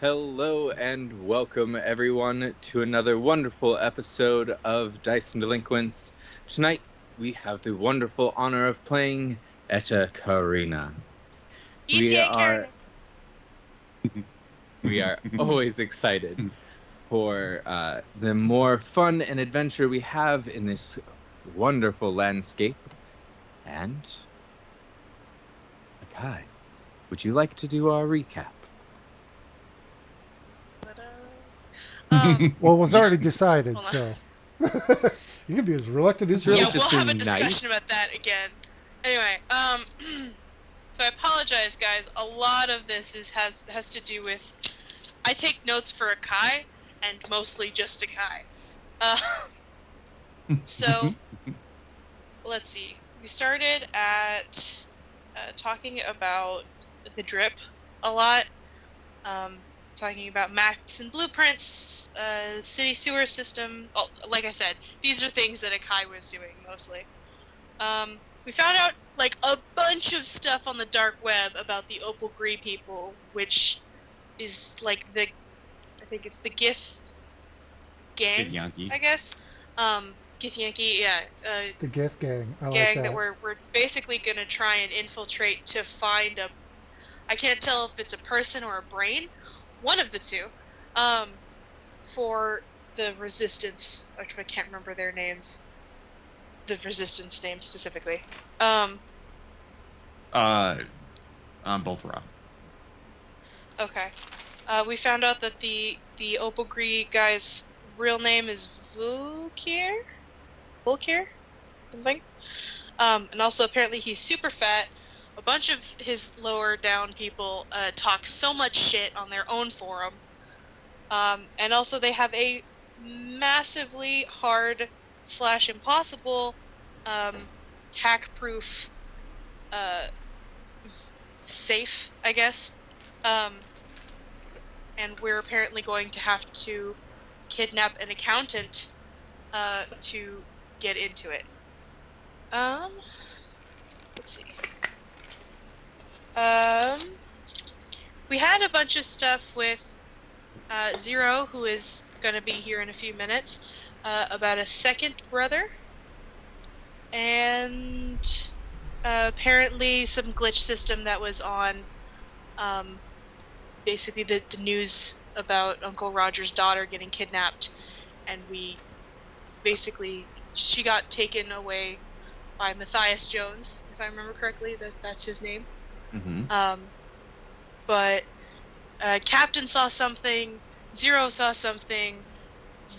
Hello and welcome everyone to another wonderful episode of Dice and Delinquents. Tonight we have the wonderful honor of playing Eta Carinae. We Eta are Carinae. always excited for the more fun and adventure we have in this wonderful landscape. And Akai, would you like to do our recap? Well, it was already decided, Hold on. so you can be as reluctant as It's you really Yeah, want. just we'll have a being discussion nice. about that again. Anyway, so I apologize, guys. A lot of this has to do with I take notes for Akai and mostly just Akai. So let's see. We started at talking about the drip a lot. Talking about maps and blueprints, city sewer system. Oh, like I said, these are things that Akai was doing mostly. We found out like a bunch of stuff on the dark web about the Opal Gree people, which is like I think it's the Gith gang, Githyanki. I guess. Githyanki, yeah. The Gith gang. I like Gang that. we're basically gonna try and infiltrate to find I can't tell if it's a person or a brain, one of the two, for the Resistance, which I can't remember their names. The Resistance name specifically. Both raw. Okay. We found out that the Opal Gree guy's real name is Vulkir? Something? And also apparently he's super fat. A bunch of his lower down people talk so much shit on their own forum. And also they have a massively hard / impossible hack-proof safe, I guess. And we're apparently going to have to kidnap an accountant to get into it. Let's see. We had a bunch of stuff with Zero, who is going to be here in a few minutes, about a second brother, and apparently some glitch system that was on basically the news about Uncle Roger's daughter getting kidnapped, and she got taken away by Matthias Jones, if I remember correctly, that's his name. Mm-hmm. But Captain saw something, Zero saw something,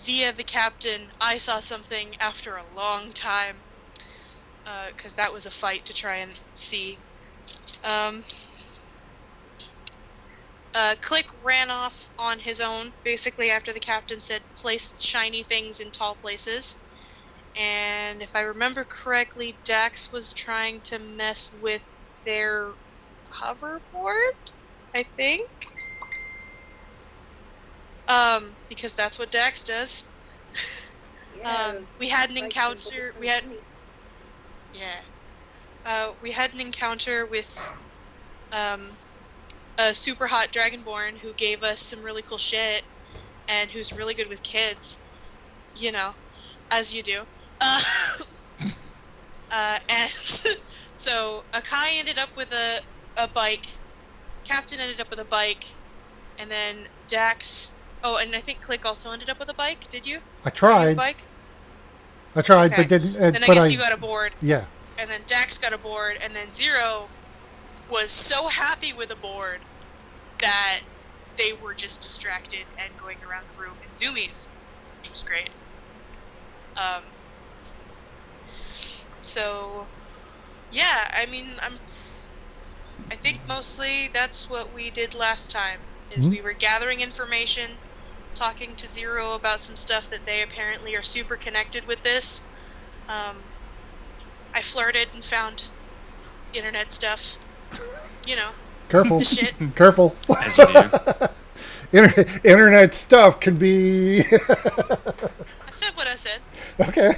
via the Captain, I saw something after a long time, because that was a fight to try and see. Click ran off on his own, basically after the Captain said place shiny things in tall places. And if I remember correctly, Dax was trying to mess with their hoverboard, I think. Because that's what Dax does. We had an encounter. We had an encounter with a super hot Dragonborn who gave us some really cool shit, and who's really good with kids. You know, as you do. And so Akai ended up with a bike. Captain ended up with a bike, and then Dax. Oh, and I think Click also ended up with a bike. Did you? I tried. A bike? I tried, Okay. but didn't. Then I guess you got a board. Yeah. And then Dax got a board, and then Zero was so happy with a board that they were just distracted and going around the room in zoomies, which was great. So, yeah, I mean, I think mostly that's what we did last time, is we were gathering information, talking to Zero about some stuff that they apparently are super connected with this. I flirted and found internet stuff. You know. Careful. The shit. Careful. As you do. Internet stuff can be. I said what I said. Okay.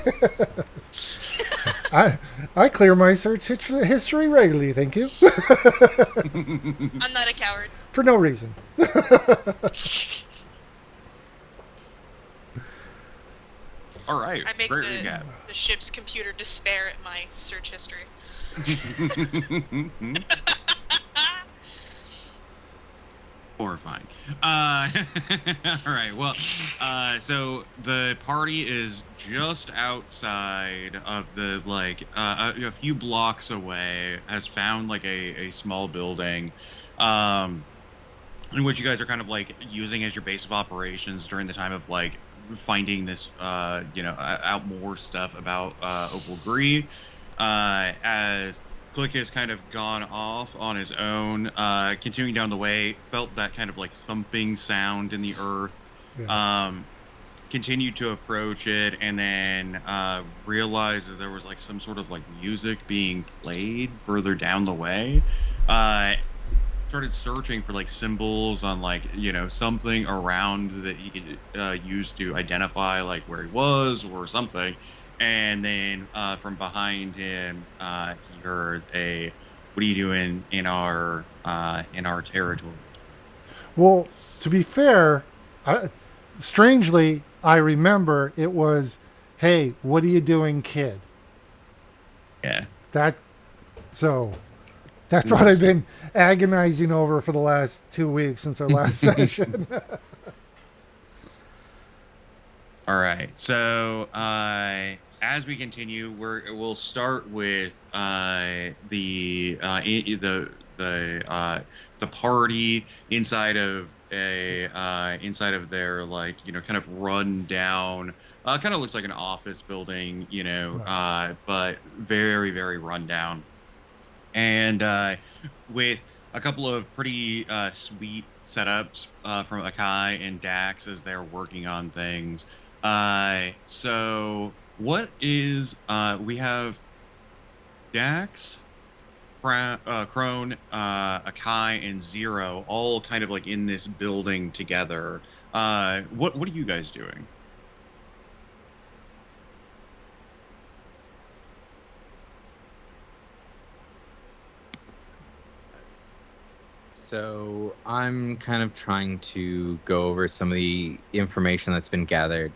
I clear my search history regularly, thank you. I'm not a coward. for no reason. All right. I make Great recap. the ship's computer despair at my search history. Horrifying. All right. Well, so the party is just outside of the a few blocks away. Has found like a small building, um, in which you guys are kind of like using as your base of operations during the time of like finding this, out more stuff about Opal Gree, as Click has kind of gone off on his own, continuing down the way, felt that kind of like thumping sound in the earth, Yeah. um, continued to approach it, and then realized that there was like some sort of like music being played further down the way. Uh, Started searching for like symbols on like something around that he could use to identify like where he was or something, and then from behind him he heard a, "What are you doing in our territory?" Well, to be fair, strangely, I remember it was, "Hey, what are you doing, kid?" Yeah. That so that's what I've been agonizing over for the last 2 weeks since our last session. All right. So, as we continue, we'll start with the party inside of their like kind of run down. Kind of looks like an office building, Right. but very very run down, and with a couple of pretty sweet setups from Akai and Dax as they're working on things. So what is we have Dax, Crone, Akai, and Zero all kind of like in this building together. What are you guys doing? So I'm kind of trying to go over some of the information that's been gathered.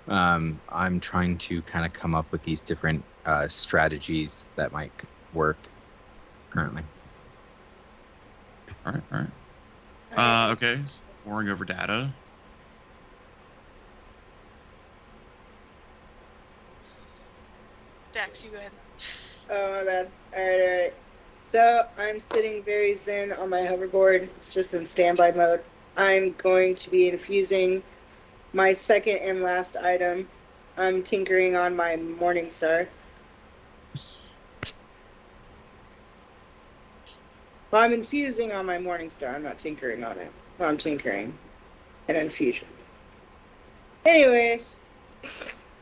I'm trying to kind of come up with these different strategies that might work currently. All right, all right. Okay, pouring over data. Dax, you go ahead. Oh, my bad. Alright. So, I'm sitting very zen on my hoverboard. It's just in standby mode. I'm going to be infusing my second and last item. I'm tinkering on my Morning Star. Well, I'm infusing on my Morning Star. I'm not tinkering on it. Well, I'm tinkering. An infusion. Anyways.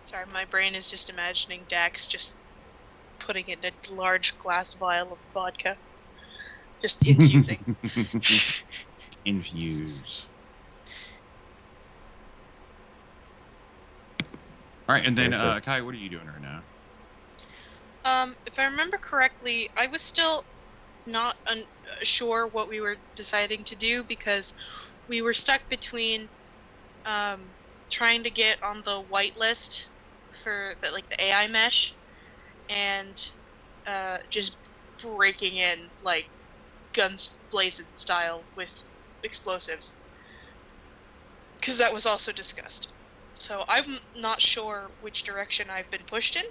Sorry, my brain is just imagining Dax just putting it in a large glass vial of vodka. Just infusing. Infuse. All right, and then Kai, what are you doing right now? If I remember correctly, I was still not sure what we were deciding to do because we were stuck between trying to get on the whitelist for the AI mesh and just breaking in like guns blazing style with explosives, because that was also discussed. So I'm not sure which direction I've been pushed in.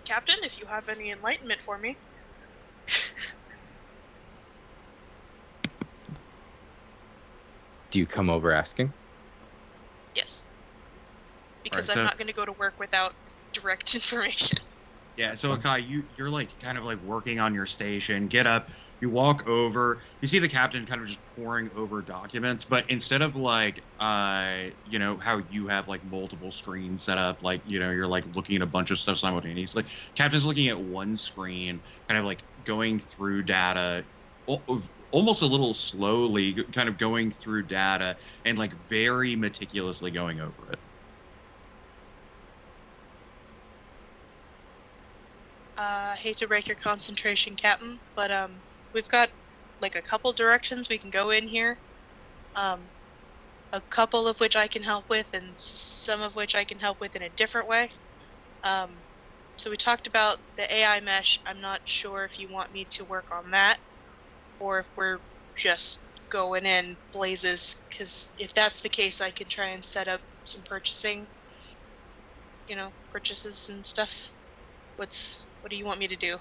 Captain, if you have any enlightenment for me. Do you come over asking? Yes. Because Right, I'm so- not going to go to work without direct information. Yeah, so Akai, you're like kind of like working on your station. Get up, you walk over, you see the captain kind of just pouring over documents, but instead of like how you have like multiple screens set up, like you're like looking at a bunch of stuff simultaneously. Captain's looking at one screen, kind of like going through data, almost a little slowly, kind of going through data and like very meticulously going over it. Hate to break your concentration, Captain, but we've got like a couple directions we can go in here. A couple of which I can help with, and some of which I can help with in a different way. So we talked about the AI mesh. I'm not sure if you want me to work on that, or if we're just going in blazes, because if that's the case, I can try and set up some purchasing, purchases and stuff. What do you want me to do?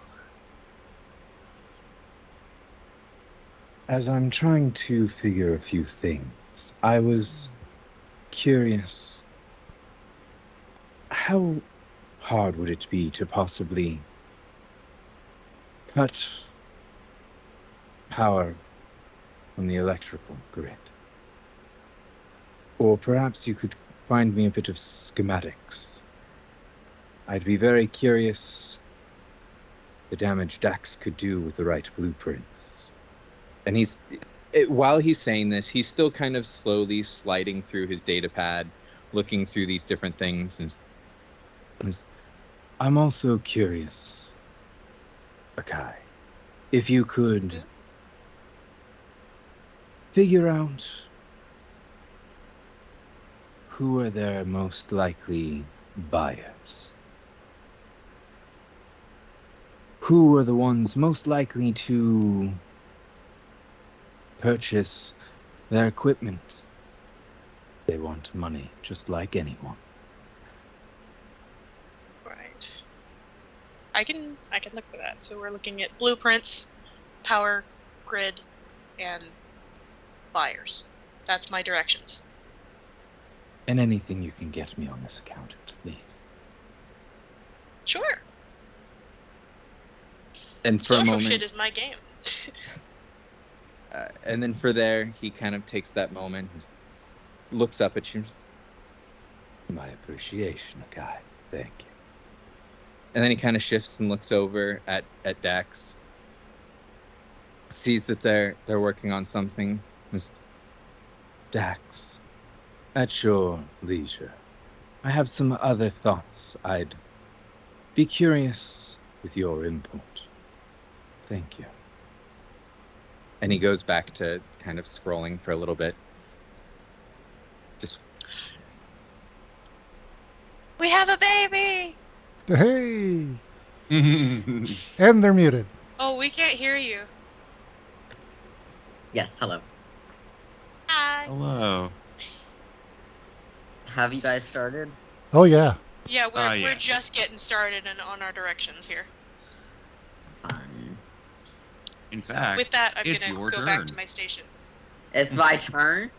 As I'm trying to figure a few things, I was curious. How hard would it be to possibly cut power from the electrical grid? Or perhaps you could find me a bit of schematics. I'd be very curious the damage Dax could do with the right blueprints. And while he's saying this, he's still kind of slowly sliding through his data pad, looking through these different things. And I'm also curious, Akai, if you could figure out who are their most likely buyers. Who are the ones most likely to purchase their equipment? They want money, just like anyone. Right. I can look for that. So we're looking at blueprints, power grid, and buyers. That's my directions. And anything you can get me on this accountant, please. Sure. And for Social a moment, shit is my game. and then for there, he kind of takes that moment, looks up at you. My appreciation, Akai. Thank you. And then he kind of shifts and looks over at Dax. Sees that they're working on something. Dax, at your leisure, I have some other thoughts. I'd be curious with your input. Thank you. And he goes back to kind of scrolling for a little bit. We have a baby! Hey! And they're muted. Oh, we can't hear you. Yes, hello. Hi. Hello. Have you guys started? Oh, yeah. Yeah, we're Yeah. just getting started and on our directions here. Fun. In So fact, with that, I'm it's gonna your go turn. back to my station. It's my turn?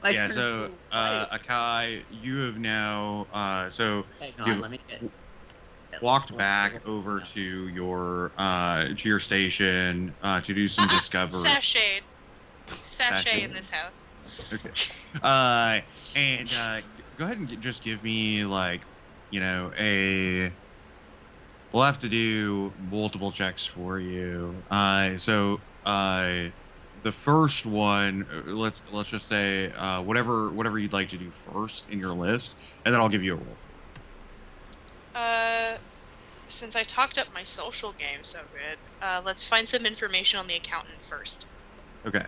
My Yeah, turn so to what? Akai, you have now so Hang you've on, let me get... walked back over to your station to do some discovery. Sachet in this house. Okay. And go ahead and just give me like, we'll have to do multiple checks for you. So the first one, let's just say whatever you'd like to do first in your list, and then I'll give you a roll. Since I talked up my social game so good, let's find some information on the accountant first. Okay.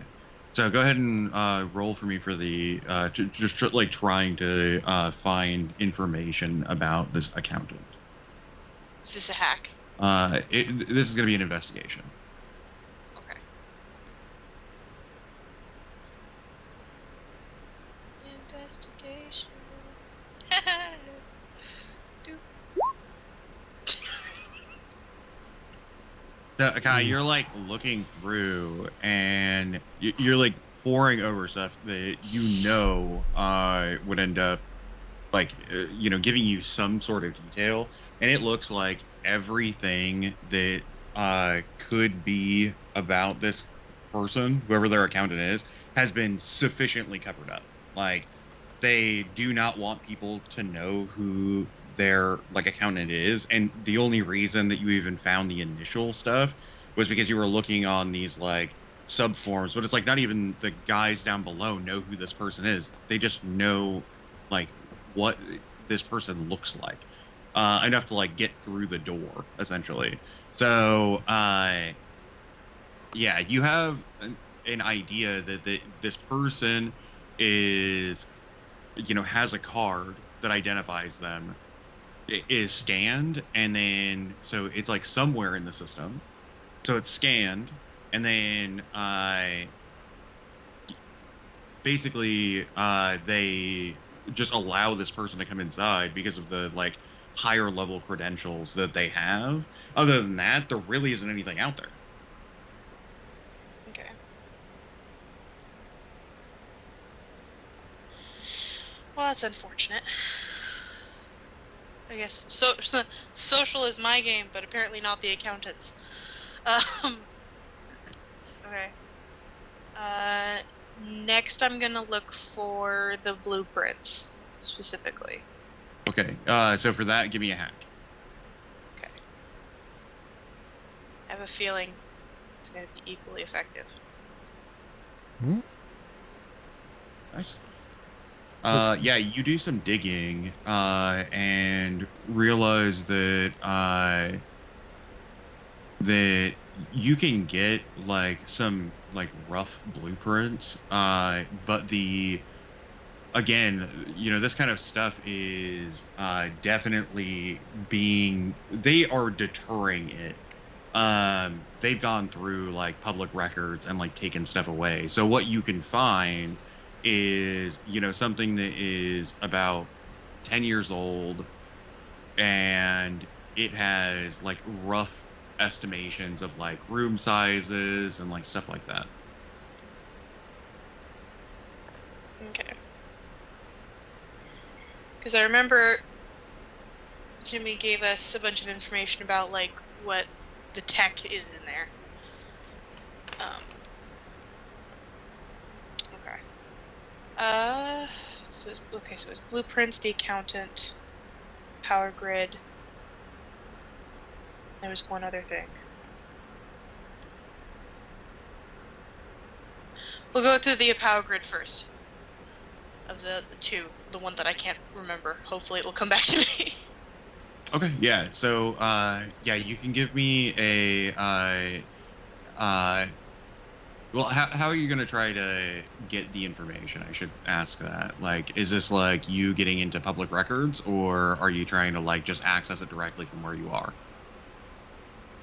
So go ahead and roll for me for the trying to find information about this accountant. Is this a hack? This is going to be an investigation. Okay. Investigation. So, Kai, you're like looking through, and you're like poring over stuff that would end up giving you some sort of detail, and it looks like everything that could be about this person, whoever their accountant is, has been sufficiently covered up. Like, they do not want people to know who their accountant is, and the only reason that you even found the initial stuff was because you were looking on these sub forums, but it's not even the guys down below know who this person is. They just know what this person looks like enough to get through the door, essentially. So yeah, you have an idea that this person is, has a card that identifies them, is scanned, and then so it's like somewhere in the system. So it's scanned, and then basically they just allow this person to come inside because of the like higher level credentials that they have. Other than that, there really isn't anything out there. Okay. Well, that's unfortunate. I guess social is my game, but apparently not the accountant's. Okay. Next I'm gonna look for the blueprints specifically. Okay, so for that, give me a hack. Okay. I have a feeling it's gonna be equally effective. Hmm? Nice. What's- Yeah, you do some digging and realize that you can get like some like rough blueprints, but the again, this kind of stuff is definitely they are deterring it. They've gone through like public records and like taken stuff away. So what you can find is, something that is about 10 years old, and it has like rough estimations of like room sizes and like stuff like that. Okay. Because I remember Jimmy gave us a bunch of information about like what the tech is in there. Okay. So it's blueprints, the accountant, power grid. There was one other thing. We'll go through the power grid first. Of the two, the one that I can't remember. Hopefully it will come back to me. Okay, yeah. So, yeah, you can give me well, how are you going to try to get the information? I should ask that. Like, is this like you getting into public records, or are you trying to like just access it directly from where you are?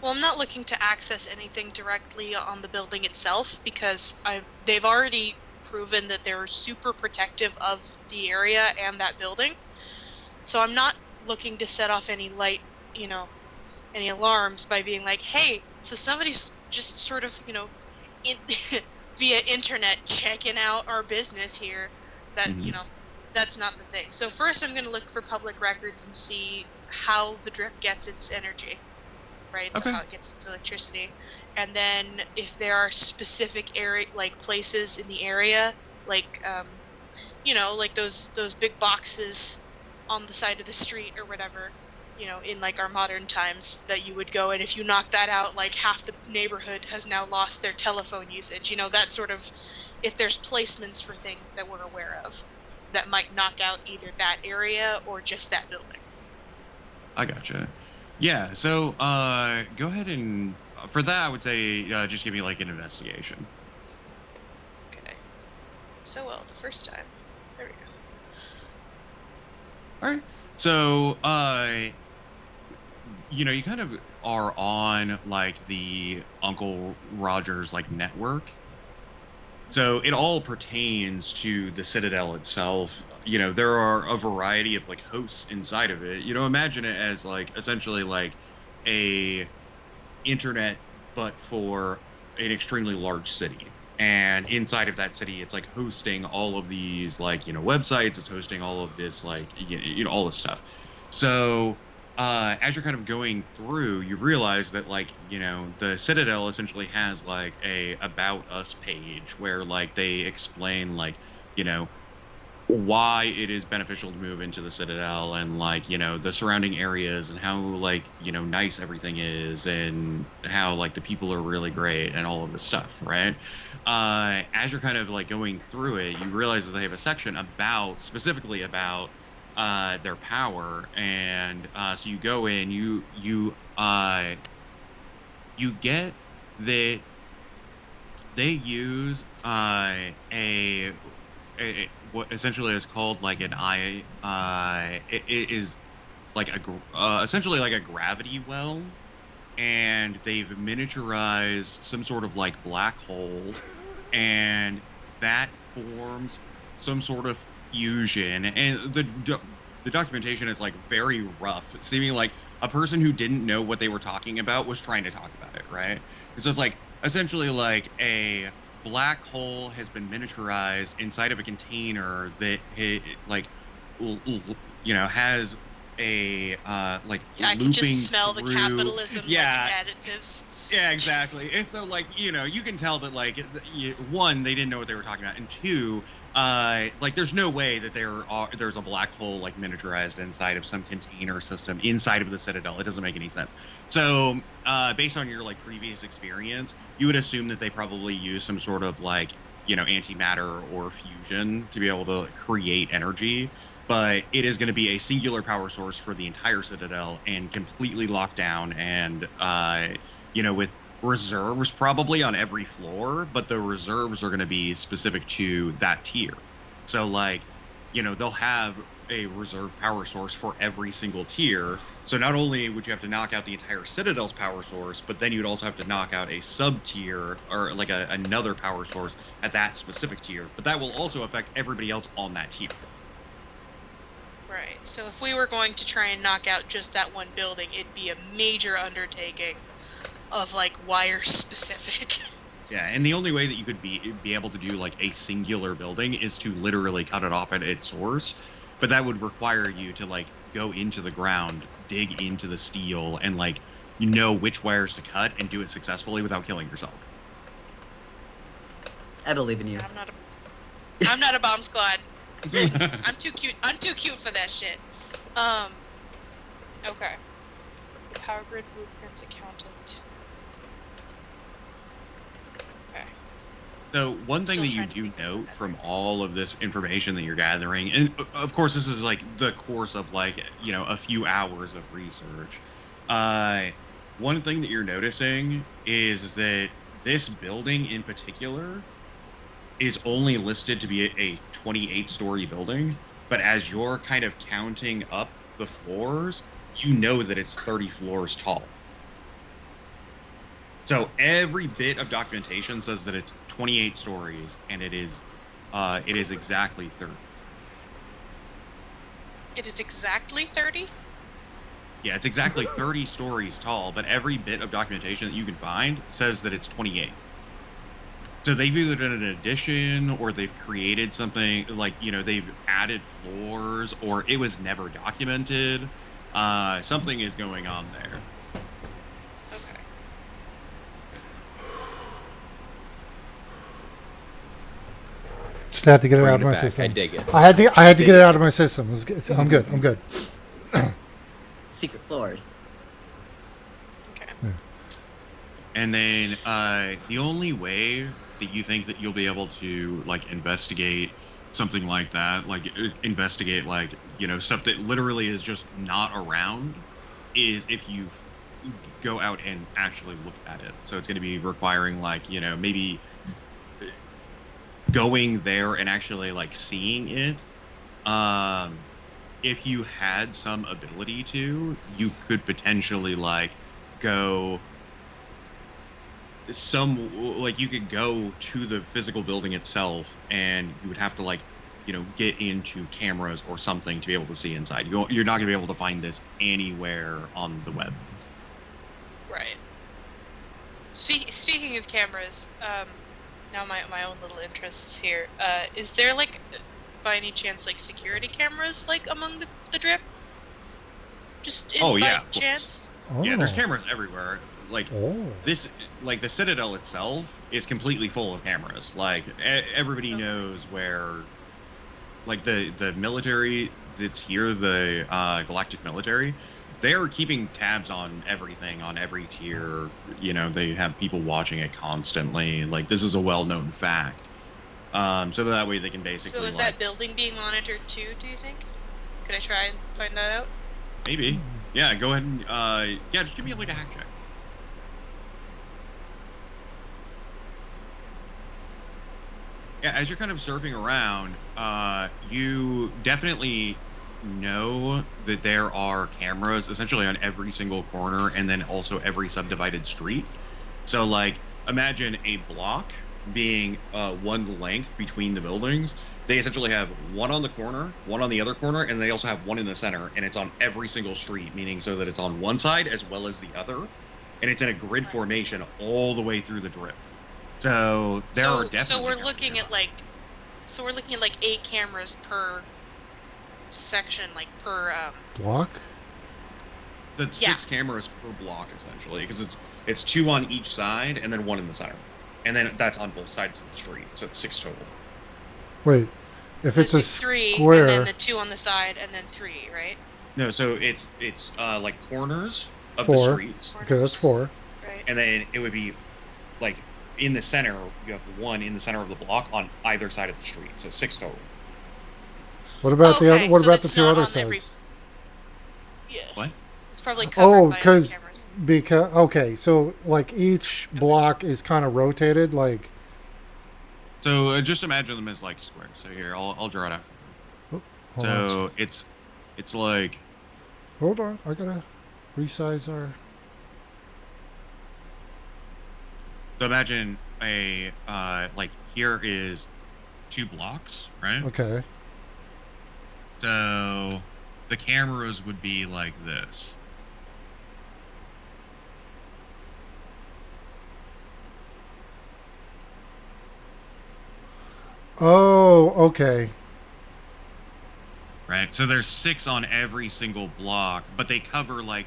Well, I'm not looking to access anything directly on the building itself because they've already proven that they're super protective of the area and that building. So I'm not looking to set off any any alarms by being like, hey, so somebody's just sort of, in, via internet checking out our business here. That, Mhm. that's not the thing. So first I'm going to look for public records and see how the drip gets its energy, right? So Okay. how it gets its electricity. And then if there are specific area, like places in the area, like, like those big boxes on the side of the street or whatever, in like our modern times that you would go, and if you knock that out, like half the neighborhood has now lost their telephone usage, that sort of, if there's placements for things that we're aware of that might knock out either that area or just that building. I gotcha. Yeah. So, go ahead and for that, I would say just give me like an investigation. Okay. So well, the first time. There we go. All right. So, you kind of are on like the Uncle Rogers like network. So it all pertains to the Citadel itself. There are a variety of like hosts inside of it. Imagine it as like essentially like a internet, but for an extremely large city. And inside of that city, it's like hosting all of these like, websites, it's hosting all of this like, all this stuff. So, as you're kind of going through, you realize that like, the Citadel essentially has like a about us page where like they explain like, you know, why it is beneficial to move into the Citadel, and like the surrounding areas, and how like nice everything is, and how like the people are really great and all of this stuff, right? As you're kind of like going through it, you realize that they have a section about specifically about their power, and so you go in, you get that they use what essentially is called like an eye. It is like essentially like a gravity well, and they've miniaturized some sort of like black hole, and that forms some sort of fusion. And the documentation is like very rough, seeming like a person who didn't know what they were talking about was trying to talk about it, right? So it's like essentially like a black hole has been miniaturized inside of a container that like has a like Yeah, I can looping just smell the through. capitalism Yeah, like additives. yeah, exactly. And so, like, you can tell that, like, one, they didn't know what they were talking about, and two, like, there's no way that there's a black hole like miniaturized inside of some container system inside of the Citadel. It doesn't make any sense. So, based on your like previous experience, you would assume that they probably use some sort of like antimatter or fusion to be able to create energy. But it is going to be a singular power source for the entire Citadel and completely locked down, and with reserves probably on every floor, but the reserves are going to be specific to that tier. So like, they'll have a reserve power source for every single tier. So not only would you have to knock out the entire Citadel's power source, but then you'd also have to knock out a sub tier or like another power source at that specific tier. But that will also affect everybody else on that tier. Right. So if we were going to try and knock out just that one building, it'd be a major undertaking of like wire specific. Yeah, and the only way that you could be able to do like a singular building is to literally cut it off at its source, but that would require you to like go into the ground, dig into the steel, and like which wires to cut and do it successfully without killing yourself. I believe in you. I'm not a bomb squad. I'm too cute. I'm too cute for that shit. Okay. The power grid blueprints accountant. Okay. So one thing Still that you trying to do figure note that from all of this information that you're gathering, and of course this is like the course of like a few hours of research. One thing that you're noticing is that this building in particular is only listed to be a 28-story building, but as you're kind of counting up the floors, you know that it's 30 floors tall. So every bit of documentation says that it's 28 stories, and it is exactly 30. It is exactly 30? Yeah, it's exactly 30 stories tall, but every bit of documentation that you can find says that it's 28. So they've either done an addition, or they've created something like, they've added floors, or it was never documented. Something is going on there. Okay. Just had to get it Bring out of it my back. system. I dig it. I had to get it out of my system. I'm good. I'm good. Secret floors. Okay. And then the only way that you think that you'll be able to like investigate something like that, like investigate like stuff that literally is just not around, is if you go out and actually look at it. So it's going to be requiring like maybe going there and actually like seeing it. If you had some ability to, you could potentially like go you could go to the physical building itself, and you would have to like get into cameras or something to be able to see inside. You're not going to be able to find this anywhere on the web. Right. Speaking of cameras, now my own little interests here. Is there like, by any chance, like security cameras like among the drip? Just by chance? Yeah, there's cameras everywhere. Like Oh. this, like the Citadel itself is completely full of cameras. Like everybody knows where, like the military that's here, the galactic military, they're keeping tabs on everything on every tier. They have people watching it constantly. Like this is a well-known fact. So that way they can basically. So is that building being monitored too? Do you think? Could I try and find that out? Maybe. Yeah. Go ahead and just give me like a hack check. Yeah, as you're kind of surfing around, you definitely know that there are cameras essentially on every single corner and then also every subdivided street. So, like, imagine a block being one length between the buildings. They essentially have one on the corner, one on the other corner, and they also have one in the center, and it's on every single street, meaning so that it's on one side as well as the other, and it's in a grid formation all the way through the drip. So there are definitely So we're cameras looking at nearby. like 8 cameras per section, like per Block? That's Yeah. 6 cameras per block essentially, because it's 2 on each side and then 1 in the center, and then that's on both sides of the street. So it's 6 total. Wait, if it's a 3 square, and then the 2 on the side and then 3, right? No, so it's like corners of 4. the streets, okay, that's 4. Right. and then it would be like in the center. You have 1 in the center of the block on either side of the street. So 6 total. What about the other? What so about the it's 2 not other on sides? every. Yeah. What? It's probably covered Oh, by other because cameras. okay, so like each block is kind of rotated, like. So just imagine them as like squares. So here, I'll draw it out for you. Hold on. So it's like Hold on, I gotta resize our. so imagine a like here is 2 blocks, right? Okay. So the cameras would be like this. Oh, okay. Right? So there's 6 on every single block, but they cover like,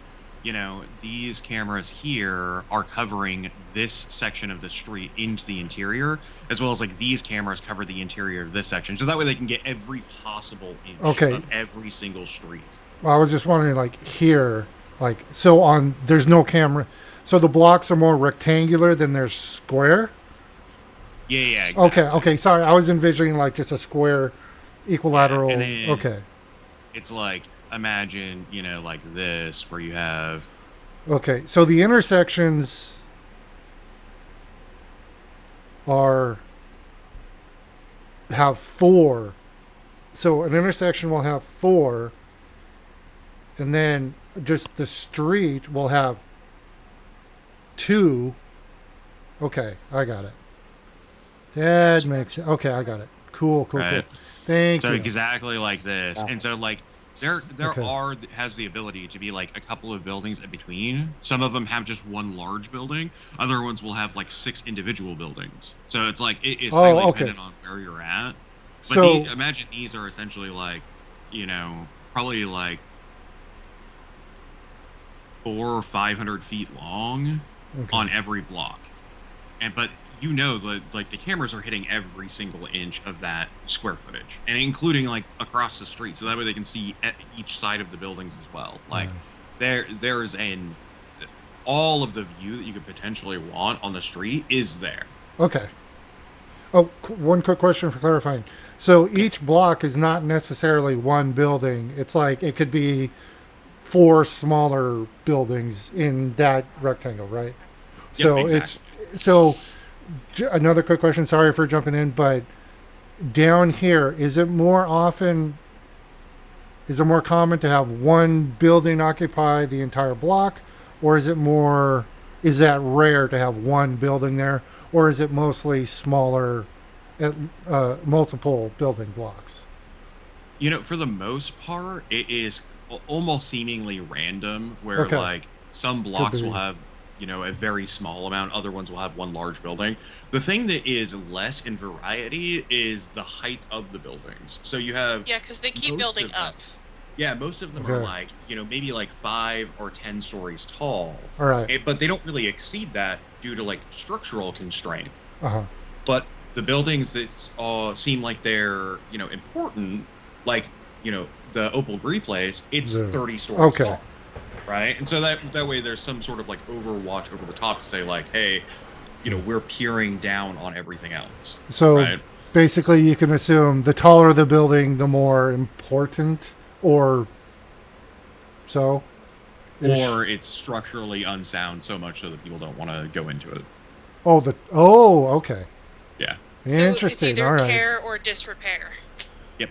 these cameras here are covering this section of the street into the interior, as well as like these cameras cover the interior of this section. So that way they can get every possible inch Okay. of every single street. Well, I was just wondering, like here, like so on. There's no camera, so the blocks are more rectangular than they're square. Yeah, exactly. Okay. Sorry, I was envisioning like just a square, equilateral. and then- Okay. It's like imagine, like this where you have Okay. So the intersections have 4. So an intersection will have 4, and then just the street will have 2. Okay, I got it. That makes it. Okay, I got it. Cool. Right. Thank so you. exactly like this. And so like there Okay. has the ability to be like a couple of buildings in between. Some of them have just one large building. Other ones will have like 6 individual buildings. So it's like it's highly okay. dependent on where you're at. But So imagine these are essentially like, probably like 400 or 500 feet long okay. on every block. But like the cameras are hitting every single inch of that square footage, and including like across the street, so that way they can see at each side of the buildings as well. Like there's all of the view that you could potentially want on the street is there. Okay. Oh, one quick question for clarifying. So each block is not necessarily one building. It's like it could be 4 smaller buildings in that rectangle, right? Yep, So exactly. another quick question. Sorry for jumping in, but down here, is it more common to have one building occupy the entire block, or is that rare to have one building there, or is it mostly smaller, multiple building blocks? For the most part, it is almost seemingly random, where Okay. like some blocks be. will have a very small amount, other ones will have one large building. The thing that is less in variety is the height of the buildings. So you have Yeah, because they keep most building of them- up. Yeah, most of them are Okay. like, maybe like 5 or 10 stories tall. All right. But they don't really exceed that due to like structural constraint. Uh-huh. But the buildings that seem like they're, important, like, the Opal Gree place, it's Yeah. 30 stories Okay. tall. Right? And so that way there's some sort of like overwatch over the top to say like, hey, we're peering down on everything else. So Right? basically, you can assume the taller the building, the more important, or so. Or it's structurally unsound so much so that people don't want to go into it. Okay. Yeah. So it's Interesting. either All right. care or disrepair. Yep.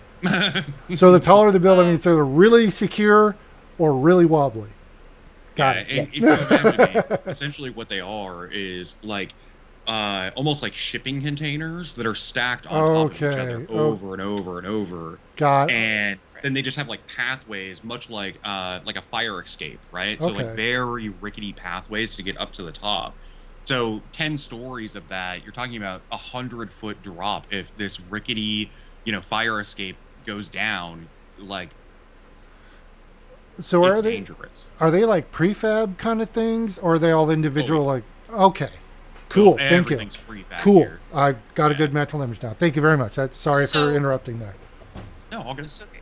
So the taller the building, Oh. it's either really secure or really wobbly. Got Yeah, it. and if you imagine it, essentially what they are is like almost like shipping containers that are stacked on top of each other Okay. over and over and over. Got. And Right. then they just have like pathways, much like a fire escape, right? So like Okay. very rickety pathways to get up to the top. So 10 stories of that, you're talking about 100-foot drop if this rickety, fire escape goes down, like So it's dangerous. are they like prefab kind of things, or are they all individual? yeah. Like, okay, So cool. Thank you. everything's prefab Cool. here. I got a Yeah. good mental image now. Thank you very much. Sorry for So- interrupting there. No, all good. Okay,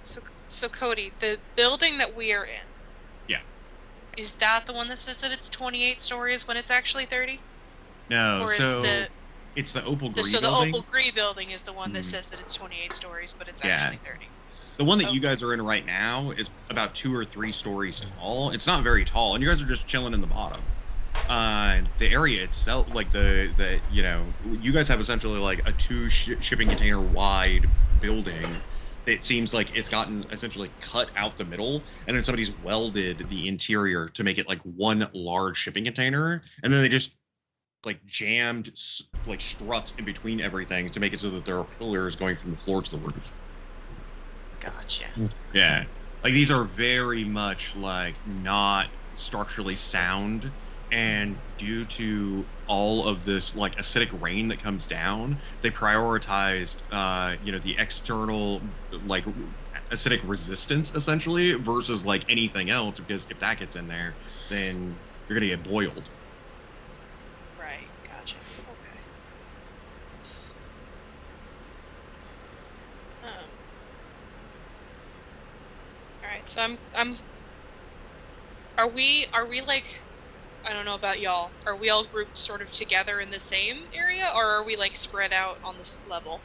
so Cody, the building that we are in. Yeah. Is that the one that says that it's 28 stories when it's actually 30? No, Or is so the it's the Opal Green so the building. Opal Green building is the one that Mhm. says that it's 28 stories, but it's Yeah. actually 30. The one that you Okay. guys are in right now is about 2 or 3 stories tall. It's not very tall, and you guys are just chilling in the bottom. The area itself, like you guys have essentially like a 2 shipping container wide building. It seems like it's gotten essentially cut out the middle, and then somebody's welded the interior to make it like one large shipping container, and then they just like jammed like struts in between everything to make it so that there are pillars going from the floor to the roof. Gotcha. Yeah. Like these are very much like not structurally sound, and due to all of this like acidic rain that comes down, they prioritized the external like acidic resistance essentially versus like anything else, because if that gets in there, then you're gonna get boiled. Right. Gotcha. Okay. All right. So I'm. Are we like? I don't know about y'all. Are we all grouped sort of together in the same area, or are we like spread out on this level?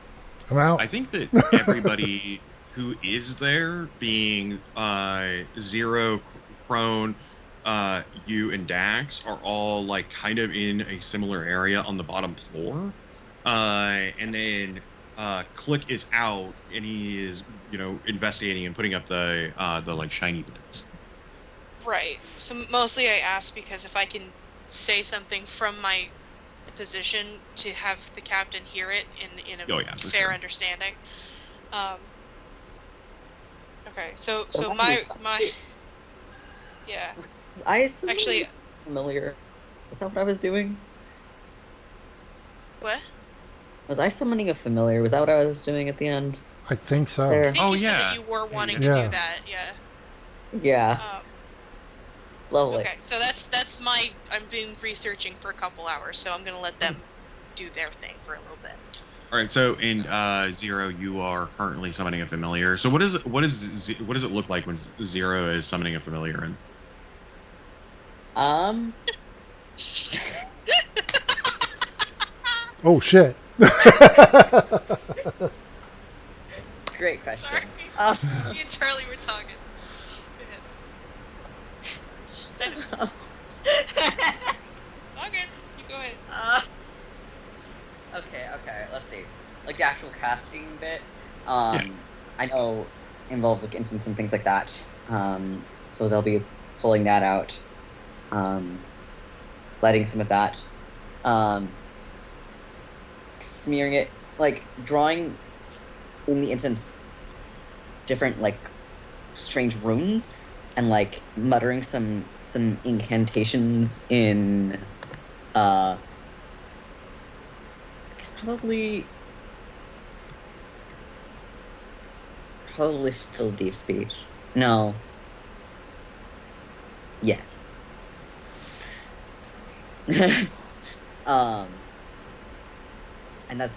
I'm out. I think that everybody who is there, being Zero, Crone, you, and Dax, are all like kind of in a similar area on the bottom floor. And then Click is out, and he is investigating and putting up the like shiny bits. Right. So mostly I ask because if I can say something from my position to have the captain hear it in a Oh, yeah, for fair sure. understanding. Okay. So Well, my that'd yeah. I assume Actually, familiar. Is that what I was doing? what? Was I summoning a familiar? Was that what I was doing at the end? I think so. There. I think Oh, you said yeah. that you were wanting Yeah. to do that. Yeah. Yeah. Lovely. Okay. So that's my. I've been researching for a couple hours, so I'm gonna let them do their thing for a little bit. All right, so in Zero, you are currently summoning a familiar. So what does it look like when Zero is summoning a familiar? And Oh shit. Great question. Sorry. Me and Charlie were talking. Go ahead. Okay. You go ahead. Okay, let's see. Like the actual casting bit, Yeah. I know involves like instants and things like that. So they'll be pulling that out, lighting some of that, smearing it, like drawing in the instance different like strange runes, and like muttering some incantations in I guess probably still deep speech. No. Yes. And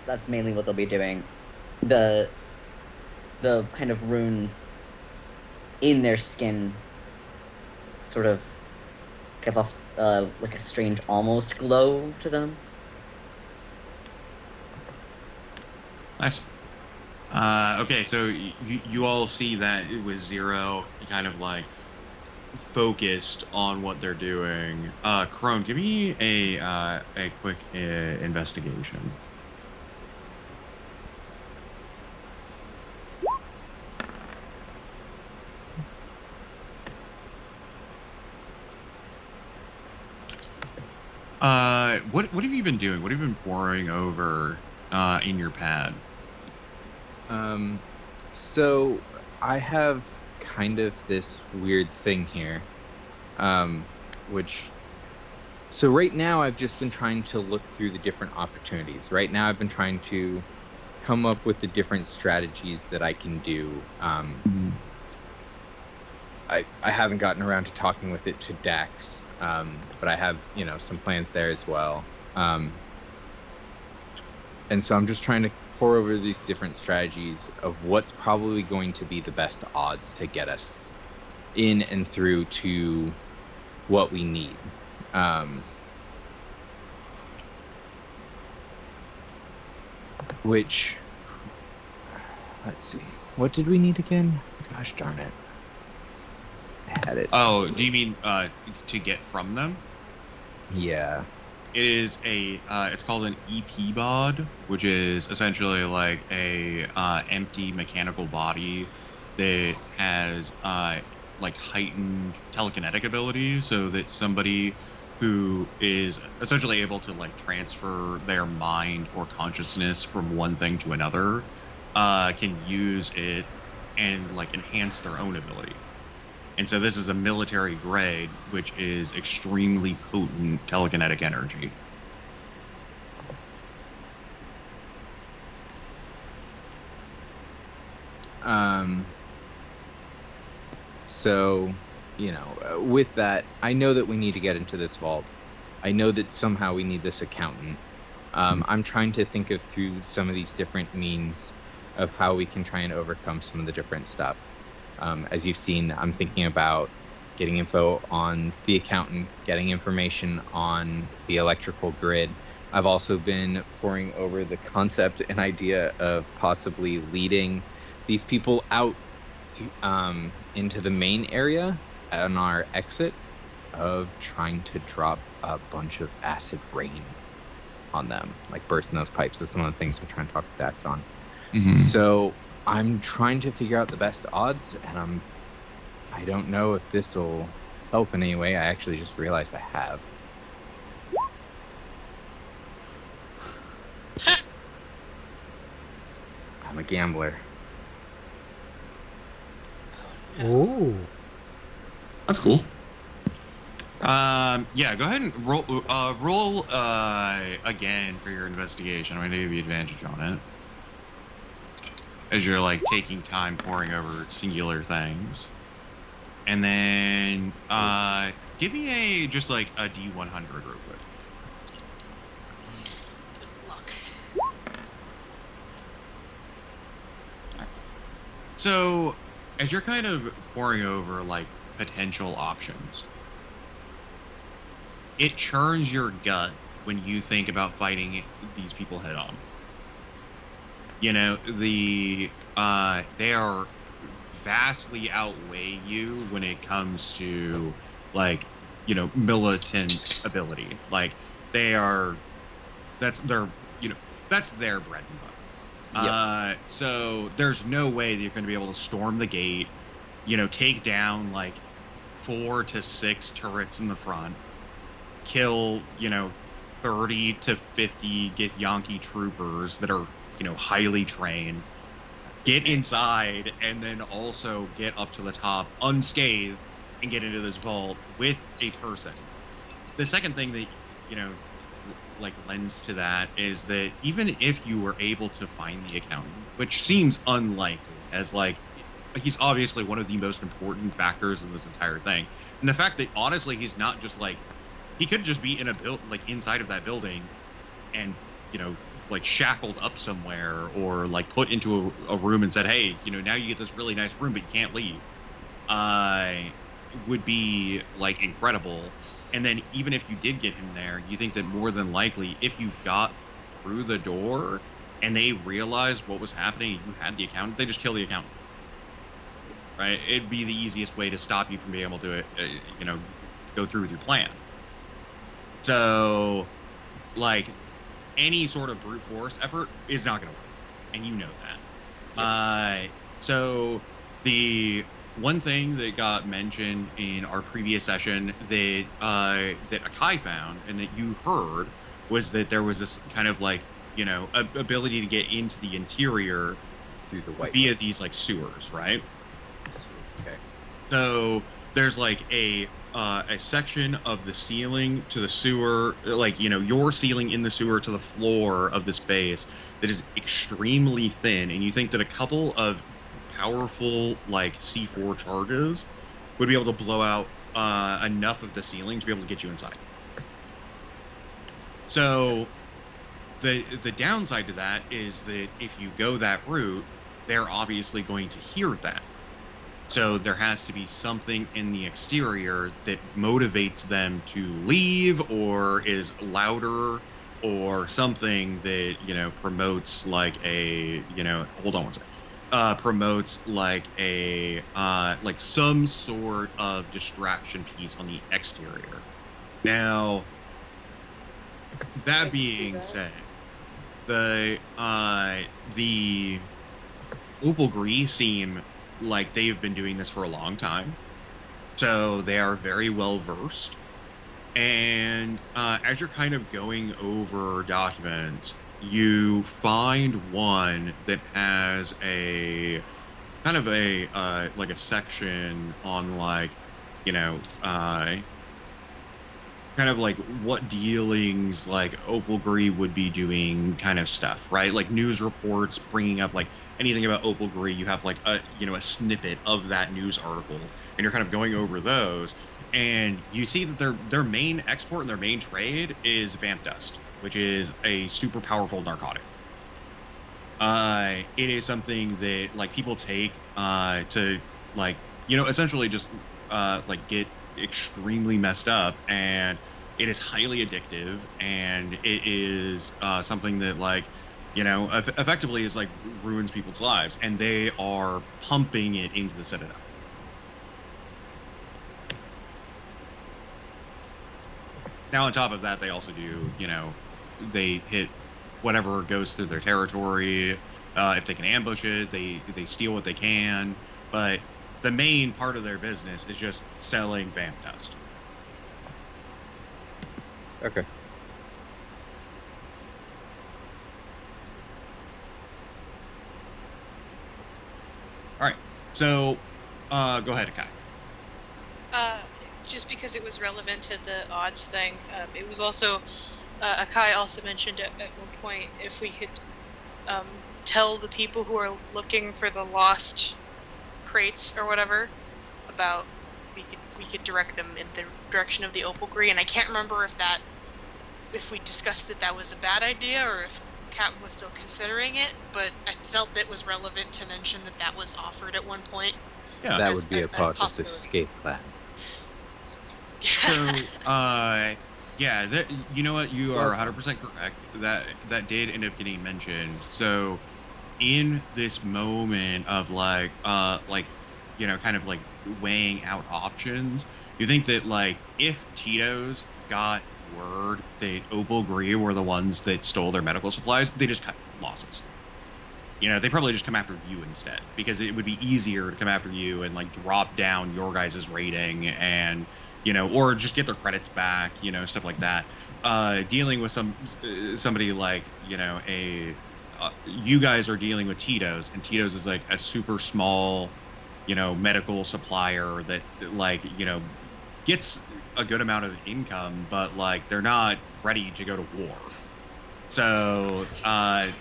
that's mainly what they'll be doing. The kind of runes in their skin sort of give off like a strange almost glow to them. nice. Okay, so you all see that it was Zero kind of like focused on what they're doing. Crone, give me a quick investigation. What have you been doing? What have you been pouring over in your pad? So I have kind of this weird thing here, which so right now I've just been trying to look through the different opportunities. Right now I've been trying to come up with the different strategies that I can do. I haven't gotten around to talking with it to Dax, but I have, some plans there as well. And so I'm just trying to pour over these different strategies of what's probably going to be the best odds to get us in and through to what we need. Which, let's see, what did we need again? Gosh darn it. I had it. Oh, do you mean to get from them? Yeah. It is it's called an EP bod, which is essentially like a empty mechanical body that has like heightened telekinetic ability, so that somebody who is essentially able to like transfer their mind or consciousness from one thing to another can use it and like enhance their own ability. And so this is a military grade, which is extremely potent telekinetic energy. So, with that, I know that we need to get into this vault. I know that somehow we need this accountant. I'm trying to think of through some of these different means of how we can try and overcome some of the different stuff. As you've seen, I'm thinking about getting info on the accountant, getting information on the electrical grid. I've also been poring over the concept and idea of possibly leading these people out into the main area on our exit, of trying to drop a bunch of acid rain on them, like bursting those pipes. That's one of the things I'm trying to talk to Dax on. So I'm trying to figure out the best odds, and I don't know if this will help in any way. I actually just realized I have. I'm a gambler. Ooh. That's cool. Yeah, go ahead and roll again for your investigation. I'm gonna give you advantage on it. As you're like taking time pouring over singular things. And then give me just like a D100 real quick. Good luck. So as you're kind of pouring over like potential options, it churns your gut when you think about fighting these people head on. They are vastly outweigh you when it comes to like, militant ability. Like that's their bread and butter. Yep. So there's no way that you're going to be able to storm the gate, take down like 4 to 6 turrets in the front, kill, 30 to 50 Githyanki troopers that are, highly trained, get inside, and then also get up to the top unscathed and get into this vault with a person. The second thing that, like lends to that is that even if you were able to find the accountant, which seems unlikely, as like he's obviously one of the most important factors in this entire thing, and the fact that honestly he's not just like, he could just be in a like inside of that building and like shackled up somewhere, or like put into a room and said, hey, now you get this really nice room but you can't leave, would be like incredible. And then even if you did get him there, you think that more than likely if you got through the door and they realized what was happening, you had the accountant, they just kill the accountant, right? It'd be the easiest way to stop you from being able to go through with your plan. So like any sort of brute force effort is not going to work, and you know that. Yep. So the one thing that got mentioned in our previous session that Akai found and that you heard was that there was this kind of like, ability to get into the interior Through the white via these like sewers, right? Okay. So there's like a section of the ceiling to the sewer, like your ceiling in the sewer to the floor of this base that is extremely thin, and you think that a couple of powerful like C4 charges would be able to blow out enough of the ceiling to be able to get you inside. So the downside to that is that if you go that route, they're obviously going to hear that. So there has to be something in the exterior that motivates them to leave or is louder or something that, promotes like a, hold on one second. Promotes like a, like some sort of distraction piece on the exterior. Now, that being said, the Opal Gree seem like they've been doing this for a long time, so they are very well versed. And as you're kind of going over documents, you find one that has a kind of a like a section on like kind of like what dealings like Opal Gree would be doing kind of stuff, right? Like news reports bringing up like anything about Opal Gree. You have like a snippet of that news article, and you're kind of going over those, and you see that their main export and their main trade is vamp dust, which is a super powerful narcotic. It is something that like people take to like essentially just like get extremely messed up, and it is highly addictive, and it is something that like effectively is like ruins people's lives, and they are pumping it into the Citadel. Now on top of that, they also do they hit whatever goes through their territory. If they can ambush it, they steal what they can, but the main part of their business is just selling vamp dust. Okay. All right. So, go ahead, Akai. Just because it was relevant to the odds thing, it was also Akai also mentioned at one point if we could tell the people who are looking for the lost crates or whatever about we could direct them in the direction of the Opal Gree, and I can't remember if we discussed that was a bad idea or if Captain was still considering it, but I felt it was relevant to mention that was offered at one point. Yeah, that would be a part of the escape plan. So, yeah, you know what? You are 100% correct. That did end up getting mentioned. So, in this moment of like kind of like weighing out options, you think that like if Tito's got word that Opal Gree were the ones that stole their medical supplies, they just cut losses. They probably just come after you instead, because it would be easier to come after you and like drop down your guys' rating and or just get their credits back, stuff like that. Dealing with somebody like you guys are dealing with Tito's, and Tito's is like a super small medical supplier that like gets a good amount of income, but like they're not ready to go to war. So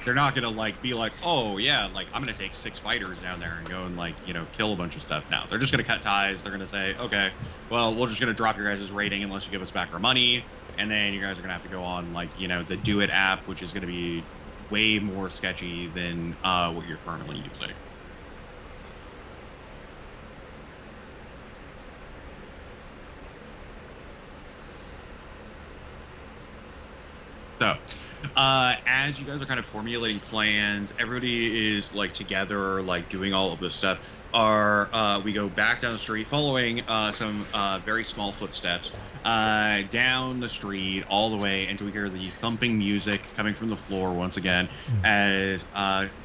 they're not gonna like be like, oh yeah, like I'm gonna take 6 fighters down there and go and like kill a bunch of stuff. Now they're just gonna cut ties. They're gonna say, okay, well we're just gonna drop your guys' rating unless you give us back our money, and then you guys are gonna have to go on like the Do It app, which is gonna be way more sketchy than what you're currently using. So, as you guys are kind of formulating plans, everybody is like together, like doing all of this stuff. we go back down the street, following some very small footsteps down the street all the way until we hear the thumping music coming from the floor once again, as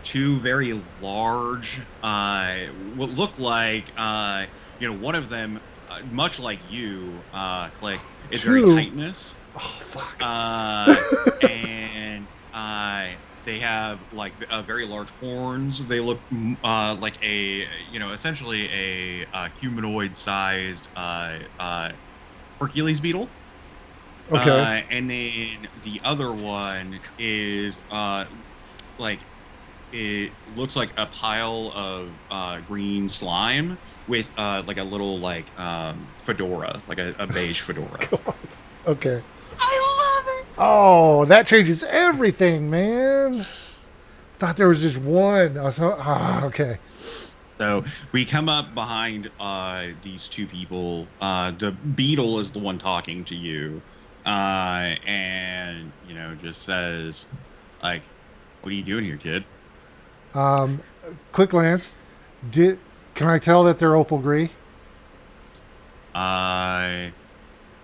two very large, what look like, one of them, much like you, Click, is very Two? chitinous. Oh, fuck. And they have like very large horns. They look like essentially a humanoid-sized Hercules beetle. Okay. And then the other one is like it looks like a pile of green slime with like a little fedora, like a beige fedora. God. Okay. I love it. Oh, that changes everything, man. Thought there was just one. I was okay. So we come up behind these two people. The beetle is the one talking to you, and just says, like, "What are you doing here, kid?" Quick glance. Can I tell that they're opal green?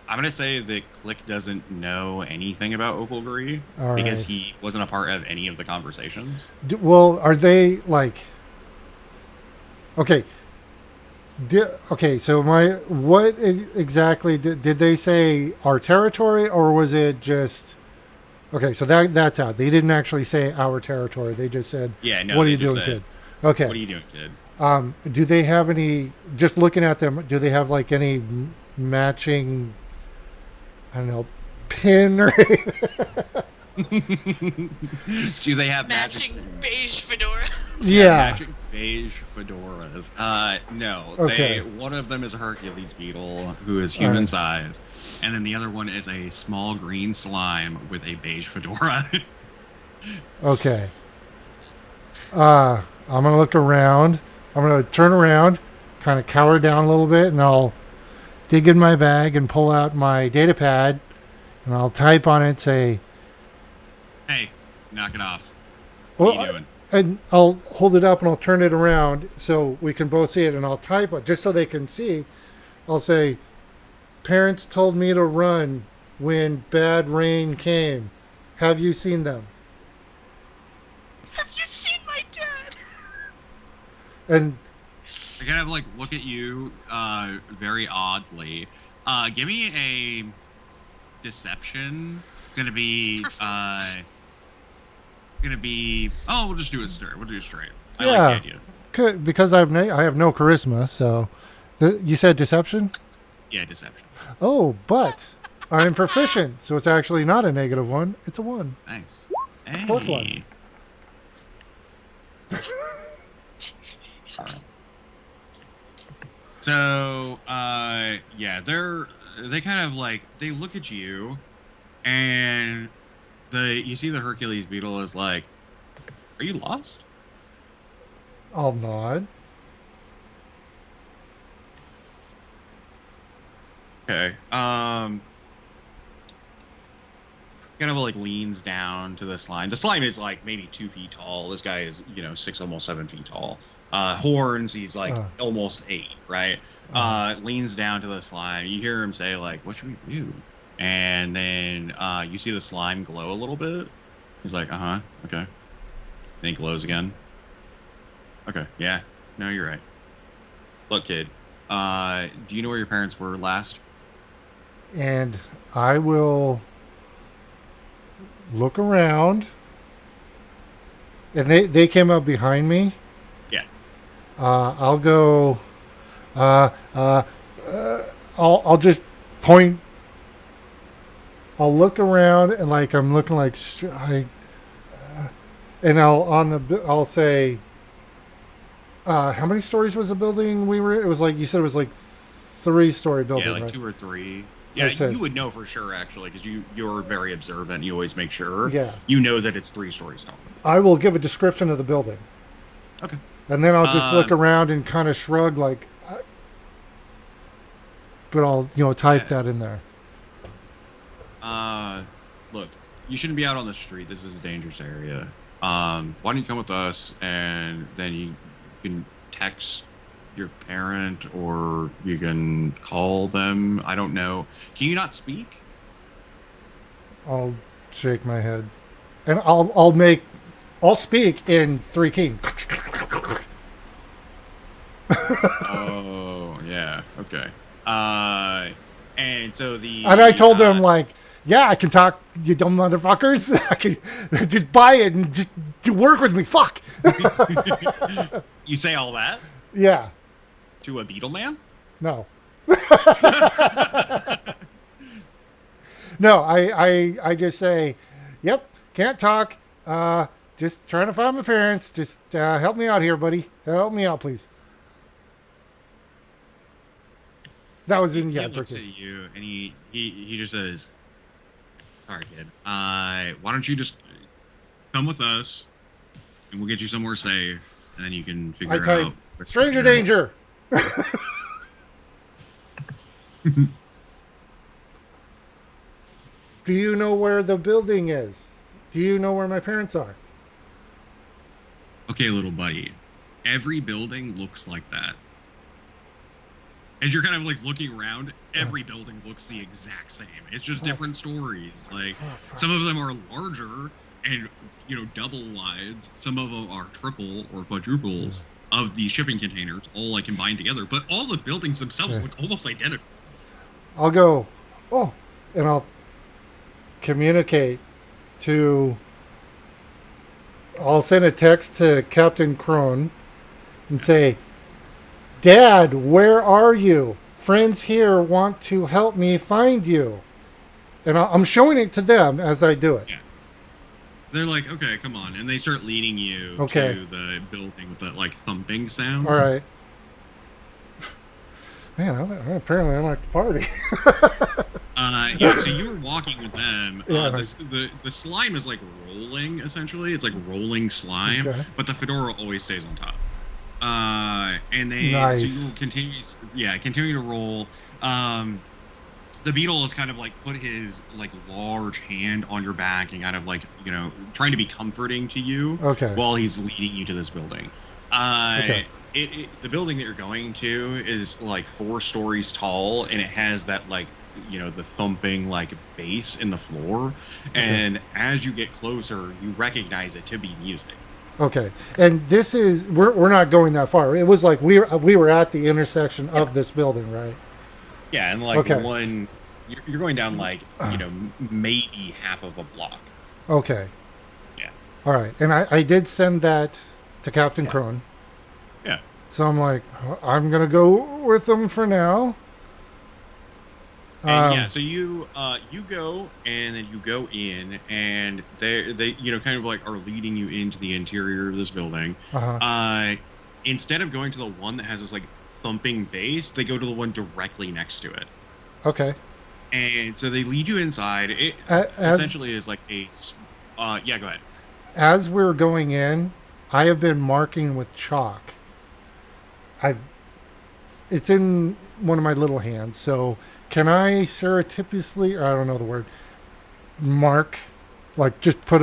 I'm gonna say that Click doesn't know anything about Opalgree All because right. he wasn't a part of any of the conversations. Well, are they like? Okay. Okay. So what exactly did they say? Our territory, or was it just? Okay, so that's out. They didn't actually say our territory. They just said, Yeah, no, "What are they you just doing, said, kid?" Okay. "What are you doing, kid?" Do they have any? Just looking at them, do they have like any matching? I don't know, pin or Do they have Matching beige fedora. yeah. magic beige fedoras? No. Okay. One of them is a Hercules beetle who is human size, and then the other one is a small green slime with a beige fedora. Okay. I'm gonna look around. I'm gonna turn around, kind of cower down a little bit, and I'll dig in my bag and pull out my data pad, and I'll type on it, say, Hey, knock it off. well, What are you doing? and I'll hold it up and I'll turn it around so we can both see it, and I'll type it just so they can see. I'll say, parents told me to run when bad rain came. Have you seen them? Have you seen my dad? And I kind of look at you very oddly. Give me a deception. It's gonna be oh, we'll just do it straight. We'll do it straight. I like the idea. because I have no charisma, so you said deception? Yeah, deception. Oh, but I'm proficient, so it's actually not a negative one. It's a one. Nice. Hey. Plus one. So, yeah, they kind of they look at you, and you see the Hercules beetle is like, "Are you lost?" I'll nod. Okay. Kind of leans down to the slime. The slime is maybe 2 feet tall. This guy is 6, almost 7 feet tall. Horns, he's almost 8, right? Leans down to the slime. You hear him say what should we do? And then you see the slime glow a little bit. He's like, okay. Then he glows again. Okay, yeah, no, you're right. Look, kid, do you know where your parents were last? And I will look around. And they came up behind me. Yeah. I'll go. I'll just point. I'll look around and I'm looking and I'll say. How many stories was the building we were in? It was you said it was 3-story building. Yeah, right? 2 or 3. Yeah, you would know for sure actually, because you're very observant. You always make sure. Yeah. You know that it's 3 stories tall. I will give a description of the building. Okay. And then I'll just look around and kind of shrug but I'll type that in there. Look, you shouldn't be out on the street. This is a dangerous area. Why don't you come with us, and then you can text your parent, or you can call them. I don't know. Can you not speak? I'll shake my head, and I'll speak in three key. Oh, yeah. Okay. And so And I told them like, yeah, I can talk, you dumb motherfuckers. I can just buy it and just work with me. Fuck. you say all that Yeah. to a beetle man? No. No. I just say, yep. Can't talk. Just trying to find my parents. Just help me out here, buddy. Help me out, please. That was in He yeah. looks Okay. at you and he just says, "Sorry, kid. Why don't you just come with us, and we'll get you somewhere safe, and then you can I figure type out." stranger danger. Do you know where the building is? Do you know where my parents are? Okay, little buddy. Every building looks like that. As you're kind of like looking around, every building looks the exact same. It's just different stories. Like some of them are larger and double wide. Some of them are triple or quadruples of these shipping containers, all like combined together. But all the buildings themselves look almost identical. I'll go, oh, and I'll communicate to. I'll send a text to Captain Crone and say, Dad, where are you? Friends here want to help me find you. And I'm showing it to them as I do it. Yeah. They're like, okay, come on. And they start leading you to the building with that like thumping sound. All right. Man, apparently I like to party. Yeah, so you were walking with them. Yeah, the slime is like rolling, essentially. It's like rolling slime, but the fedora always stays on top. And they nice. So you continue to roll. The beetle has kind of like put his like large hand on your back and kind of like trying to be comforting to you while he's leading you to this building. The building that you're going to is like 4 stories tall, and it has that like the thumping like bass in the floor, and as you get closer you recognize it to be music. Okay, and this is we're not going that far. It was like we were at the intersection of this building, right? Yeah, and like one, you're going down like maybe half of a block. Okay. Yeah. All right, and I did send that to Captain Crone. Yeah. So I'm like, I'm gonna go with them for now. And so you go, and then you go in, and they kind of like are leading you into the interior of this building. Instead of going to the one that has this like thumping bass, they go to the one directly next to it. Okay. And so they lead you inside. It essentially is like a go ahead. As we're going in, I have been marking with chalk. It's in one of my little hands, so can I surreptitiously, or I don't know the word, mark, like just put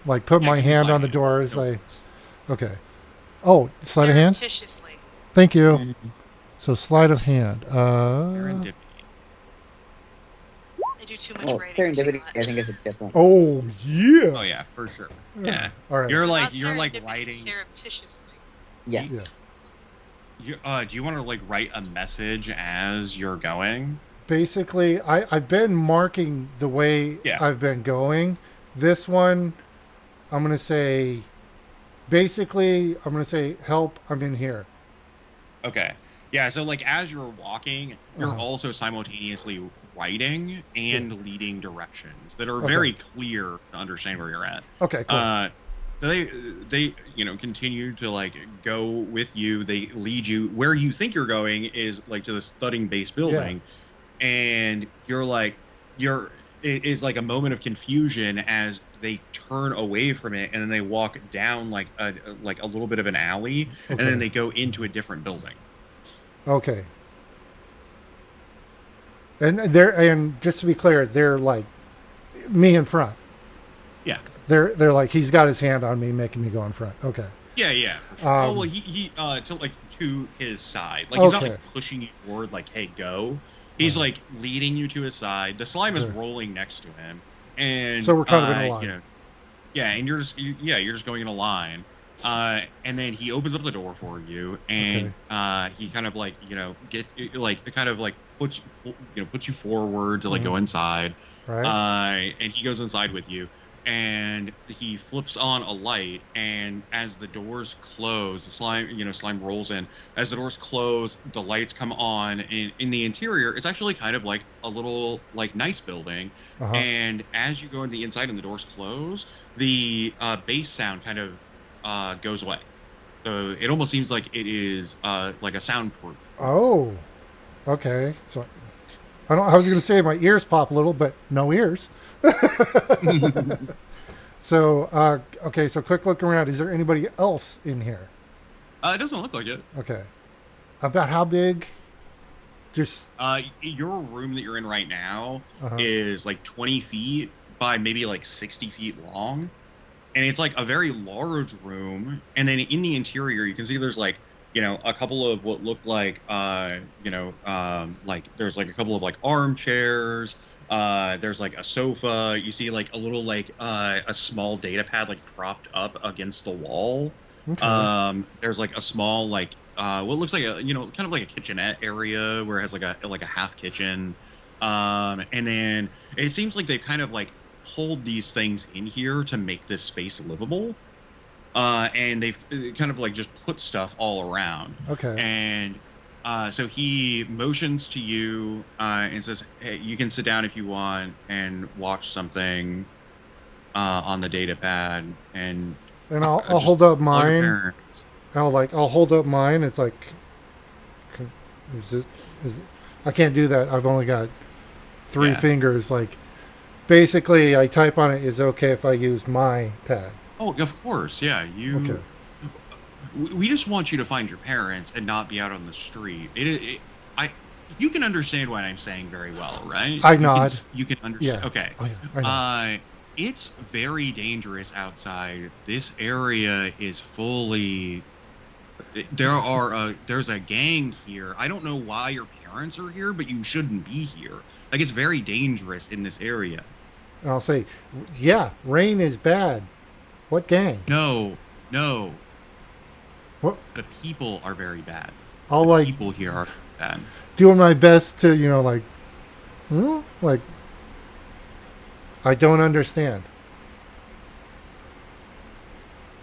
my hand on the door as okay. Oh, sleight of hand? Surreptitiously. Thank you. So sleight of hand. Serendipity. I do too much writing. Serendipity, I think, is a different. Oh yeah. Oh yeah, for sure. Yeah. All right. You're like Not writing. surreptitiously. Yes. Yeah. Do you want to like write a message as you're going? Basically, I've been marking the way I've been going. This one, I'm going to say, help, I'm in here. Okay. Yeah, so like as you're walking, you're also simultaneously writing and leading directions that are very clear to understand where you're at. Okay, cool. So they continue to like go with you. They lead you where you think you're going is like to this thudding base building, and it is like a moment of confusion as they turn away from it, and then they walk down like a little bit of an alley, and then they go into a different building. Okay. And just to be clear, they're like me in front. Yeah. They're like he's got his hand on me, making me go in front. Okay. Yeah, yeah. For sure. He to to his side. Like he's not Okay. like pushing you forward, like "Hey, go." He's like leading you to his side. The slime is Okay. rolling next to him, and So we're kind of in a line. you know, yeah, and you're just going in a line. And then he opens up the door for you, and he kind of like gets like kind of like puts you forward to like go inside. Right. And he goes inside with you, and he flips on a light, and as the doors close, the slime rolls in. As the doors close, the lights come on, and in the interior, it's actually kind of like a little like nice building. And as you go in the inside and the doors close, the bass sound kind of goes away. So it almost seems like it is like a soundproof. Oh. Okay. So I was going to say my ears pop a little, but no ears. So okay. So quick look around. Is there anybody else in here? It doesn't look like it. Okay. About how big? Just your room that you're in right now Uh-huh. is like 20 feet by maybe like 60 feet long, and it's like a very large room. And then in the interior, you can see there's like a couple of what look like like there's like a couple of like armchairs. There's like a sofa. You see like a little like a small data pad like propped up against the wall. Okay. There's like a small like what looks like a kind of like a kitchenette area where it has like a half kitchen. And then it seems like they've kind of like pulled these things in here to make this space livable. And they've kind of like just put stuff all around. Okay. And so he motions to you and says, "Hey, you can sit down if you want and watch something on the data pad." And I'll just hold up tell your mine. parents. I'll hold up mine. It's like, is it, I can't do that. I've only got three Yeah. fingers. Like, basically, I type on it. Is it okay if I use my pad? Oh, of course, yeah. Okay. We just want you to find your parents and not be out on the street. You can understand what I'm saying very well, right? I nod. You can understand. Yeah. Okay. Oh, yeah, I know. It's very dangerous outside. This area is fully. There's a gang here. I don't know why your parents are here, but you shouldn't be here. Like it's very dangerous in this area. And I'll say, yeah, rain is bad. What gang? No. What? The people are very bad. I'll The like people here are bad. doing my best to, like, I don't understand.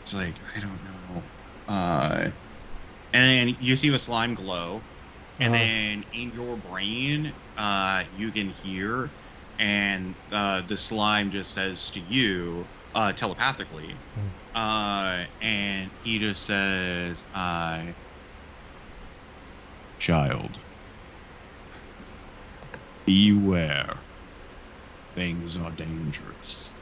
It's like I don't know. And you see the slime glow, and then in your brain, you can hear, and the slime just says to you telepathically, and he just says, "Child, beware. Things are dangerous."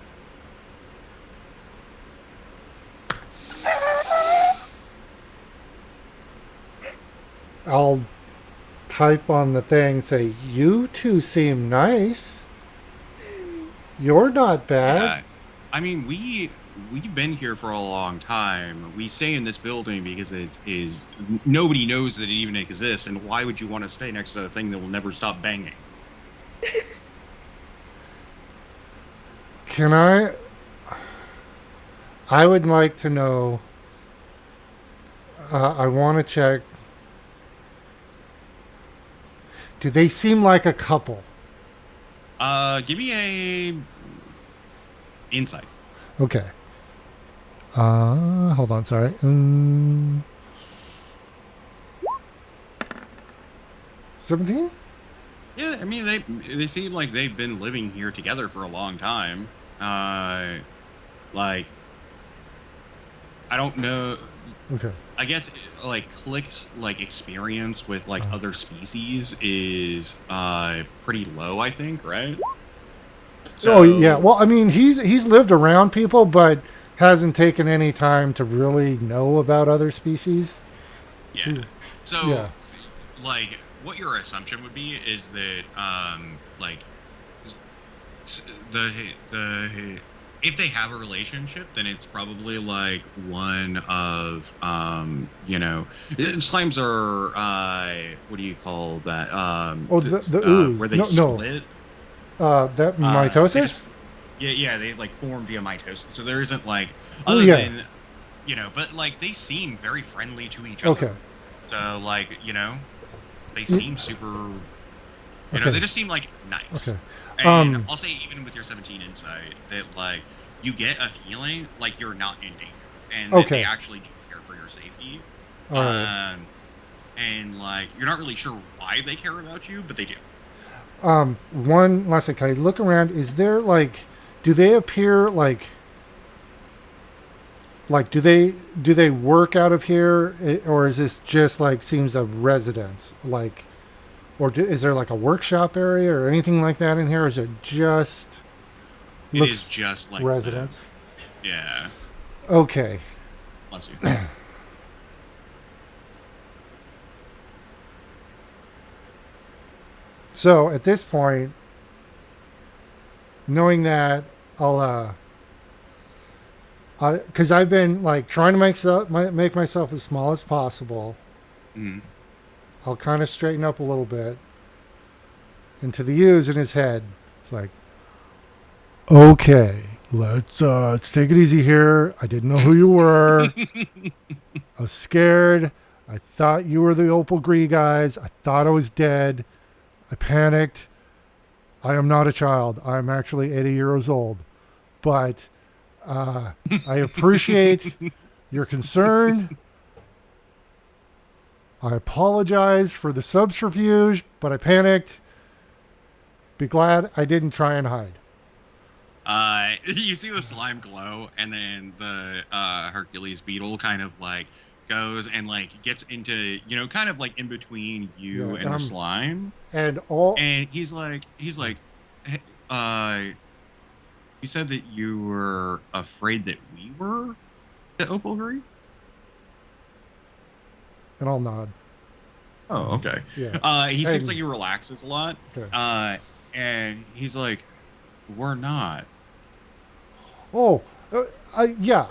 I'll type on the thing, say, you two seem nice. You're not bad. Yeah. I mean, we've been here for a long time. We stay in this building because it is nobody knows that it even exists, and why would you want to stay next to the thing that will never stop banging? Can I would like to know. I want to check. Do they seem like a couple? Give me a insight. Okay. Hold on, sorry. 17? Yeah, I mean they seem like they've been living here together for a long time. Like I don't know. Okay. I guess like Click's like experience with like other species is pretty low, I think, right? Oh yeah. Well, I mean, he's lived around people, but hasn't taken any time to really know about other species. Yeah. So yeah. like what your assumption would be is that like the if they have a relationship, then it's probably like one of slimes are what do you call that? The ooze. Where they No. split. That They mitosis? just yeah, they like form via mitosis. So there isn't like Oh, other yeah. than but like they seem very friendly to each other. Okay. So like they seem super. Okay. They just seem like nice. Okay. And I'll say even with your 17 insight that like you get a feeling like you're not in danger and that they actually do care for your safety. All right. And like you're not really sure why they care about you, but they do. One last thing. Can I look around? Is there do they appear do they work out of here, or is this just seems a residence or is there a workshop area or anything like that in here? Or is it just It is just like residence? Yeah. Okay. Bless you. So at this point, knowing that I'll because I've been trying to make myself as small as possible. Mm. I'll kind of straighten up a little bit. And to the U's in his head, it's like, okay, let's take it easy here. I didn't know who you were. I was scared. I thought you were the Opal Gree guys. I thought I was dead. I panicked. I am not a child. I'm actually 80 years old. But I appreciate your concern. I apologize for the subterfuge, but I panicked. Be glad I didn't try and hide. You see the slime glow, and then the Hercules beetle kind of goes and gets into kind of in between you and the slime. And he's like, hey, you said that you were afraid that we were the Opal Gree? And I'll nod. Oh, okay. Yeah. He seems like he relaxes a lot. Okay. And he's like, we're not. Oh, yeah,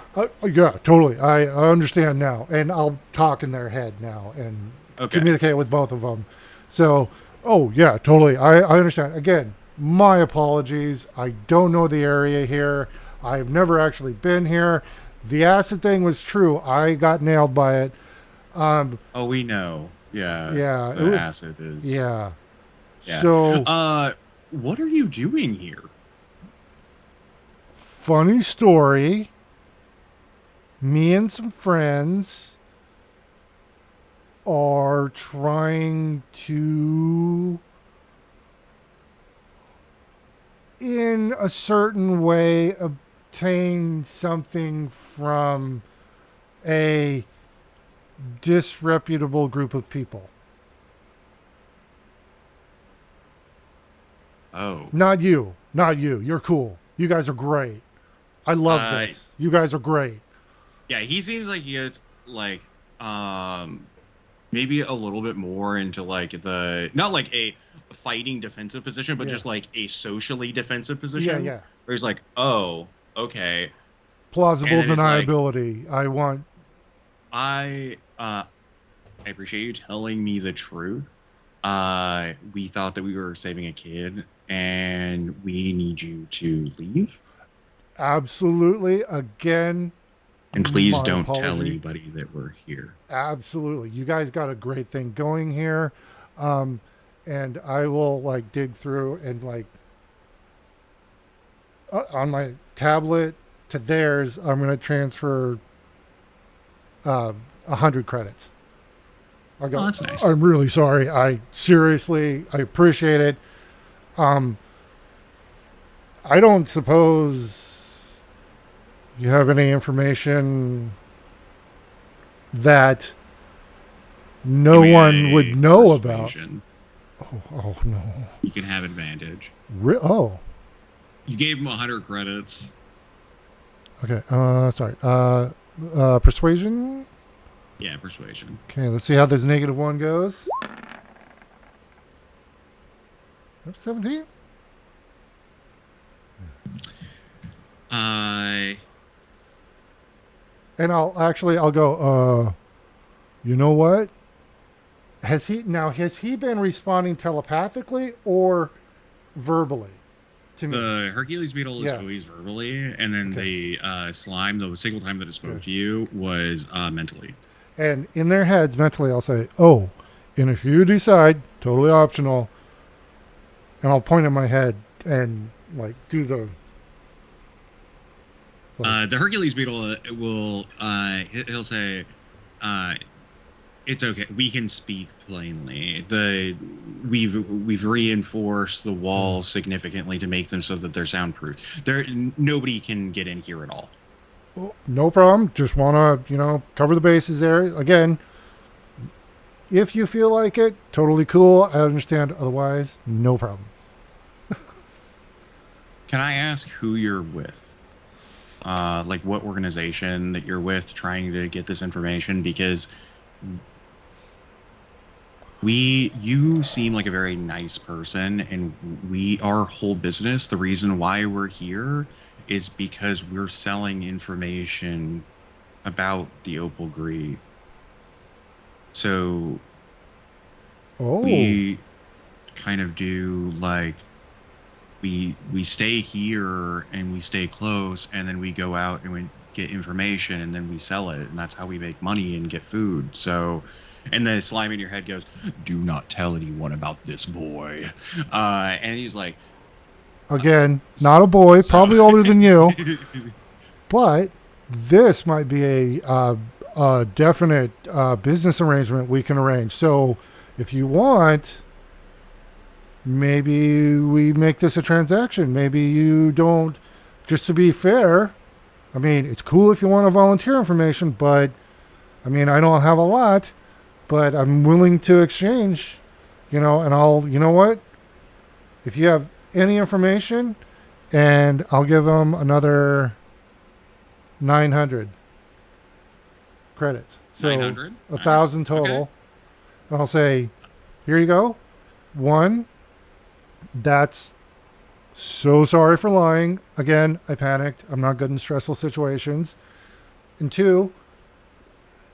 totally. I understand now, and I'll talk in their head now and communicate with both of them. So, yeah, totally. I understand. Again, my apologies. I don't know the area here. I've never actually been here. The acid thing was true. I got nailed by it. We know. Yeah. Yeah. The acid is. Yeah. Yeah. So. What are you doing here? Funny story. Me and some friends are trying to, in a certain way, obtain something from a disreputable group of people. Oh. Not you. You're cool. You guys are great. I love this. You guys are great. Yeah, he seems like he is maybe a little bit more into the not a fighting defensive position, but just a socially defensive position. Yeah. Where he's like, oh, okay. Plausible deniability. I appreciate you telling me the truth. We thought that we were saving a kid, and we need you to leave. Absolutely. Again. And please don't tell anybody that we're here. Absolutely. You guys got a great thing going here. And I will dig through and on my tablet to theirs, I'm going to transfer 100 credits. I go, that's nice. I'm really sorry. I appreciate it. I don't suppose you have any information that no one would know about. Oh no. You can have advantage. Oh. You gave him 100 credits. Okay. Sorry. Persuasion? Yeah, persuasion. Okay, let's see how this -1 goes. 17? Uh, And I'll go, you know what? Has he been responding telepathically or verbally to me? the Hercules beetle is Yeah. always verbally, and then Okay. the slime, the single time that it spoke Good. to you was mentally. And in their heads, mentally, I'll say, oh, and if you decide, totally optional, and I'll point in my head and like do the. Like, The Hercules beetle will he'll say, uh, "It's okay. We can speak plainly. We've reinforced the walls significantly to make them so that they're soundproof. Nobody can get in here at all." oh, no problem. Just want to, cover the bases there. Again, if you feel like it, totally cool. I understand. Otherwise, no problem. Can I ask who you're with? Like what organization that you're with trying to get this information? Because you seem like a very nice person, and our whole business, the reason why we're here is because we're selling information about the Opal Greed. So Oh, we kind of do like we stay here and we stay close, and then we go out and we get information and then we sell it, and that's how we make money and get food. So, and the slime in your head goes, "Do not tell anyone about this boy." And he's like, again, not a boy, so, probably older than you, but this might be a definite business arrangement we can arrange. So, if you want, maybe we make this a transaction. Maybe you don't. Just to be fair, I mean, it's cool if you want to volunteer information, but I mean, I don't have a lot, but I'm willing to exchange, and you know what? If you have any information, and I'll give them another 900 credits. So 900. 1,000 total. Okay. And I'll say, here you go. One, that's so sorry for lying. Again, I panicked. I'm not good in stressful situations. And two,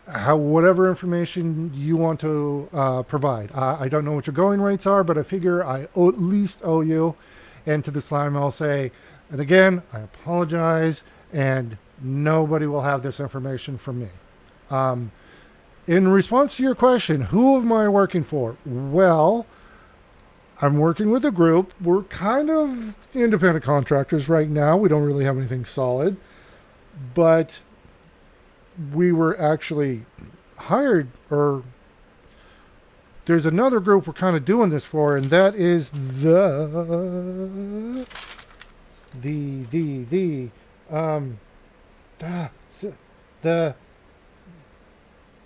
whatever information you want to provide. I don't know what your going rates are, but I figure at least owe you. And to the slime, I'll say, and again, I apologize, and nobody will have this information from me. In response to your question, who am I working for? Well, I'm working with a group. We're kind of independent contractors right now. We don't really have anything solid, but we were actually hired, or there's another group we're kind of doing this for, and that is the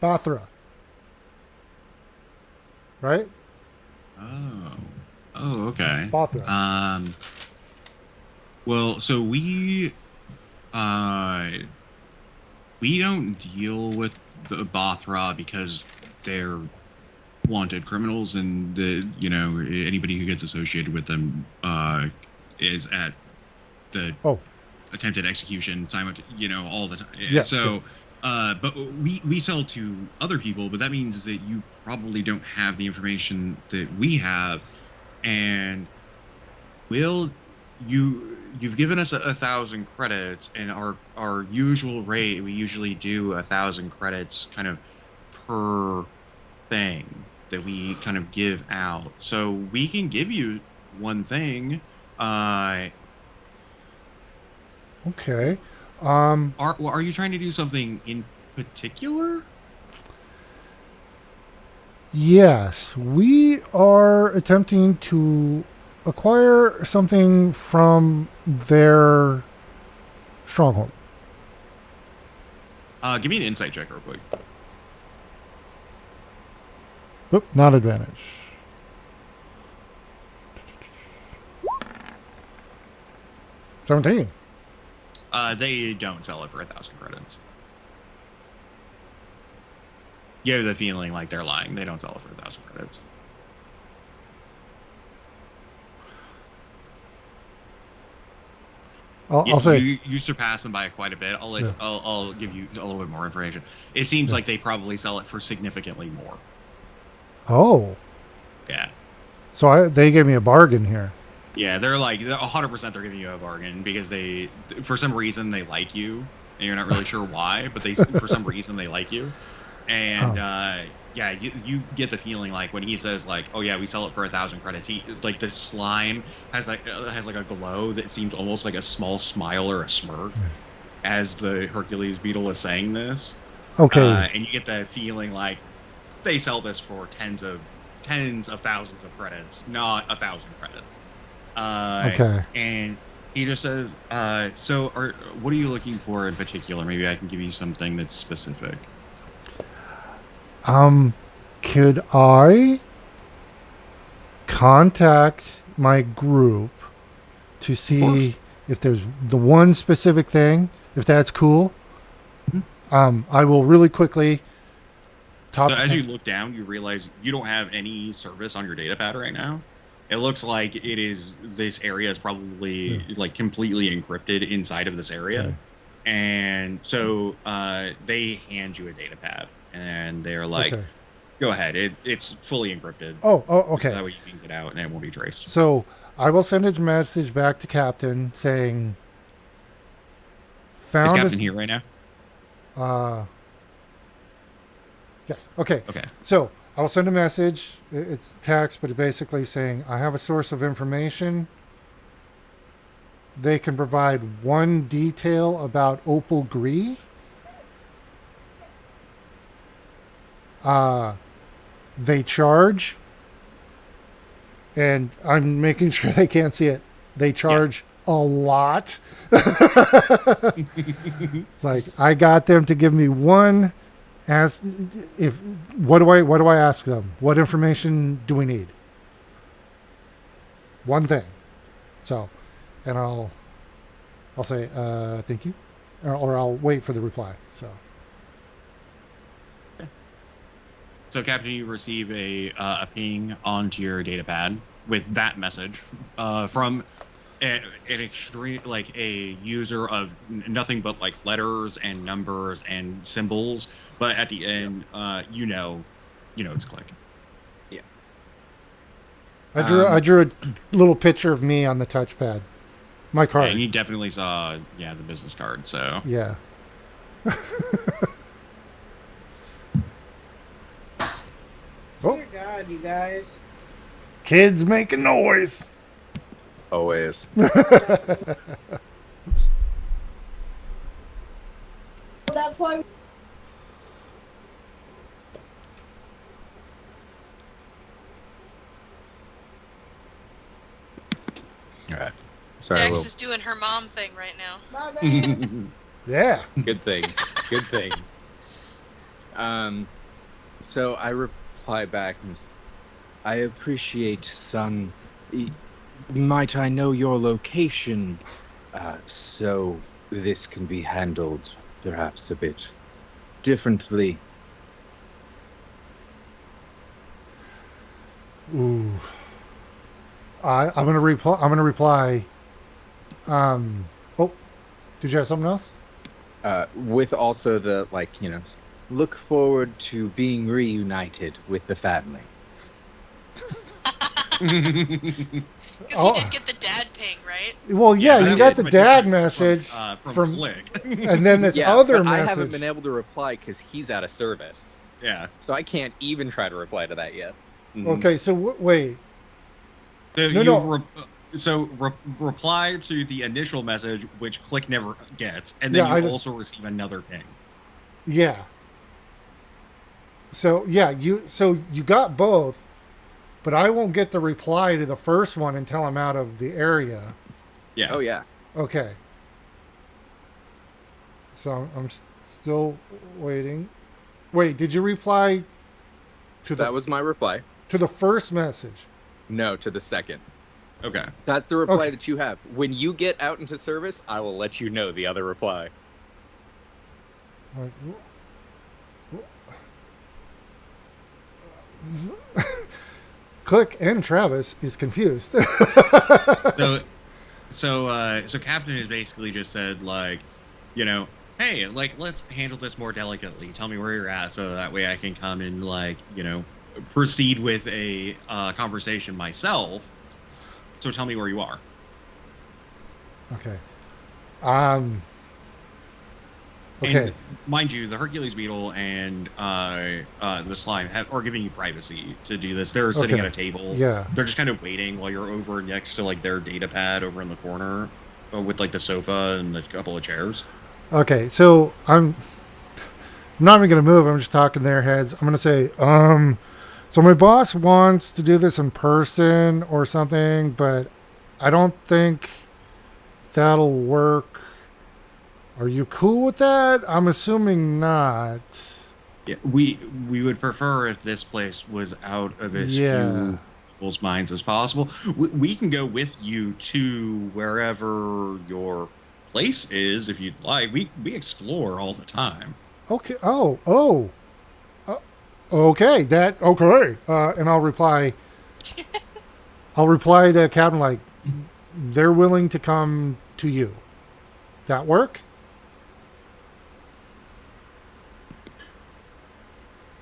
Bathra, right? Oh, okay. Bathra. Well, so we don't deal with the Bathra because they're wanted criminals, and anybody who gets associated with them is at the attempted execution, all the time. Yeah, so, but we sell to other people, but that means that you probably don't have the information that we have, and you've given us 1,000 credits, and our usual rate, we usually do 1,000 credits kind of per thing that we kind of give out. So we can give you one thing. Okay. Are you trying to do something in particular? Yes, we are attempting to acquire something from their stronghold. Give me an insight check real quick. Oop, not advantage. $17. They don't sell it for 1,000 credits. You have the feeling like they're lying. They don't sell it for 1,000 credits. I'll say. You surpass them by quite a bit. Yeah. I'll give you a little bit more information. It seems Yeah. like they probably sell it for significantly more. Oh, Yeah. so they gave me a bargain here. Yeah, they're like 100%. They're giving you a bargain because for some reason, they like you, and you're not really sure why, but for some reason, they like you, and yeah, you get the feeling like when he says like, oh yeah, we sell it for 1,000 credits. He like the slime has like a glow that seems almost like a small smile or a smirk as the Hercules beetle is saying this. Okay. And you get the feeling like they sell this for tens of thousands of credits, not 1,000 credits. Okay. And he just says, what are you looking for in particular? Maybe I can give you something that's specific. Could I contact my group to see if there's the one specific thing, if that's cool? Mm-hmm. I will really quickly So as you look down, you realize you don't have any service on your data pad right now. It looks like this area is probably like completely encrypted inside of this area. Okay. And so they hand you a data pad and they're like, Okay. go ahead. It's fully encrypted. Oh, okay. So that way you can get out and it won't be traced. So I will send a message back to Captain saying, Is Captain here right now? Yes. Okay. Okay. So I will send a message. It's text, but basically saying I have a source of information. They can provide one detail about Opal Gree. They charge, and I'm making sure they can't see it. They charge a lot. It's like I got them to give me one. What do I ask them? What information do we need? One thing. So, and I'll say thank you, or I'll wait for the reply. So, Captain, you receive a ping onto your data pad with that message from an extreme, like a user of nothing but like letters and numbers and symbols. But at the end, you know it's Click. Yeah. I drew a little picture of me on the touchpad. My card. Yeah, and you definitely saw the business card. So yeah. Oh, Dear God, you guys. kids making noise. Always. That's why. All right. Sorry. Dex is doing her mom thing right now. My bad. Yeah. Good things. Good things. So I reply back and I appreciate, son. Might I know your location, so this can be handled perhaps a bit differently? Ooh. I'm gonna reply. Oh, did you have something else? With also the look forward to being reunited with the family. Because you did get the dad ping, right? Well, yeah, you got the but dad from- message from Click. and then this Yeah, other but message. I haven't been able to reply because he's out of service, Yeah. so I can't even try to reply to that yet. Okay, so wait. So No. Reply to the initial message, which Click never gets, and then Yeah, you also receive another ping. Yeah. So yeah, you got both, but I won't get the reply to the first one until I'm out of the area. Yeah. Oh yeah. Okay. So I'm still waiting. Wait, did you reply to That was my reply. to the first message? No, to the second. Okay. That's the reply Okay. that you have. When you get out into service, I will let you know the other reply. Like, Click and Travis is confused. So so Captain has basically just said, like, you know, hey, like, let's handle this more delicately. Tell me where you're at, so that way I can come and, like, proceed with a conversation myself. So tell me where you are. Okay. Um. Okay. And mind you, the Hercules beetle and the slime are giving you privacy to do this. They're sitting Okay. at a table. Yeah. They're just kind of waiting while you're over next to, like, their data pad over in the corner with, like, the sofa and a couple of chairs. Okay. So I'm not even gonna move. I'm just talking their heads. I'm gonna say, So my boss wants to do this in person or something, but I don't think that'll work. Are you cool with that? I'm assuming not. Yeah, we would prefer if this place was out of as Yeah. few people's minds as possible. We can go with you to wherever your place is if you'd like. We explore all the time. Okay. Oh. Uh, okay. That okay. And I'll reply. I'll reply to Captain like, they're willing to come to you. That work?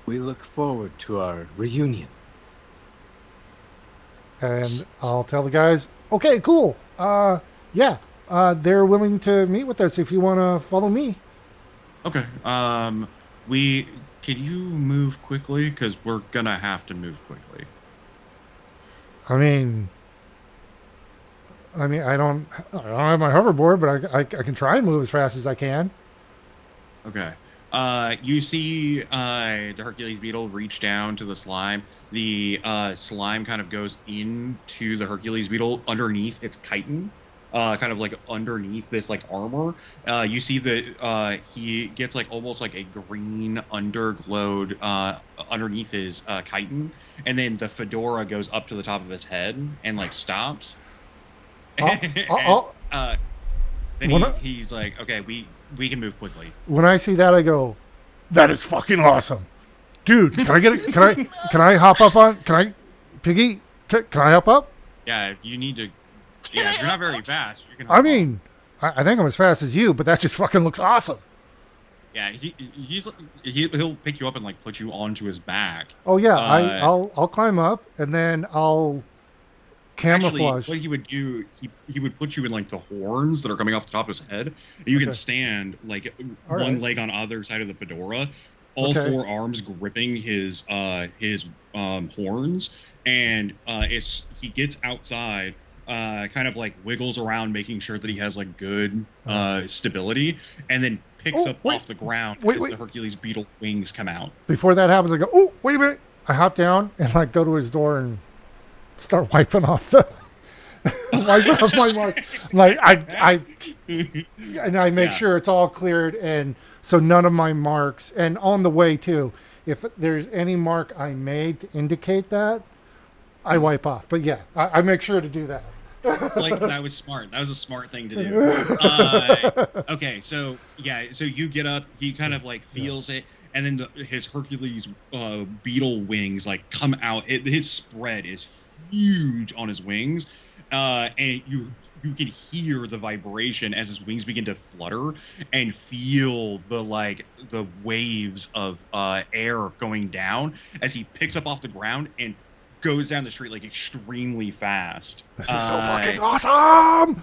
We look forward to our reunion. And I'll tell the guys, okay, cool. Yeah. They're willing to meet with us if you want to follow me. Okay. We can you move quickly because we're gonna have to move quickly. I mean, I don't have my hoverboard, but I can try and move as fast as I can. Okay. You see the Hercules beetle reach down to the slime. The slime kind of goes into the Hercules beetle underneath its chitin, kind of like underneath this like armor. You see that he gets like almost like a green underglowed underneath his chitin, and then the fedora goes up to the top of his head and like stops. And, then he's like, okay, we can move quickly. When I see that, I go, that is fucking awesome, dude. Can I get it? Can I hop up on? Can I, Piggy? Can I hop up? Yeah, if you need to. Yeah, if you're not very fast, you can. I mean, I think I'm as fast as you, but that just fucking looks awesome. Yeah, he'll pick you up and like put you onto his back. Oh yeah, I'll climb up and then I'll camouflage. Actually, what he would do, he would put you in like the horns that are coming off the top of his head. And you can stand like one leg on either side of the fedora, all four arms gripping his horns, and he gets outside, kind of like wiggles around, making sure that he has like good stability, and then picks up off the ground as the Hercules beetle wings come out. Before that happens, I go, oh, wait a minute. I hop down and like go to his door and start wiping off the wiping off my mark. Like I make sure it's all cleared, and so none of my marks. And on the way too, if there's any mark I made to indicate that, I wipe off. But yeah, I make sure to do that. Like that was smart. That was a smart thing to do. Okay, so yeah, so you get up. He kind of like feels it, and then his Hercules beetle wings like come out. His spread is huge on his wings, and you can hear the vibration as his wings begin to flutter, and feel the waves of air going down as he picks up off the ground and goes down the street like extremely fast. This is so fucking awesome!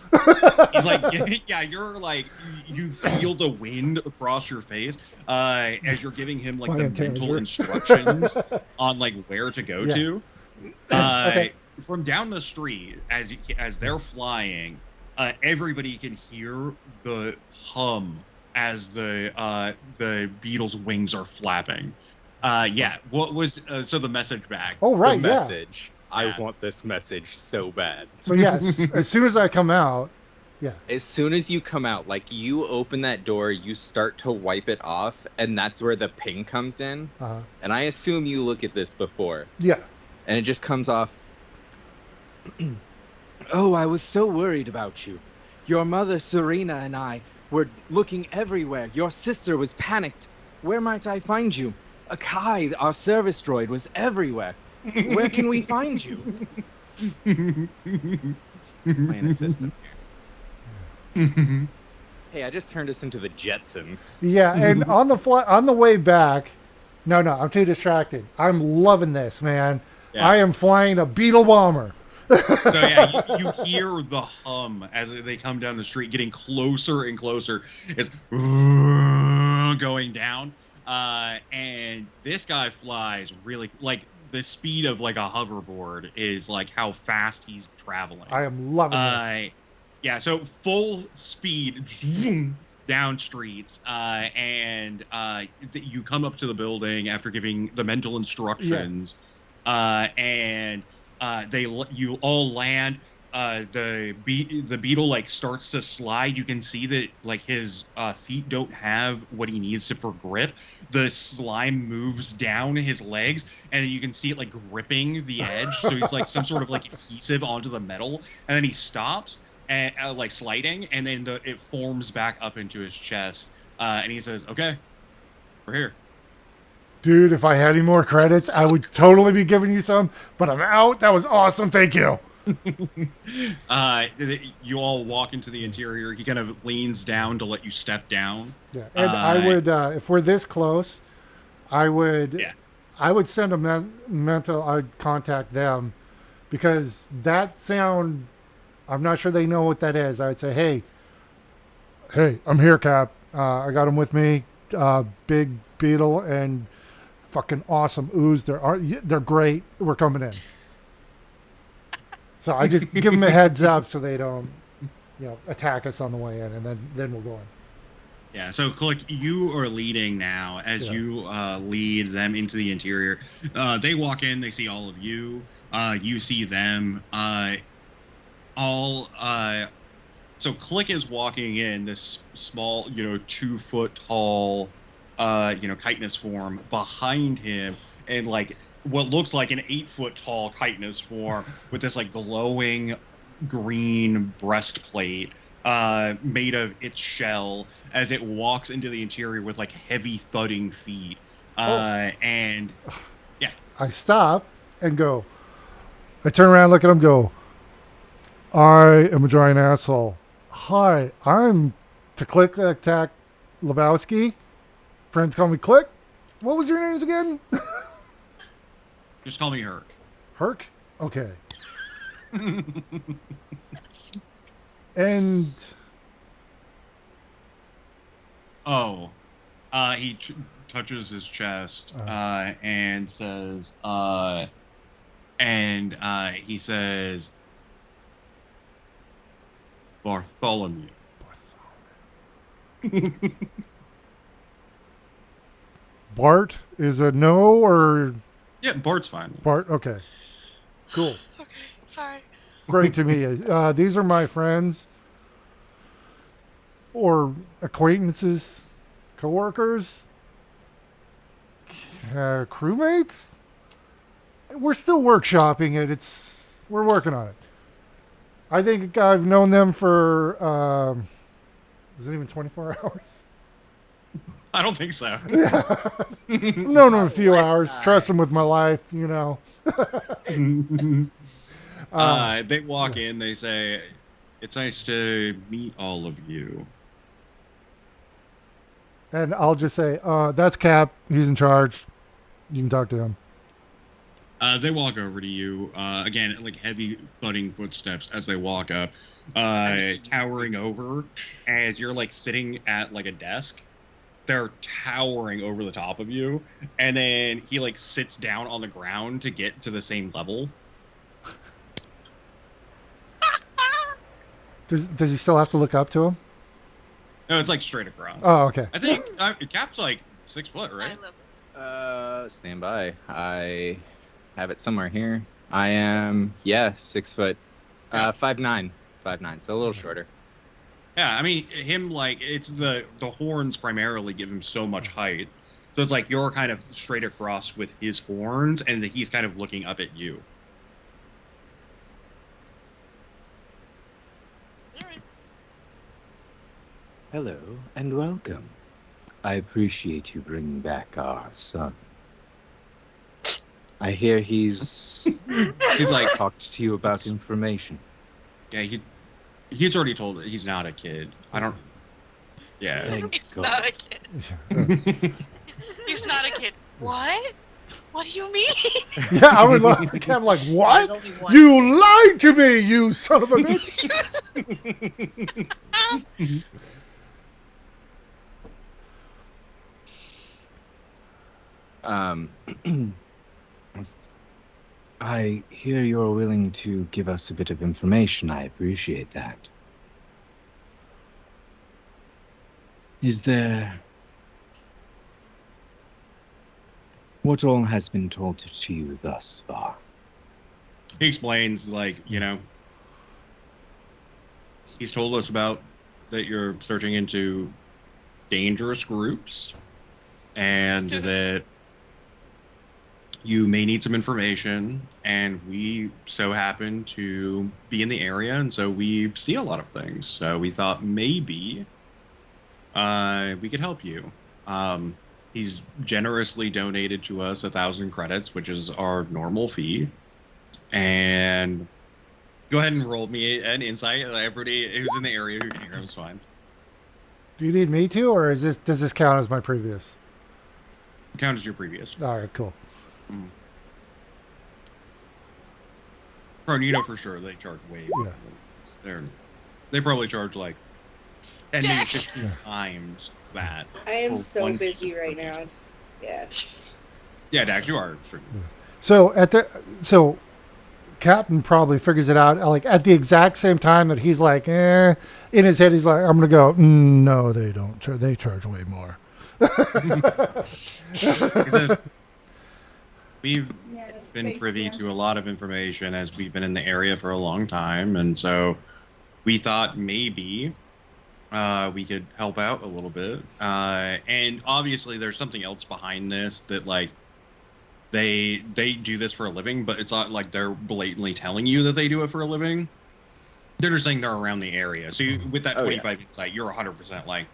He's like, yeah, you're like, you feel the wind across your face as you're giving him like the mental instructions on like where to go to. Okay. From down the street, as they're flying, everybody can hear the hum as the beetle's wings are flapping. Yeah. What was so the message back? Oh right, the message. Yeah. I want this message so bad. So yes, as soon as I come out, yeah. As soon as you come out, like you open that door, you start to wipe it off, and that's where the ping comes in. Uh-huh. And I assume you look at this before. Yeah. And it just comes off. Oh, I was so worried about you. Your mother, Serena, and I were looking everywhere. Your sister was panicked. Where might I find you? Akai, our service droid, was everywhere. Where can we find you? Playing assistant Hey, I just turned us into the Jetsons. Yeah, and on the way back, no, I'm too distracted. I'm loving this, man. Yeah. I am flying a beetle bomber. So yeah, you hear the hum as they come down the street, getting closer and closer. It's going down, and this guy flies really like the speed of like a hoverboard is like how fast he's traveling. I am loving this. Yeah, so full speed zoom, down streets, and you come up to the building after giving the mental instructions, and you all land. The beetle like starts to slide. You can see that like his feet don't have what he needs for grip. The slime moves down his legs, and then you can see it like gripping the edge. So he's like some sort of like adhesive onto the metal, and then he stops and like sliding, and then it forms back up into his chest, and he says, "Okay, we're here." Dude, if I had any more credits, I would totally be giving you some, but I'm out. That was awesome. Thank you. You all walk into the interior. He kind of leans down to let you step down. Yeah, and I would, if we're this close, I would, Yeah. I would send a mental. I'd contact them, because that sound, I'm not sure they know what that is. I'd say, hey, I'm here, Cap. I got them with me. Big beetle and fucking awesome ooze. They're great. We're coming in. So I just give them a heads up so they don't, attack us on the way in, and then we'll go in. Yeah, so Click, you are leading now as you lead them into the interior. They walk in, they see all of you. You see them. So Click is walking in this small, 2 foot tall, chitinous form behind him, and like what looks like an 8 foot tall chitinous form with this like glowing green breastplate made of its shell as it walks into the interior with like heavy thudding feet. And yeah, I stop and go. I turn around, look at him, go. I am a giant asshole. Hi, I'm to Click Attack Lebowski. Friends call me Click. What was your names again? just call me Herc. Herc? Okay. And he touches his chest and says, he says, Bartholomew. Bart is a no, or Yeah, Bart's fine. Bart? Okay. Cool. Okay, sorry. Great to meet you. These are my friends or acquaintances, coworkers, crewmates. We're still workshopping it. We're working on it. I think I've known them for is it even 24 hours? I don't think so. I've known them a few hours. Trust them with my life, They walk in, they say, "It's nice to meet all of you." And I'll just say, that's Cap. He's in charge. You can talk to him. They walk over to you, again, like heavy thudding footsteps as they walk up, towering over, as you're like sitting at like a desk. They're towering over the top of you, and then he like sits down on the ground to get to the same level. Does he still have to look up to him? No, it's like straight across. Oh, okay. I think Cap's like 6 foot, right? I love it. Stand by. I have it somewhere here. I am 6 foot, 5'9", 5'9", so a little shorter. Yeah, I mean, him, like, it's the horns primarily give him so much height. So it's like you're kind of straight across with his horns, and he's kind of looking up at you. All right. Hello and welcome. I appreciate you bringing back our son. I hear he's He's like, talked to you about information. yeah, He's already told he's not a kid. I don't. Yeah. Thank He's God. not a kid. He's not a kid. What? What do you mean? Yeah, I would love. I'm like, There's what? only one You thing. lied to me, you son of a bitch! Um, I hear you're willing to give us a bit of information. I appreciate that. Is there... What all has been told to you thus far? He explains, like, he's told us about that you're searching into dangerous groups and that you may need some information, and we so happen to be in the area, and so we see a lot of things. So we thought maybe we could help you. He's generously donated to us 1,000 credits, which is our normal fee. And go ahead and roll me an insight. Everybody who's in the area who can hear him is fine. Do you need me to, or does this count as my previous? Count as your previous. All right, cool. Pronito for sure. They charge way. Yeah. They probably charge like 10 maybe Dex! 15 times that. I am for so one piece busy of right now. information. It's yeah. Yeah, Dax, you are. So Captain probably figures it out like at the exact same time that he's like, in his head he's like, I'm gonna go. No, they don't. They charge way more. He says, we've Yeah, been space privy jam. to a lot of information as we've been in the area for a long time, and so we thought maybe we could help out a little bit. And obviously, there's something else behind this that like they do this for a living, but it's not like they're blatantly telling you that they do it for a living. They're just saying they're around the area. So with that 25 insight, you're 100% like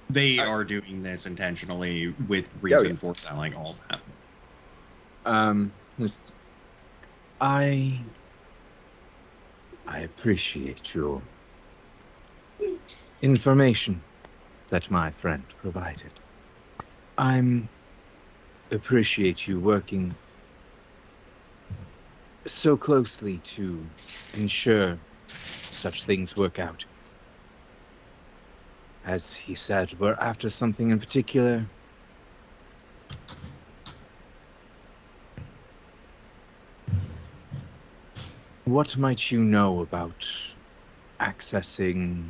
they are doing this intentionally with reason for selling all that. Just, I appreciate your information that my friend provided. Appreciate you working so closely to ensure such things work out. As he said, we're after something in particular. What might you know about accessing...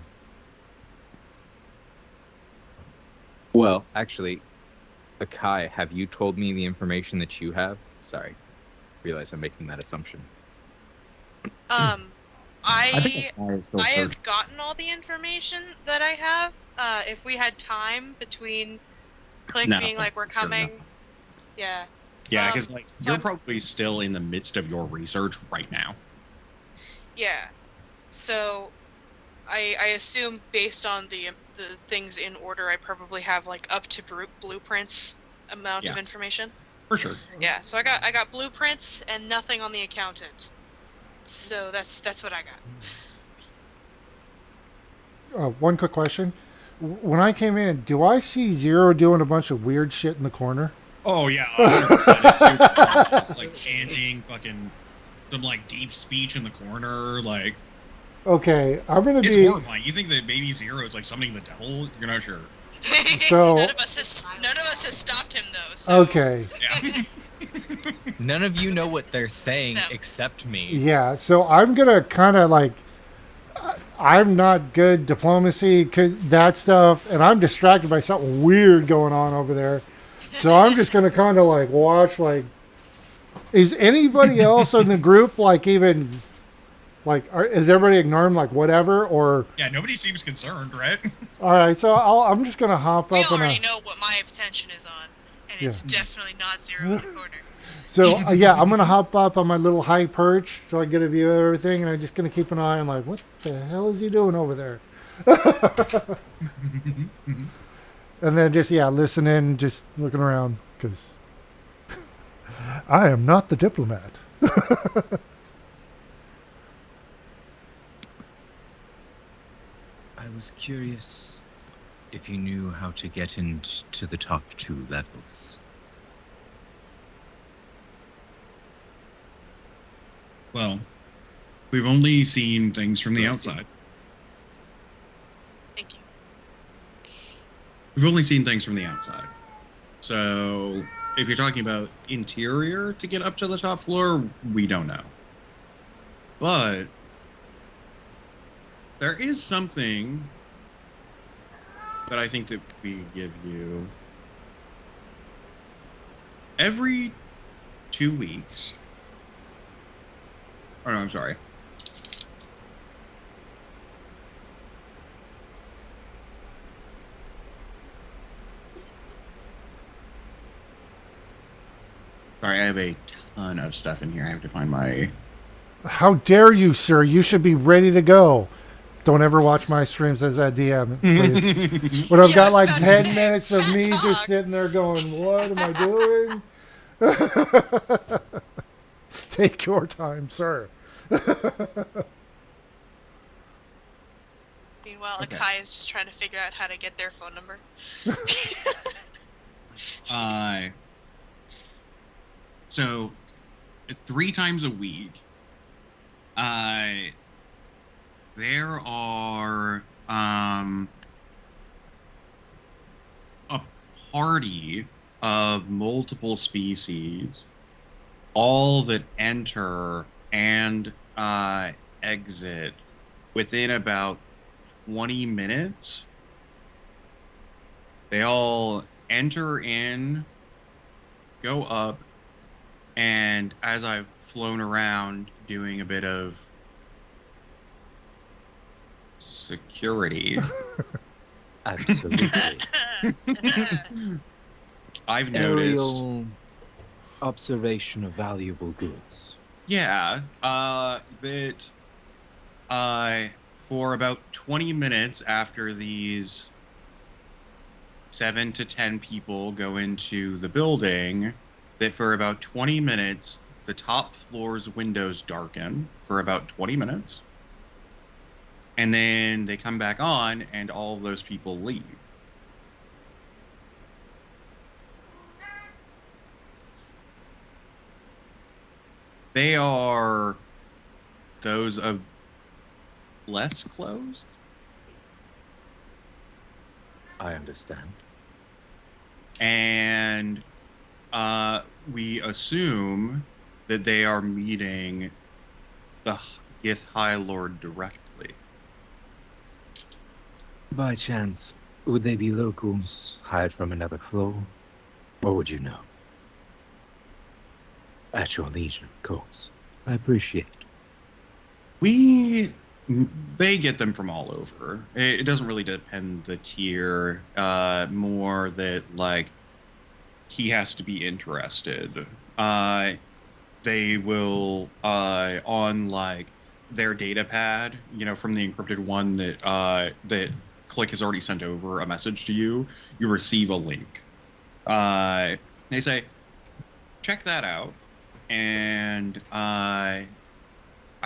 Well, actually, Akai, have you told me the information that you have? Sorry. Realize I'm making that assumption. I think Akai is still I searching. have gotten all the information that I have. If we had time between Click No, being like, we're sure coming. Yeah. Yeah, because so you're I'm- probably still in the midst of your research right now. Yeah. So I assume based on the things in order, I probably have like up to blueprints amount of Yeah. information. For sure. Yeah, so I got blueprints and nothing on the accountant. So that's what I got. One quick question: when I came in, do I see Zero doing a bunch of weird shit in the corner? Oh yeah, 100%. It's like chanting, fucking some like deep speech in the corner. Like Okay, I'm gonna it's be. horrifying. You think that maybe Zero is like summoning the devil? You're not sure. So- none of us has stopped him though. So. Okay, Yeah. None of you know what they're saying No. except me. yeah. So I'm gonna kind of like. I'm not good diplomacy, that stuff, and I'm distracted by something weird going on over there. So I'm just gonna kind of like watch. Like, is anybody else in the group like even like? Is everybody ignoring like whatever or? Yeah. Nobody seems concerned, right? All right, so I'm just gonna hop We up on already a. know what my attention is on, and it's definitely not Zero in the corner. So yeah, I'm gonna hop up on my little high perch so I get a view of everything, and I'm just gonna keep an eye on like what the hell is he doing over there, and then just listen in, just looking around because I am not the diplomat. I was curious if you knew how to get into the top 2 levels. Well, we've only seen things from the Bless you. outside. Thank you. We've only seen things from the outside. So if you're talking about interior to get up to the top floor, we don't know. But there is something that I think that we give you. Every 2 weeks. Oh, no, I'm sorry. Sorry, I have a ton of stuff in here. I have to find my... How dare you, sir? You should be ready to go. Don't ever watch my streams as a DM, please. When I've Yeah, I got was like about to 10 say, minutes of can't me talk. just sitting there going, what am I doing? Take your time, sir. Meanwhile, Okay. Akai is just trying to figure out how to get their phone number. So 3 times a week, there are a party of multiple species, all that enter and exit within about 20 minutes. They all enter in, go up, and as I've flown around doing a bit of security, Absolutely. I've noticed, Aerial observation of valuable goods. yeah, that for about 20 minutes after these 7 to 10 people go into the building, that for about 20 minutes, the top floor's windows darken for about 20 minutes. And then they come back on, and all of those people leave. They are those of less closed. I understand. And we assume that they are meeting the Gith High Lord directly. By chance, would they be locals hired from another floor? Or would you know? At your leisure, of course. I appreciate it. They get them from all over. It doesn't really depend the tier. More that like he has to be interested. They will on like their data pad, from the encrypted one that Click has already sent over a message to you. You receive a link. They say, check that out, and I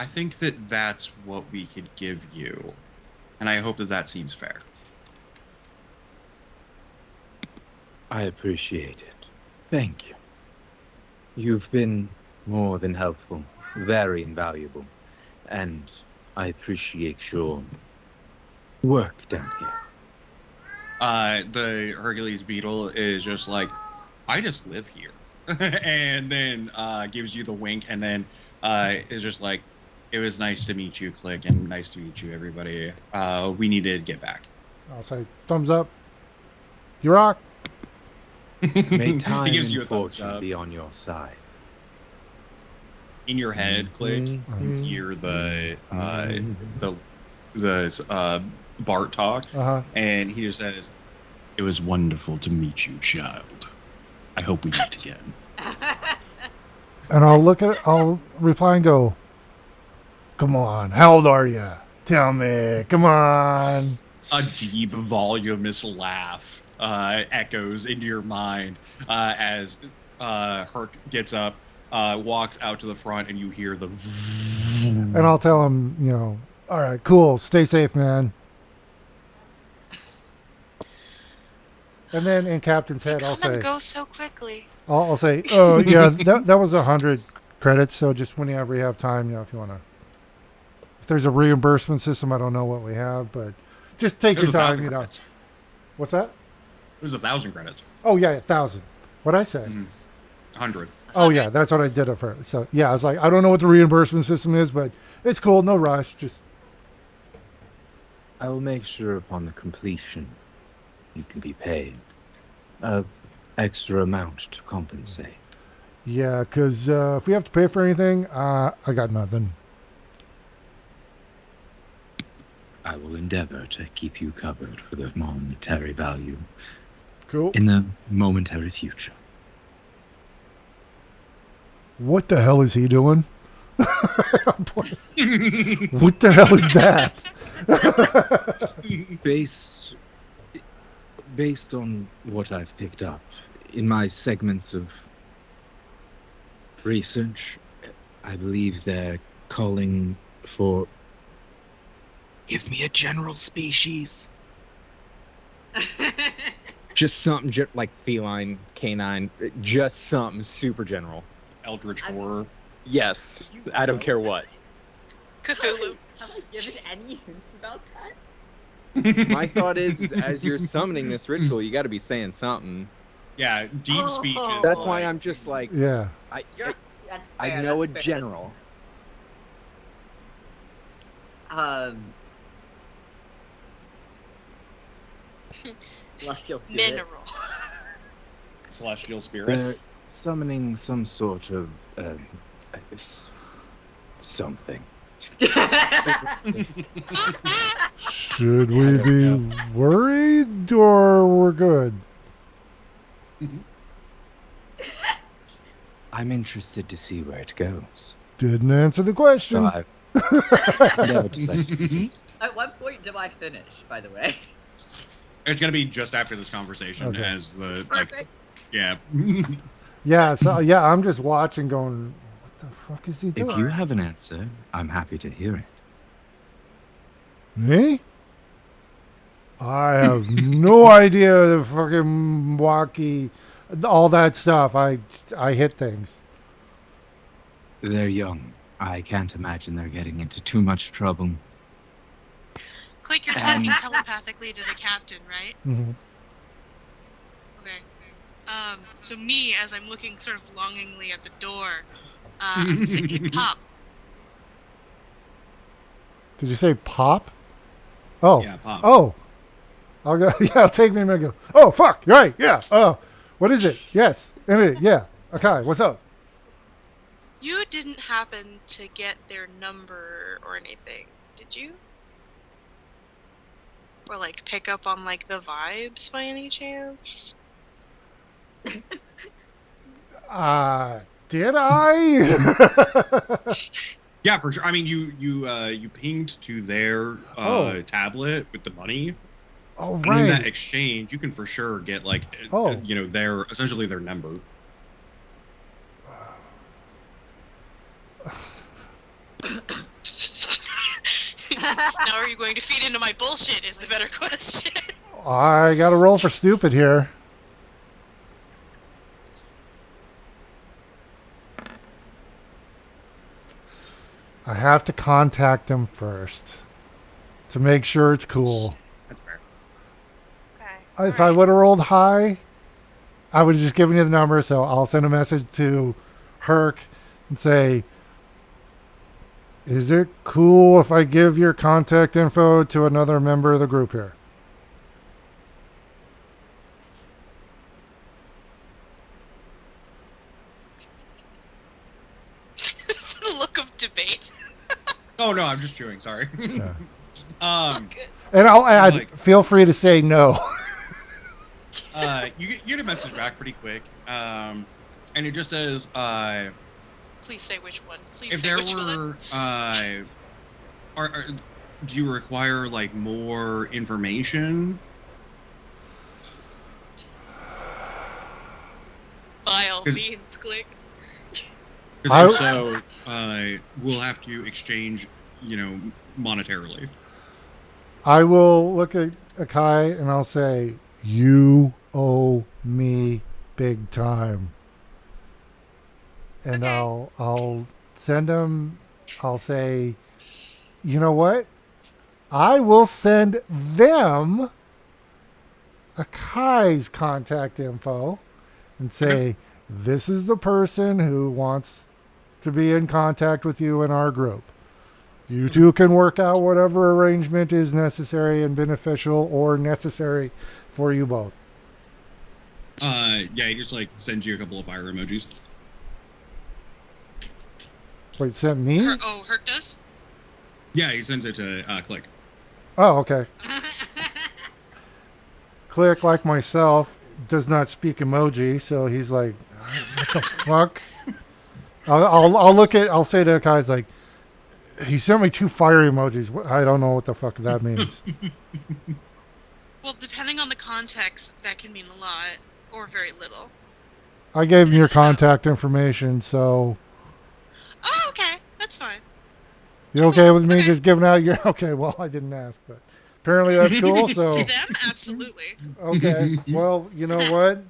think that that's what we could give you, and I hope that seems fair. I appreciate it. Thank you. You've been more than helpful, very invaluable, and I appreciate your work down here. The Hercules beetle is just like, I just live here, and then gives you the wink, and then is just like, it was nice to meet you, Click, and nice to meet you, everybody. We need to get back. I'll say, thumbs up. You rock. May time He gives you and a thumbs fortune up. be on your side. In your head, Click, you hear the Bart talk, Uh-huh. and he just says, "It was wonderful to meet you, child. I hope we meet again." And I'll reply and go, come on, how old are you? Tell me, come on. A deep, voluminous laugh echoes into your mind as Herc gets up, walks out to the front, and you hear the... And I'll tell him, all right, cool, stay safe, man. And then in Captain's They head, I'll come and say, go so quickly. I'll say, oh yeah, that was 100 credits. So just whenever you have time, if you want to, if there's a reimbursement system, I don't know what we have, but just take It was your a time. thousand credits. What's that? It was 1,000 credits. Oh yeah, 1,000. What'd I say? 100. Oh yeah, that's what I did at first. So yeah, I was like, I don't know what the reimbursement system is, but it's cool. No rush. Just I will make sure upon the completion you can be paid a extra amount to compensate. yeah, because if we have to pay for anything, I got nothing. I will endeavor to keep you covered for the monetary value Cool. in the momentary future. What the hell is he doing? What the hell is that? Based on what I've picked up in my segments of research, I believe they're calling for. Give me a general species. Just something like feline, canine, just something super general. Eldritch horror. Yes, I don't care what. Cthulhu. Have I given any hints about that? My thought is, as you're summoning this ritual, you got to be saying something. Yeah, deep speech is That's like, why I'm just like, Yeah. That's I fair, know a that's fair. general. Celestial spirit. Mineral. celestial spirit. They're summoning some sort of something. Should we be worried or we're good? I'm interested to see where it goes. Didn't answer the So question. I've endeavored to let At what point do I finish, by the way? It's gonna be just after this conversation, Okay. as the Perfect. yeah. Yeah, so yeah, I'm just watching going, what the fuck is he doing? If you have an answer, I'm happy to hear it. Me? I have no idea the fucking walkie, all that stuff. I hit things. They're young. I can't imagine they're getting into too much trouble. Click, you're talking telepathically to the captain, right? Mhm. Okay. So me, as I'm looking sort of longingly at the door, say, "Hey, Pop, Did you say pop? Oh. Yeah, pop. Oh. I'll go. Yeah, it'll take me a minute. To go. Oh fuck! You're right. Yeah. Oh, what is it? Yes. Yeah. Okay. What's up? you didn't happen to get their number or anything, did you? Or like pick up on like the vibes by any chance?" Did I? Yeah, for sure. I mean, you pinged to their Oh. tablet with the money, Oh and in that right. exchange, you can for sure get like, Oh. their essentially their number. Now are you going to feed into my bullshit is the better question. I got to roll for stupid here. I have to contact them first to make sure it's cool. That's fair. Okay. If I would have rolled high, I would have just given you the number. So I'll send a message to Herc and say, is it cool if I give your contact info to another member of the group here? Look of debate. Oh no, I'm just chewing. Sorry. Yeah. Good. And I'll add, Like- feel free to say no. You get a message back pretty quick, and it just says, Please say which one. Please if say there which one. were, do you require like more information? By all 'Cause- means, click. Because if so, we'll have to exchange, monetarily. I will look at Akai and I'll say, you owe me big time. And Okay. I'll send them. I'll say, you know what? I will send them Akai's contact info and Okay. say, this is the person who wants to be in contact with you in our group. You two can work out whatever arrangement is necessary and beneficial or necessary for you both. Yeah, he just like sends you a couple of fire emojis. Wait, sent me? Herc does? Yeah, he sends it to Click. Oh, okay. Click, like myself, does not speak emoji, so he's like, what the fuck? I'll look at, I'll say to the guys, like, he sent me 2 fire emojis. I don't know what the fuck that means. Well, depending on the context, that can mean a lot or very little. I gave him your So- contact information, so Oh, okay. That's fine. you okay with me Okay. just giving out your? Okay, well, I didn't ask, but apparently that's cool. To So them, absolutely. okay, well, you know what?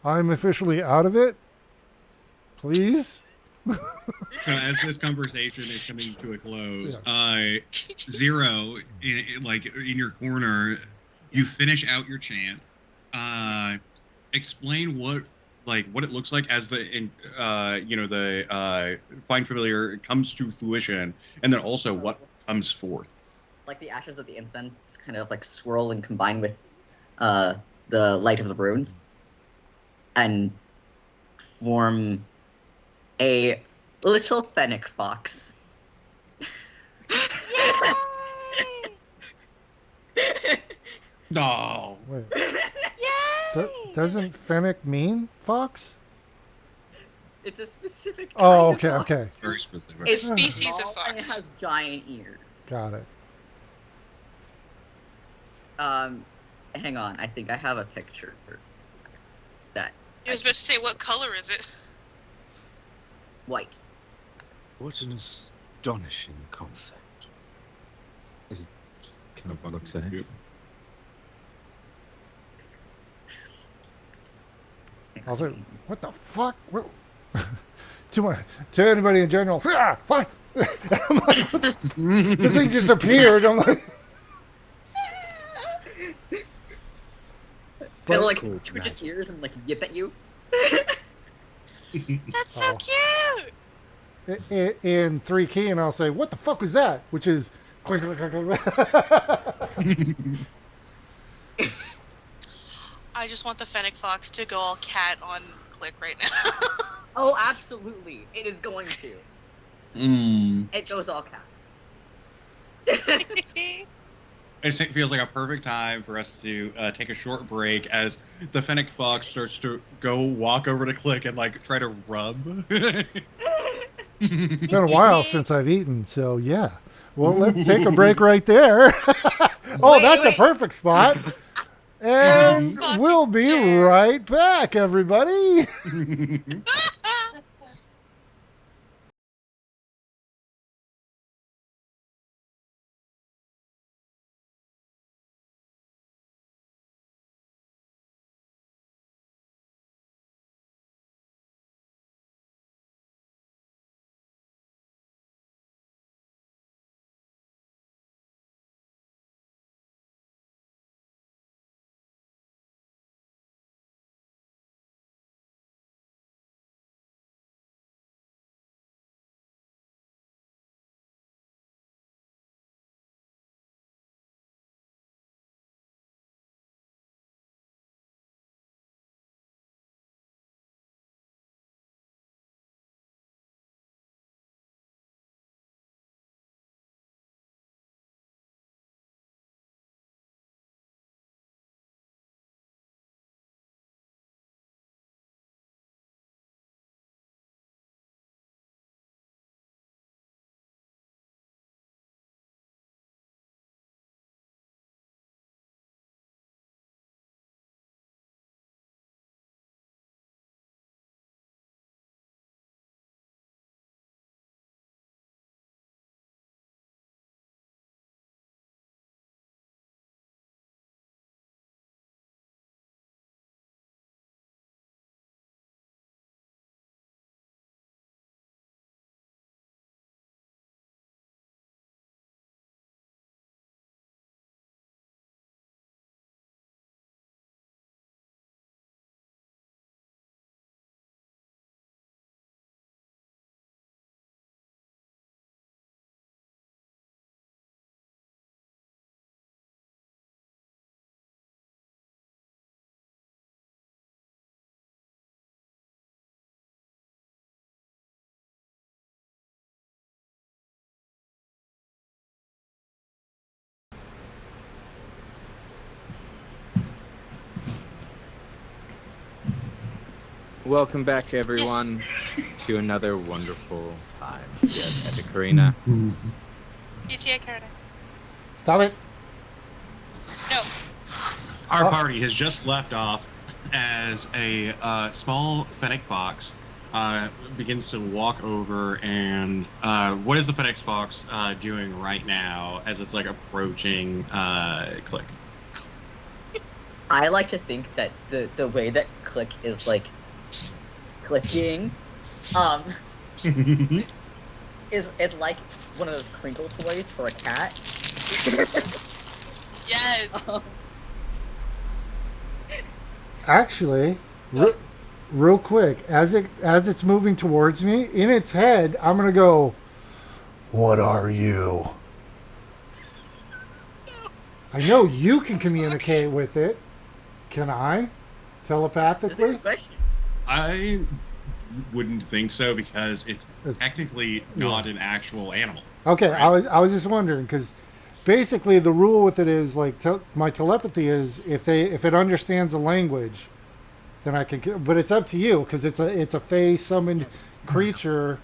I'm officially out of it. Please. So as this conversation is coming to a close, Yeah. Zero, like in your corner, you finish out your chant. Explain what it looks like as the find familiar comes to fruition, and then also what comes forth. Like the ashes of the incense kind of like swirl and combine with the light of the runes and form a little fennec fox. No. Wait, Yay! doesn't fennec mean fox? It's a specific kind Oh, of okay, fox. okay, It's very specific. A species Small of and it fox. has giant ears. got it. Hang on. I think I have a picture that I was about to say, what color is it? white. What an astonishing concept. Is kind of looks at it. I'll say, what the fuck? To anybody in general, what? I'm like, what this thing just appeared. I'm like, It'll like Cool twitch its magic. ears and like yip at you. That's so Oh. cute! in 3 key, and I'll say, what the fuck was that? Which is click, click, click, click. I just want the fennec fox to go all cat on Click right now. Oh, absolutely. It is going to. It goes all cat. It feels like a perfect time for us to take a short break as the Fennec Fox starts to go walk over to Click and like try to rub. It's been a while since I've eaten, so yeah. Well, let's take a break right there. Oh, that's a perfect spot. And Oh, we'll be fucking dare. right back, everybody. welcome back, everyone, to another wonderful time here at Eta Carinae. Eta Carinae. Stop it. No. Our party has just left off as a small fennec fox begins to walk over, and what is the fennec fox doing right now as it's like approaching Click? I like to think that the way that Click is like clicking is like one of those crinkle toys for a cat. Yes. Actually, real quick, as it's moving towards me, in its head, I'm gonna go, "What are you?" I know you can communicate with it. Can I? That's a Telepathically? good question. I wouldn't think so because it's It's- technically not an actual animal. Okay, Right. I was just wondering because basically the rule with it is like my telepathy is if it understands a language, then I can. But it's up to you because it's a fey summoned creature,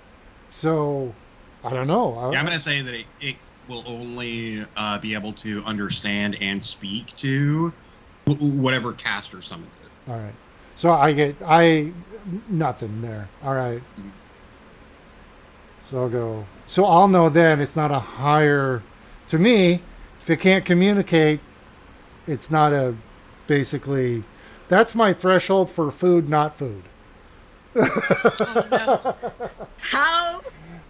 so I don't know. Yeah, I'm going to say that it will only be able to understand and speak to whatever caster summoned it. All right, so I nothing there. All right, so I'll go. So I'll know then it's not a higher. To me, if it can't communicate, it's not a basically. That's my threshold for food, not food. Oh no. How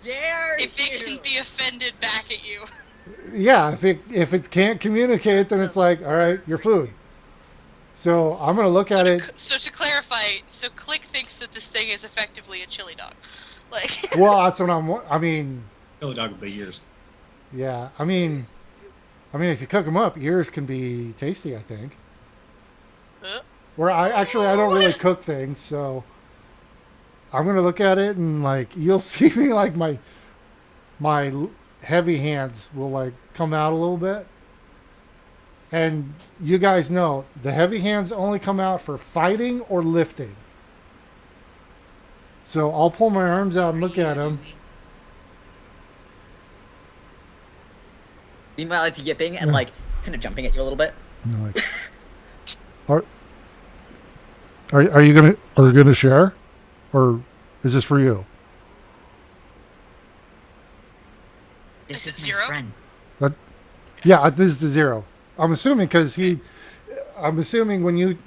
dare If it you? can be offended back at you. Yeah, if it can't communicate, then it's like, all right, you're food. So I'm gonna look at it. So to clarify, so Click thinks that this thing is effectively a chili dog. Like. Well, that's what I mean, Kill a dog with big ears. yeah. I mean, if you cook them up, ears can be tasty. I think. Huh? Where I don't really cook things, so I'm gonna look at it and like you'll see me like my heavy hands will like come out a little bit. And you guys know the heavy hands only come out for fighting or lifting. So I'll pull my arms out and look at them. Meanwhile, it's yipping and Yeah. like kind of jumping at you a little bit. And I'm like, are you gonna share, or is this for you? This Is it is my zero? friend. Yeah, this is the zero. I'm assuming because when you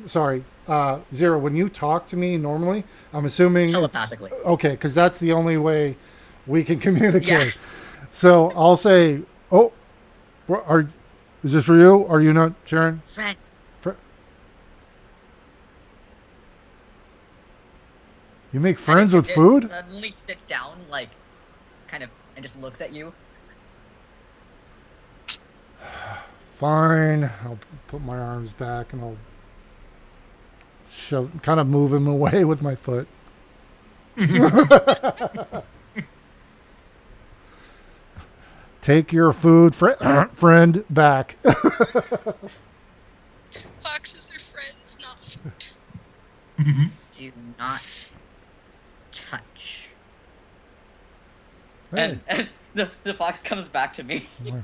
zero when you talk to me normally, I'm assuming it's Telepathically. okay because that's the only way we can communicate. Yeah. So I'll say, oh, is this for you? Are you not sharing? Friend. You make friends And with it food? Suddenly sits down, like, kind of, and just looks at you. Fine. I'll put my arms back and I'll kind of move him away with my foot. Take your food, friend, back. Foxes are friends, not food. Do not touch. Hey. And the fox comes back to me. Hey,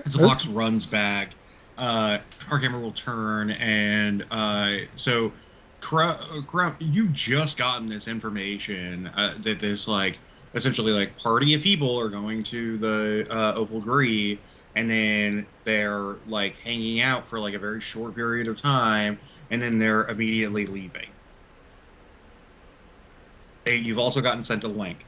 As the fox runs back, our camera will turn, and so, Crown, you just gotten this information that this like essentially like party of people are going to the Opal Gree, and then they're like hanging out for like a very short period of time, and then they're immediately leaving. You've also gotten sent a link.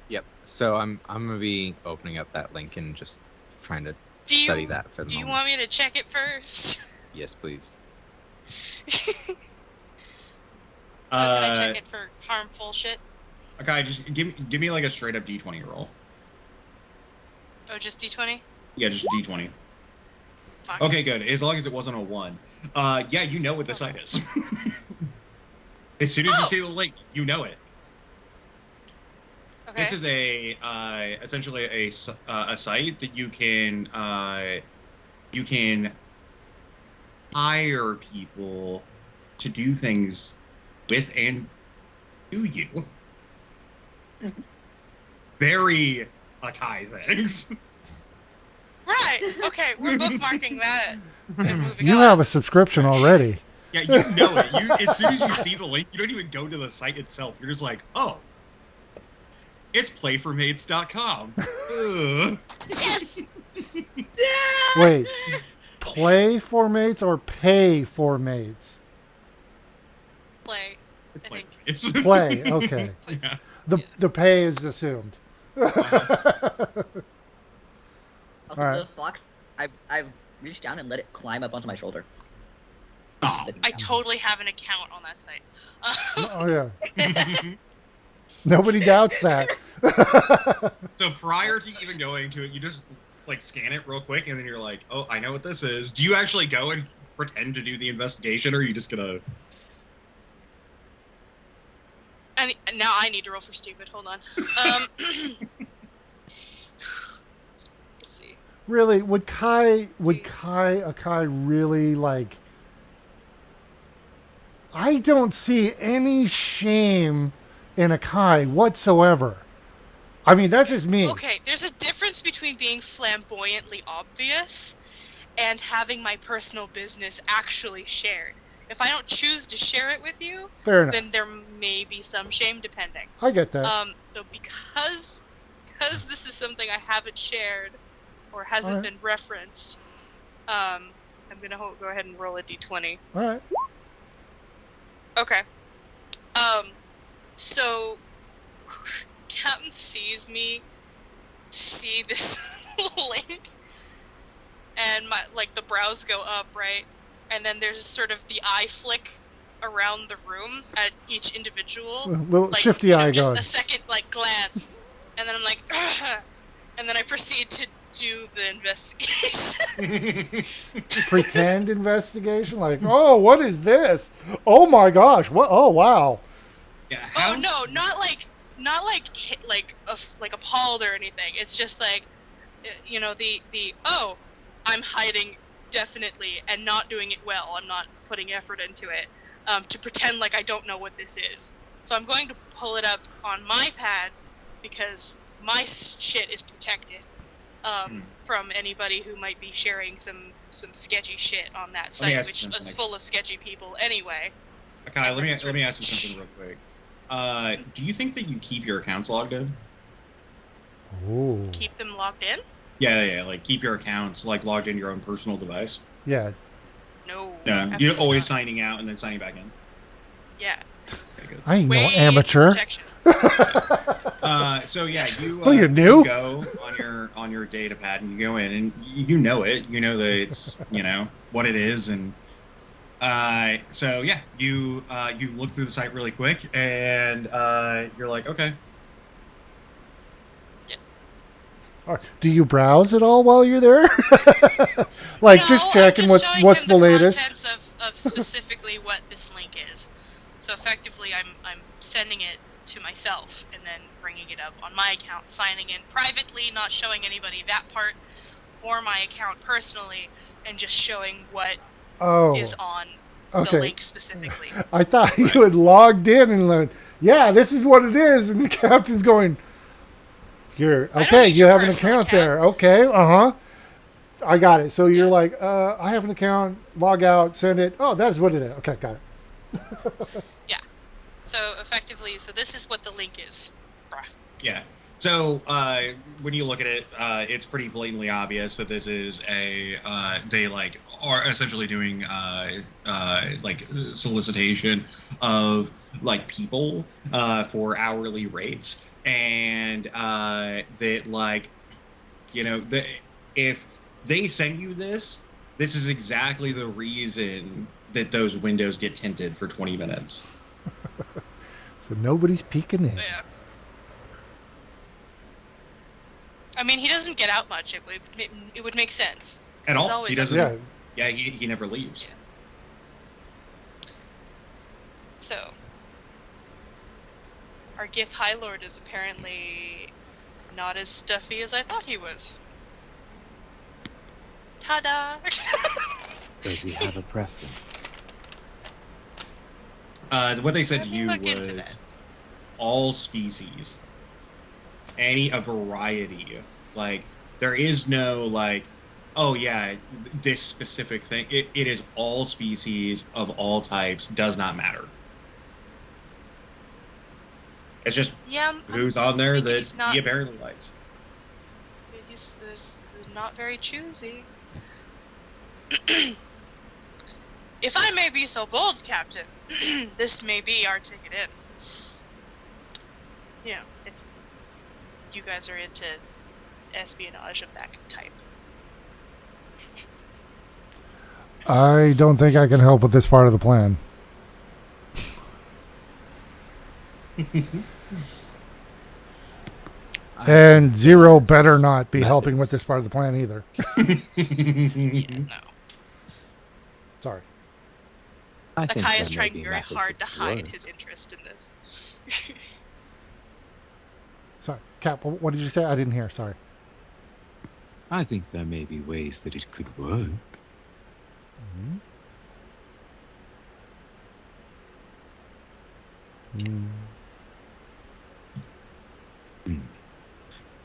Yep. So I'm gonna be opening up that link and just trying to Do you, study that for the do you moment. want me to check it first? Yes, please. Can I check it for harmful shit? Okay, just give me like a straight up D20 roll. Oh, just D20? Yeah, just a D20. Fuck. Okay, good. As long as it wasn't a 1. Yeah, you know what the site is. As soon as you Oh! see the link, you know it. Okay. This is a essentially a site that you can hire people to do things with and do you? Very Akai things. Right. Okay, we're bookmarking that and moving You on. have a subscription already. Yeah, you know it. As soon as you see the link, you don't even go to the site itself. You're just like, oh, it's playformates.com. Ugh. Yes. Wait, play for mates or pay for mates? Play. It's I think. It's Play, okay. Yeah. The pay is assumed. Also, All right. the fox, I've reached down and let it climb up onto my shoulder. Oh. Sitting I down. totally have an account on that site. Oh yeah. Nobody doubts that. So prior to even going to it, you just like scan it real quick, and then you're like, "Oh, I know what this is." Do you actually go and pretend to do the investigation, or are you just gonna? And now I need to roll for stupid. Hold on. Let's see. Really, would Akai really like? I don't see any shame in Akai whatsoever. I mean, that's just me. Okay, there's a difference between being flamboyantly obvious and having my personal business actually shared. If I don't choose to share it with you, Fair enough. then there may be some shame depending. I get that. So because this is something I haven't shared or hasn't Alright. been referenced, I'm gonna go ahead and roll a d20. All right. Okay. So Captain sees me see this link, and the brows go up, right? And then there's sort of the eye flick around the room at each individual. Little shifty eye just going. a second glance, and then I'm like, "Ugh," and then I proceed to do the investigation. Pretend investigation, like, oh, what is this? Oh my gosh! What? Oh wow! Yeah. Oh no, not appalled or anything. It's just the I'm hiding definitely and not doing it well. I'm not putting effort into it to pretend like I don't know what this is. So I'm going to pull it up on my pad because my shit is protected from anybody who might be sharing some sketchy shit on that Let me site, ask you which something. is full of sketchy people anyway. Okay, let me ask you something real quick. Do you think that you keep your accounts logged in? Ooh. Keep them logged in? Yeah, like keep your accounts like logged in your own personal device. Yeah. No. Yeah, absolutely you're always not. signing out and then signing back in. Yeah. Okay, good. I ain't no Way amateur. protection. So yeah, you What are you, new? you go on your data pad and you go in and you know it. You know that it's what it is, and so yeah, you look through the site really quick and you're like, okay. Do you browse at all while you're there? Like No, just checking I'm just showing what's him the latest? contents of specifically what this link is. So effectively, I'm sending it to myself and then bringing it up on my account, signing in privately, not showing anybody that part, or my account personally, and just showing what Oh, is on okay. the link specifically. I thought you had logged in and learned. Yeah, this is what it is, and the captain's going. You're I don't okay. use You your have an personal account there. Okay, I got it. So you're like, I have an account. Log out. Send it. Oh, that's what it is. Okay, got it. So effectively, this is what the link is. Bruh. Yeah. So when you look at it, it's pretty blatantly obvious that this is they are essentially doing solicitation of people for hourly rates, and if they send you this is exactly the reason that those windows get tinted for 20 minutes. So nobody's peeking in. Yeah. I mean, he doesn't get out much. It would make sense. At He's all. always He doesn't. Yeah. Yeah, he never leaves. Yeah. So, our Gith High Lord is apparently not as stuffy as I thought he was. Ta-da! Does he have a preference? What they said to Let me you look into was that. all species, a variety. Like there is no like, oh yeah, this specific thing. It is all species of all types. Does not matter. It's just Yeah, who's on there thinking that he's not. he apparently likes. He's not very choosy. If I may be so bold, Captain, this may be our ticket in. Yeah, if you guys are into espionage of that type. I don't think I can help with this part of the plan. And Zero better not be helping with this part of the plan either. Yeah, no. Sorry. Akai is trying very hard to hide his interest in this. Sorry. Cap, what did you say? I didn't hear. Sorry. I think there may be ways that it could work. Mm-hmm. Mm.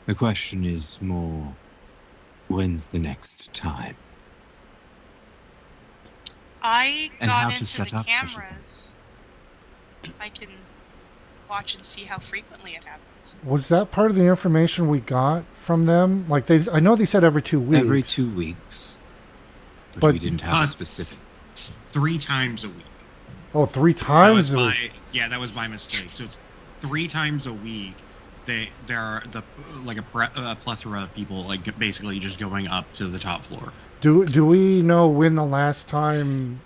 The question is more, when's the next time? I And how got to into set the up such a thing. cameras. I can watch and see how frequently it happens. Was that part of the information we got from them? Like I know they said every 2 weeks. Every 2 weeks. But- we didn't have a specific. 3 times a week. Oh, 3 That times. was that was my mistake. So it's 3 times a week. There are a plethora of people like basically just going up to the top floor. Do we know when the last time,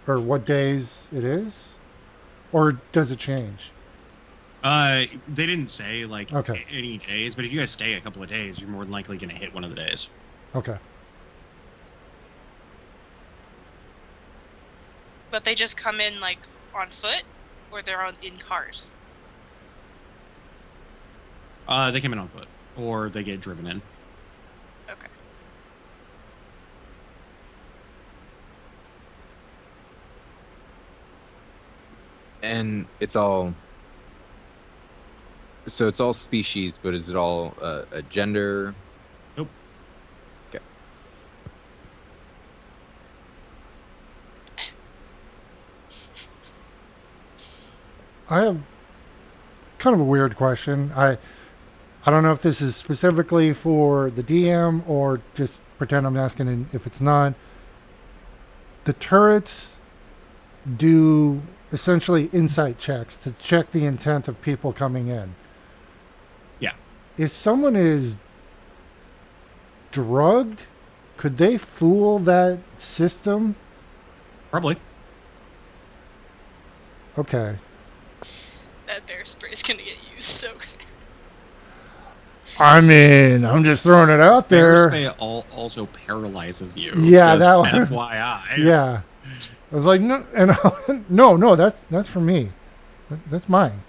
or what days it is, or does it change? They didn't say like Okay. any days, but if you guys stay a couple of days, you're more than likely going to hit one of the days. Okay. But they just come in like on foot, or they're in cars. They come in on foot, or they get driven in. Okay. And it's all. So it's all species, but is it all a gender? Nope. Okay. I have kind of a weird question. I don't know if this is specifically for the DM or just pretend I'm asking and if it's not. The turrets do essentially insight checks to check the intent of people coming in. Yeah. If someone is drugged, could they fool that system? Probably. Okay. That bear spray is gonna get used so fast. I mean, I'm just throwing it out there. Bear spray also paralyzes you. Yeah, just that one. FYI. Yeah. I was like, no, and no, that's for me. That's mine.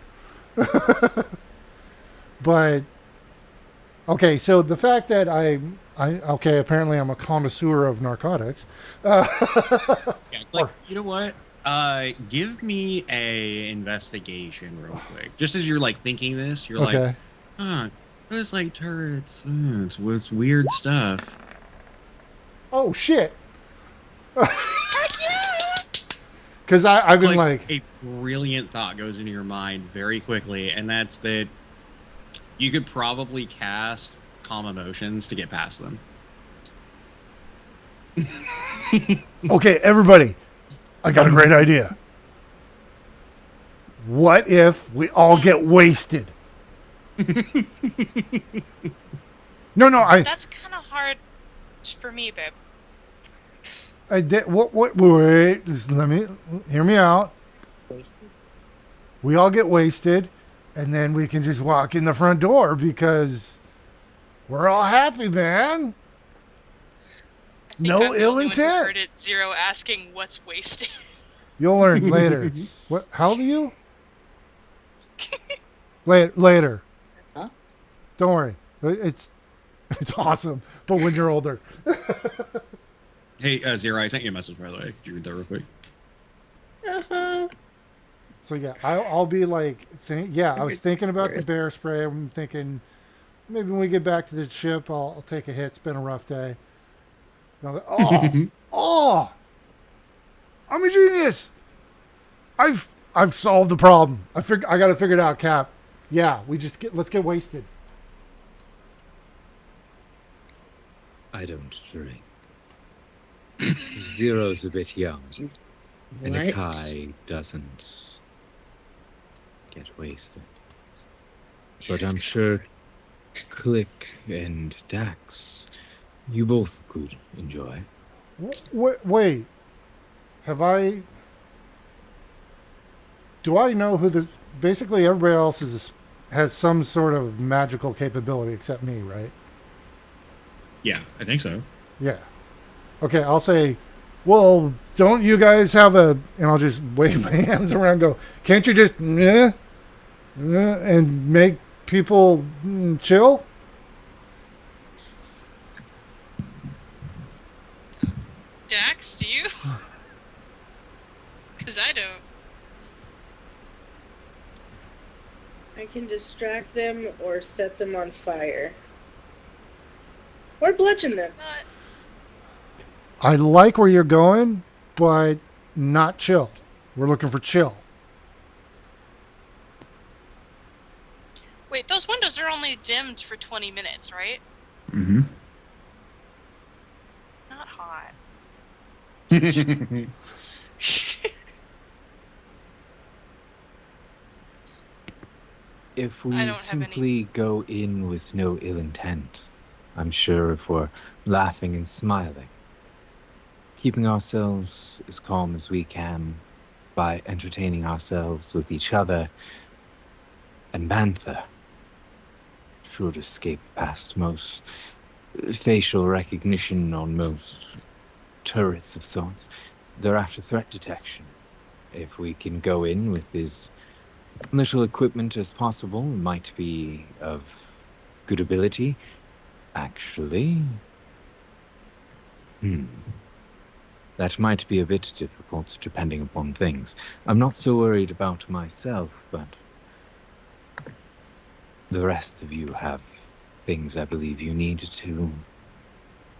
But okay, so the fact that okay, apparently I'm a connoisseur of narcotics. Yeah, it's like, you know what? Give me a investigation real quick. Just as you're like thinking this, you're Okay. like, huh, those like turrets. It's weird stuff. Oh shit! Heck yeah! Because I've been like, a brilliant thought goes into your mind very quickly, and that's that you could probably cast calm emotions to get past them. okay, everybody, I got a great idea. What if we all get wasted? No, That's kind of hard for me, babe. I did. Wait, just hear me out. Wasted. We all get wasted, and then we can just walk in the front door because we're all happy, man. I think No I'm the ill only one who intent. heard it, Zero asking what's wasted. You'll learn later. What? How old are you? Later. Huh? Don't worry. It's awesome. But when you're older. Hey, Zero, I sent you a message, by the way. Could you read that real quick? So yeah, I'll be like, I was thinking about the Where's- bear spray. I'm thinking maybe when we get back to the ship, I'll take a hit. It's been a rough day. And I'm like, oh, I'm a genius. I've solved the problem. I got to figure it out, Cap. Yeah, let's get wasted. I don't drink. Zero's a bit young, and What? Akai doesn't get wasted. But I'm sure Click and Dax, you both could enjoy. Wait, have I? Do I know who the? Basically, everybody else has some sort of magical capability except me, right? Yeah, I think so. Yeah. Okay, I'll say, well, don't you guys have a? And I'll just wave my hands around, and go, can't you just and make people chill? Dax, do you? Because I don't. I can distract them or set them on fire. Or bludgeon them. Not. I like where you're going, but not chill. We're looking for chill. Wait, those windows are only dimmed for 20 minutes, right? Mm-hmm. Not hot. If I we don't have simply go in with no ill intent, I'm sure if we're laughing and smiling, keeping ourselves as calm as we can by entertaining ourselves with each other, and Bantha should escape past most facial recognition on most turrets of sorts. They're after threat detection. If we can go in with as little equipment as possible, it might be of good ability. Actually, that might be a bit difficult depending upon things. I'm not so worried about myself, but the rest of you have things I believe you need to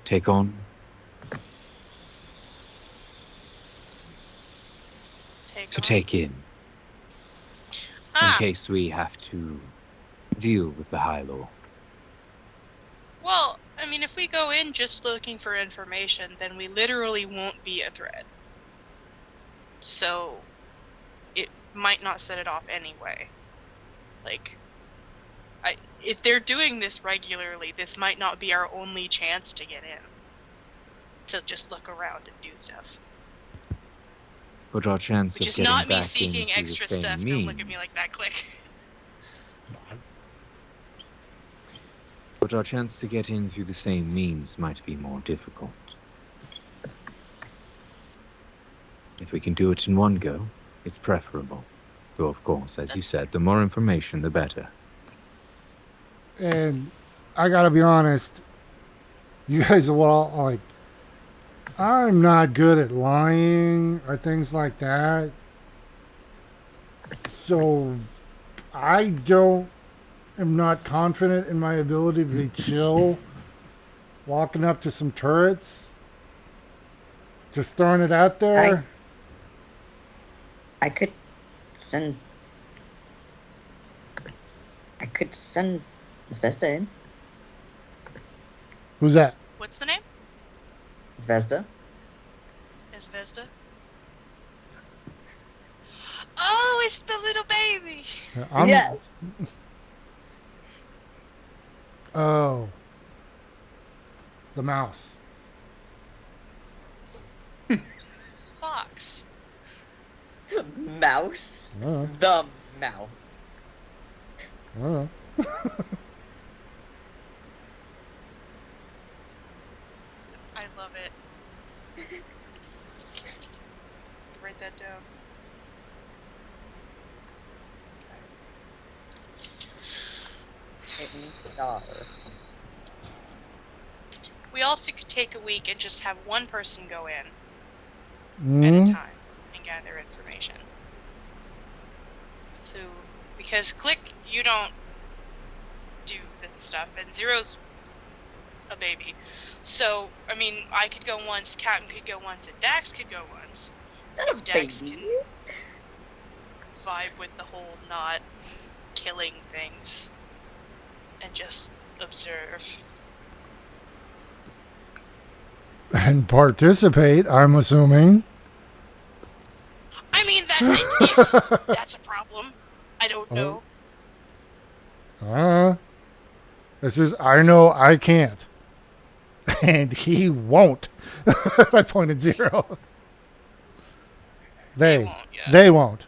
take on. Take in case we have to deal with the High Law. Well, I mean, if we go in just looking for information, then we literally won't be a threat. So, it might not set it off anyway. Like, if they're doing this regularly, this might not be our only chance to get in. To just look around and do stuff. But our chance Which of is getting not me back seeking into extra the same stuff. means, Don't look at me like that, Click. But our chance to get in through the same means might be more difficult. If we can do it in one go, it's preferable. Though, of course, as you said, the more information, the better. And I gotta be honest, you guys are all like, I'm not good at lying or things like that. So I am not confident in my ability to be chill walking up to some turrets. Just throwing it out there. I could send Zvezda in. Who's that? What's the name? Zvezda. Is Vesda? Oh, it's the little baby! Yes. Oh. The mouse. Fox. Mouse. The mouse. I love it. Write that down. Star. We also could take a week and just have one person go in at a time and gather information. Because Click, you don't do this stuff, and Zero's a baby. So, I mean, I could go once, Captain could go once, and Dax could go once. Not a If Dax baby. can vibe with the whole not killing things and just observe. And participate, I'm assuming. I mean, if that's a problem. I don't know. This is, I know I can't. And he won't. I pointed Zero. They won't, yeah. They won't.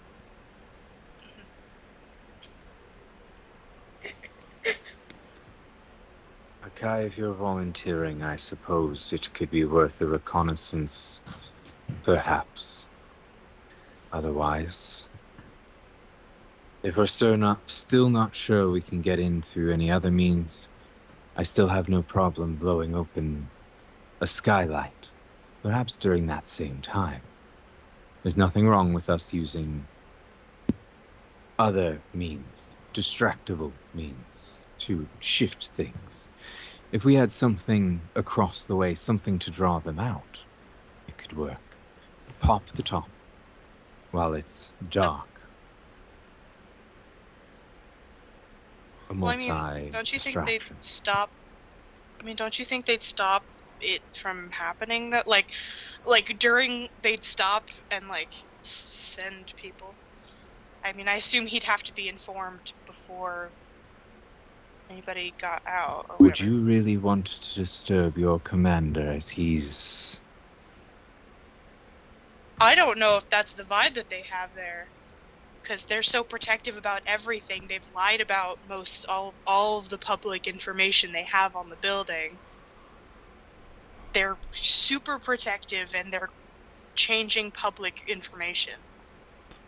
Akai, if you're volunteering, I suppose it could be worth a reconnaissance. Perhaps. Otherwise, if we're still not sure we can get in through any other means, I still have no problem blowing open a skylight, perhaps during that same time. There's nothing wrong with us using other means, distractible means, to shift things. If we had something across the way, something to draw them out, it could work. Pop the top while it's dark. A Well, I mean, don't you think they'd distraction. stop? I mean, don't you think they'd stop it from happening? That like during they'd stop and like send people. I mean, I assume he'd have to be informed before anybody got out. Or Would whatever. you really want to disturb your commander as he's... I don't know if that's the vibe that they have there, because they're so protective about everything. They've lied about all of the public information they have on the building. They're super protective, and they're changing public information.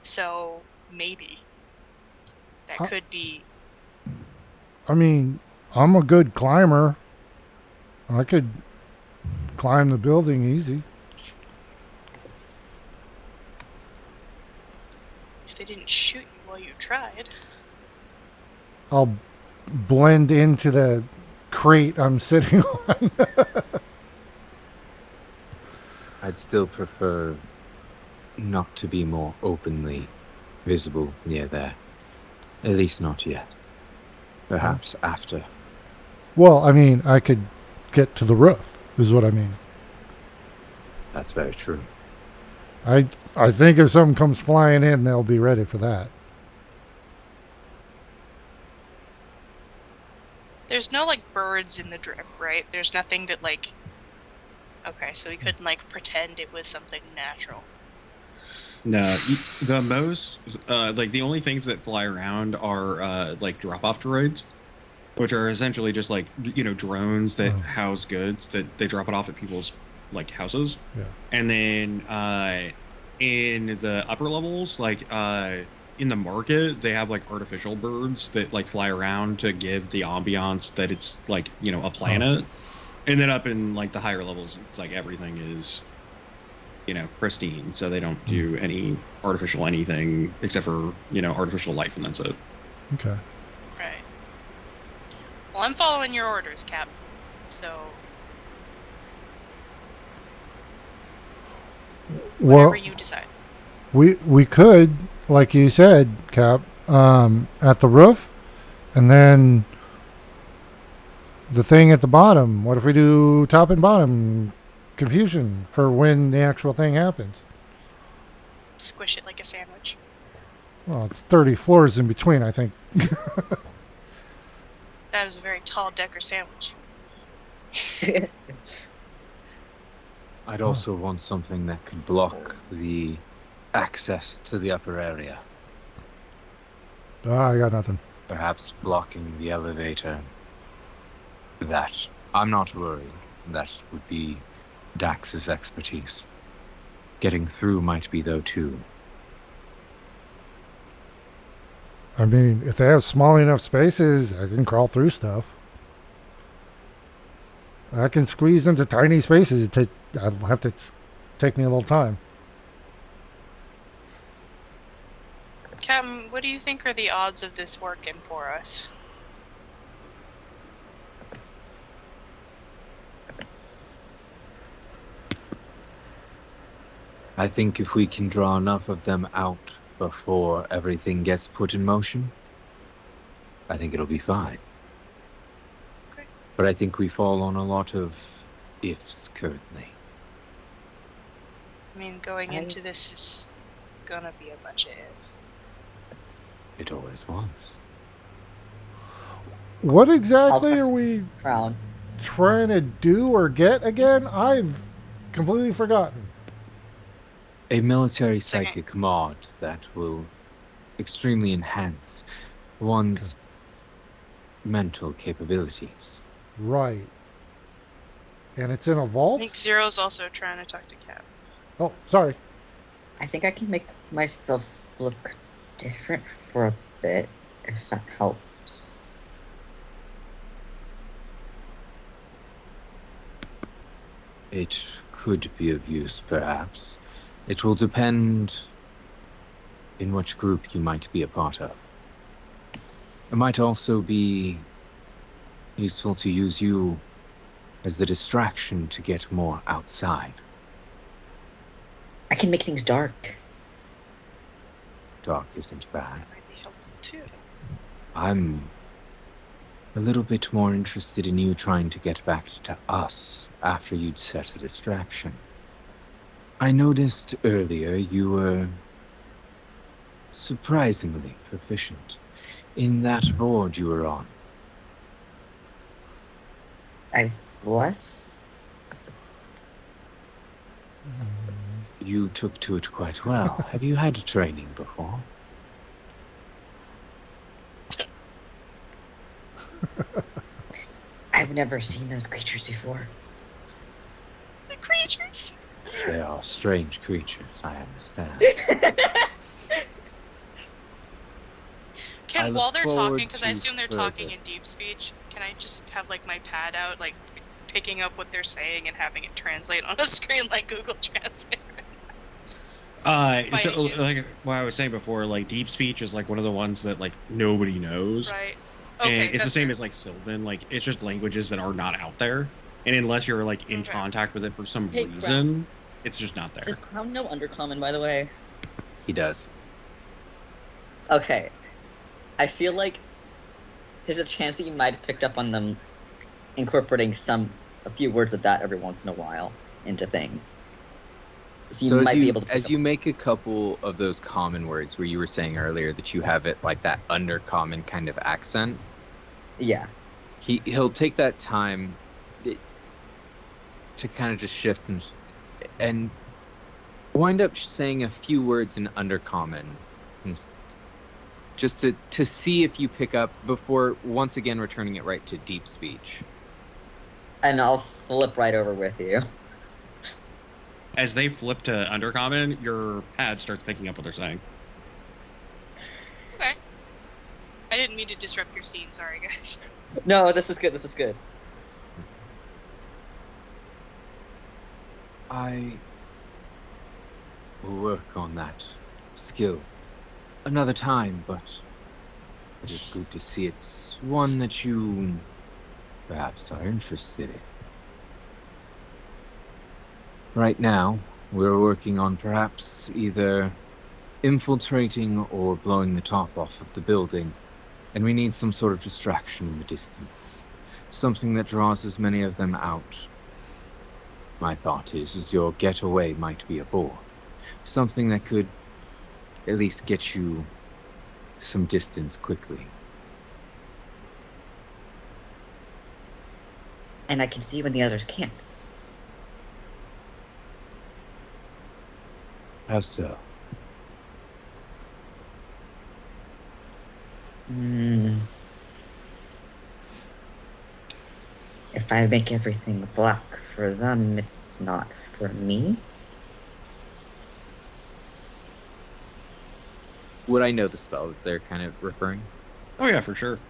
So maybe that could be. I mean, I'm a good climber. I could climb the building easy. If they didn't shoot you while you tried. I'll blend into the crate I'm sitting on. I'd still prefer not to be more openly visible near there. At least not yet. Perhaps after. Well, I mean, I could get to the roof, is what I mean. That's very true. I think if something comes flying in, they'll be ready for that. There's no like birds in the drip, right? There's nothing that like. Okay, so we couldn't like pretend it was something natural. No, the most like the only things that fly around are like drop-off droids, which are essentially just like drones that house goods that they drop it off at people's like houses. Yeah. And then in the upper levels, like in the market, they have like artificial birds that like fly around to give the ambiance that it's like a planet. And then up in like the higher levels, it's like everything is pristine, so they don't do any artificial anything except for artificial life, and that's it. Okay. Right. Well, I'm following your orders, Cap. So whatever you decide. We could, like you said, Cap, at the roof, and then the thing at the bottom. What if we do top and bottom? Confusion for when the actual thing happens. Squish it like a sandwich. Well, it's 30 floors in between, I think. That is a very tall Decker sandwich. I'd also want something that could block the access to the upper area. I got nothing. Perhaps blocking the elevator. That. I'm not worried. That would be Dax's expertise. Getting through might be, though, too. I mean, if they have small enough spaces, I can crawl through stuff. I can squeeze into tiny spaces. I'll have to take me a little time. Captain, what do you think are the odds of this working for us? I think if we can draw enough of them out before everything gets put in motion, I think it'll be fine. Okay. But I think we fall on a lot of ifs currently. I mean, going into this is gonna be a bunch of ifs. It always was. What I'll exactly talk are to we Crown. trying to do or get again? I've completely forgotten. A military Second. psychic mod that will extremely enhance one's mental capabilities. Right. And it's in a I vault? think Zero's also trying to talk to Cap. Oh, sorry. I think I can make myself look different for a bit, if that helps. It could be of use, perhaps. It will depend in which group you might be a part of. It might also be useful to use you as the distraction to get more outside. I can make things dark. Dark isn't bad. That might be helpful too. I'm a little bit more interested in you trying to get back to us after you'd set a distraction. I noticed earlier you were surprisingly proficient in that board you were on. I was? You took to it quite well. Have you had training before? I've never seen those creatures before. The creatures! They are strange creatures, I understand. Can, I while look they're forward talking, because I to assume they're talking further. in deep speech, can I just have, like, my pad out, like, picking up what they're saying and having it translate on a screen like Google Translate? So any chance? like what I was saying before, like deep speech is like one of the ones that like nobody knows. Right. And Okay, it's the that's same fair. as like Sylvan, like it's just languages that are not out there. And unless you're like in Okay. contact with it for some Hey, reason, it's just not there. Does Crown know Undercommon, by the way? He does. Okay. I feel like there's a chance that you might have picked up on them incorporating a few words of that every once in a while into things. So you might be able to pick as up. you make a couple of those common words where you were saying earlier that you have it like that undercommon kind of accent, Yeah. he'll take that time to kind of just shift and wind up saying a few words in undercommon, just to see if you pick up before once again returning it right to deep speech. And I'll flip right over with you. As they flip to Undercommon, your pad starts picking up what they're saying. Okay. I didn't mean to disrupt your scene, sorry, guys. No, this is good. This is good. I will work on that skill another time, but it is good to see it's one that you perhaps are interested in. Right now, we're working on perhaps either infiltrating or blowing the top off of the building, and we need some sort of distraction in the distance. Something that draws as many of them out. My thought is your getaway might be a bore. Something that could at least get you some distance quickly. And I can see when the others can't. How so? If I make everything black for them, it's not for me. Would I know the spell that they're kind of referring? Oh yeah, for sure.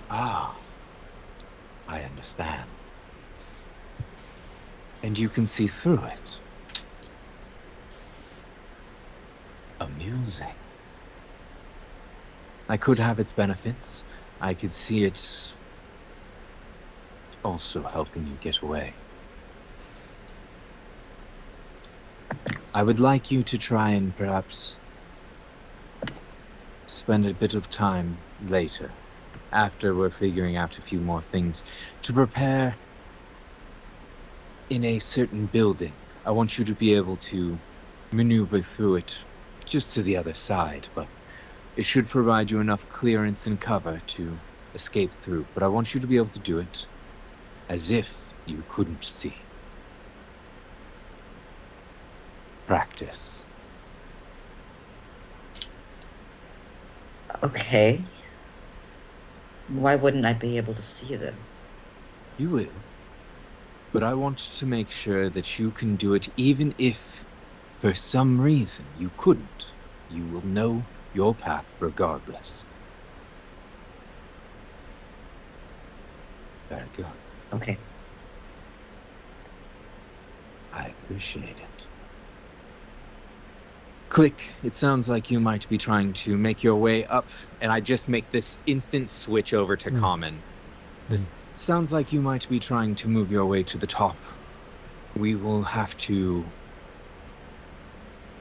Ah, I understand. And you can see through it. Amusing. arousing. I could have its benefits. I could see it also helping you get away. I would like you to try and perhaps spend a bit of time later, after we're figuring out a few more things, to prepare in a certain building. I want you to be able to maneuver through it just to the other side, but it should provide you enough clearance and cover to escape through. But I want you to be able to do it as if you couldn't see. Practice. Okay. Why wouldn't I be able to see them? You will. But I want to make sure that you can do it even if, for some reason, you couldn't. You will know your path regardless. Very good. Okay. I appreciate it. Click. It sounds like you might be trying to make your way up, and I just make this instant switch over to common. This sounds like you might be trying to move your way to the top. We will have to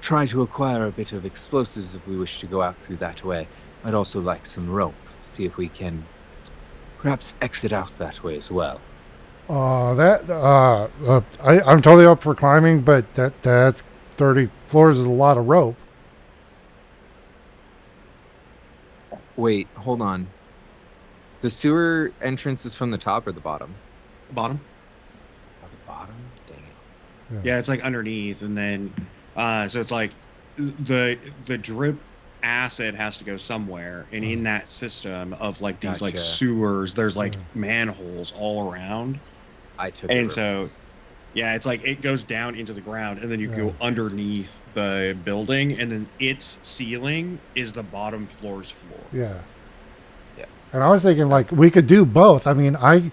try to acquire a bit of explosives if we wish to go out through that way. I'd also like some rope. See if we can perhaps exit out that way as well. I'm totally up for climbing, but that's 30 floors is a lot of rope. Wait, hold on. The sewer entrance is from the top or the bottom? The bottom. Oh, the bottom? Dang it. Yeah, it's like underneath, and then so it's like the drip acid has to go somewhere, and in that system of like these like Gotcha. sewers, there's like manholes all around. I took And it so- reverse. Yeah, it's like it goes down into the ground, and then you go underneath the building, and then its ceiling is the bottom floor's floor. Yeah. Yeah. And I was thinking, like, we could do both. I mean, I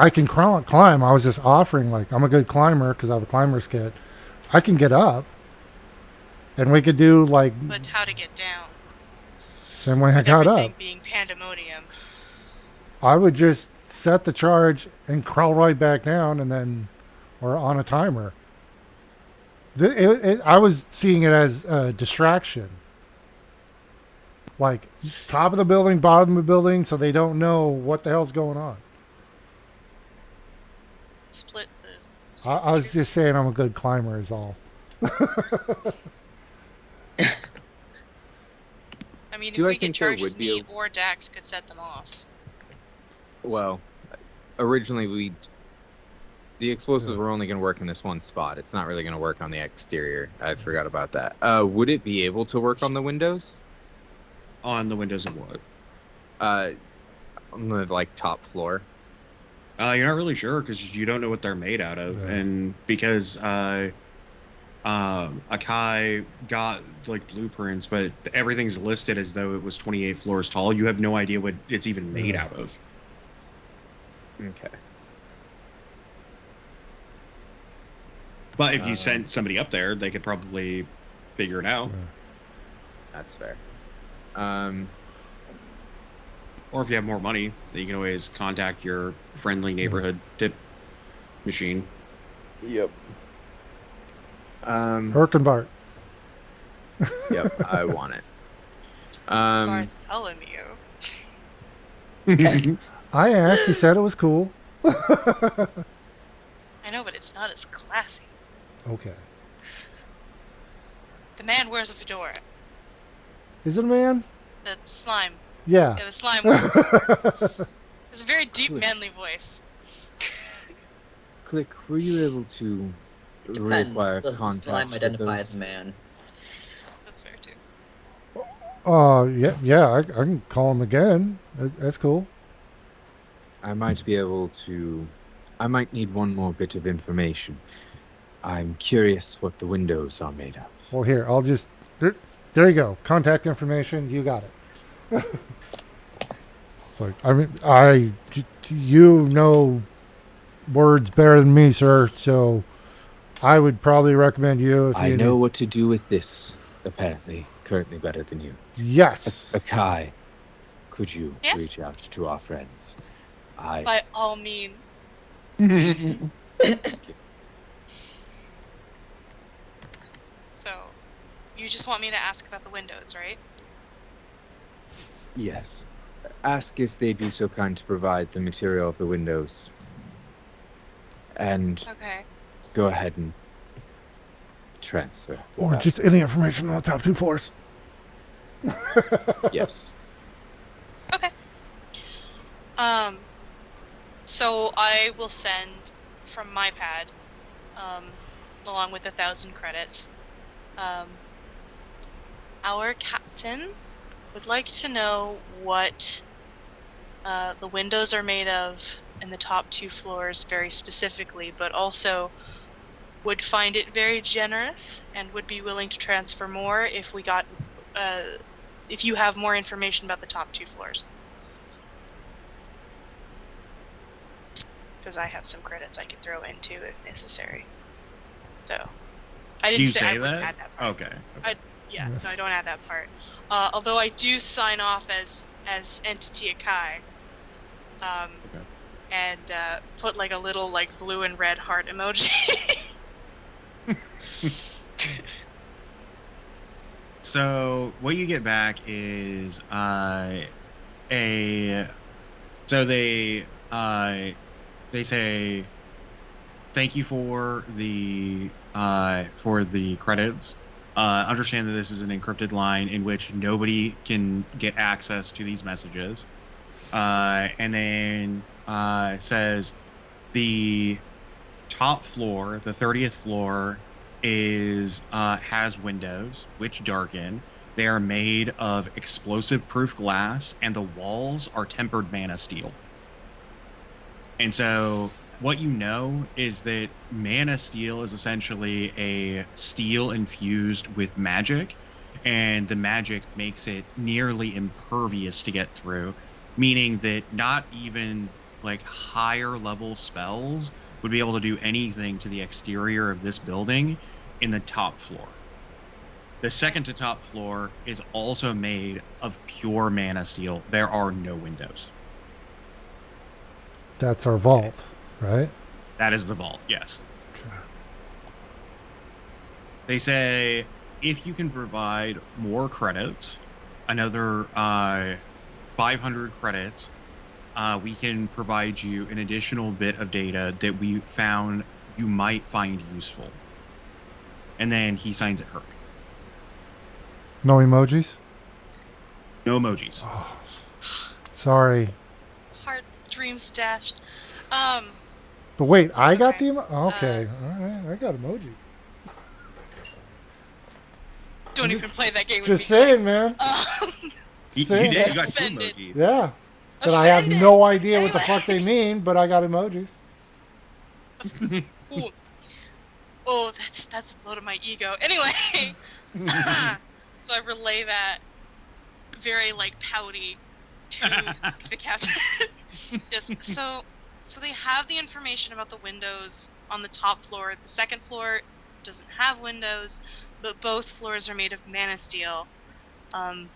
can climb. I was just offering, like, I'm a good climber because I have a climber's kit. I can get up. And we could do, like, But how to get down? same way I With got everything up. being pandemonium. I would just set the charge and crawl right back down and then, or on a timer. I was seeing it as a distraction. Like, top of the building, bottom of the building, so they don't know what the hell's going on. Split the. I was just saying I'm a good climber is all. I mean, Do if I we get think there charges, would be me or Dax could set them off. Well, originally the explosives were only going to work in this one spot. It's not really going to work on the exterior. I forgot about that. Would it be able to work on the windows? On the windows of what? On the like top floor. You're not really sure because you don't know what they're made out of, Yeah. and because Akai got like blueprints, but everything's listed as though it was 28 floors tall. You have no idea what it's even made out of. Okay. But if you sent somebody up there, they could probably figure it out. That's fair. Or if you have more money, then you can always contact your friendly neighborhood tip machine. Yep. Herkenbart. Yep, I want it. Bart's telling you. I actually said it was cool. I know, but it's not as classy. Okay. The man wears a fedora. Is it a man? The slime. Yeah. Yeah, the slime one. It's a very deep, Cool. manly voice. Click, were you able to require Depends. Does the contact slime with identify those? as a man? That's fair too. Yeah, I can call him again. That's cool. I might be able to... I might need one more bit of information. I'm curious what the windows are made of. Well, here, I'll just... There you go. Contact information. You got it. It's like, I mean, you know words better than me, sir, so I would probably recommend you if I you know what to do with this, apparently. currently better than you. Yes. Akai, could you Yes? reach out to our friends? I By all means. So, you just want me to ask about the windows, right? Yes. Ask if they'd be so kind to provide the material of the windows. And Okay. go ahead and transfer. the Or just 1,000. any information on the top 2 floors. Yes. Okay. So I will send from my pad, along with 1,000 credits. Our captain would like to know what the windows are made of in the top 2 floors very specifically, but also would find it very generous and would be willing to transfer more if we got if you have more information about the top 2 floors. Because I have some credits I could throw in too if necessary. So I Do didn't you say I say wouldn't that? add that part. Okay. Yeah, Yes. no, I don't add that part. Although I do sign off as entity Akai, Okay. and put like a little like blue and red heart emoji. So what you get back is so they say thank you for the credits. Understand that this is an encrypted line in which nobody can get access to these messages. And then says the top floor, the 30th floor, is has windows which darken. They are made of explosive-proof glass, and the walls are tempered mana steel. And so, what you know is that mana steel is essentially a steel infused with magic, and the magic makes it nearly impervious to get through, meaning that not even like higher level spells would be able to do anything to the exterior of this building in the top floor. The second to top floor is also made of pure mana steel. There are no windows. That's our vault, right? That is the vault, yes. Okay. They say if you can provide more credits, another 500 credits, we can provide you an additional bit of data that we found you might find useful. And then he signs it Herc. No emojis? No emojis. Oh, sorry. Heart dreams dashed. But wait, I got Okay. the okay. All right, I got emojis. Don't even play that game with Just me. saying, man. You Saying. did. You got two Offended. emojis. Yeah. But I have Offended. no idea what the Anyway. fuck they mean, but I got emojis. Ooh. Oh, that's a blow to my ego. Anyway, so I relay that very like pouty to the captain. Just so they have the information about the windows on the top floor. The second floor doesn't have windows, but both floors are made of mana steel.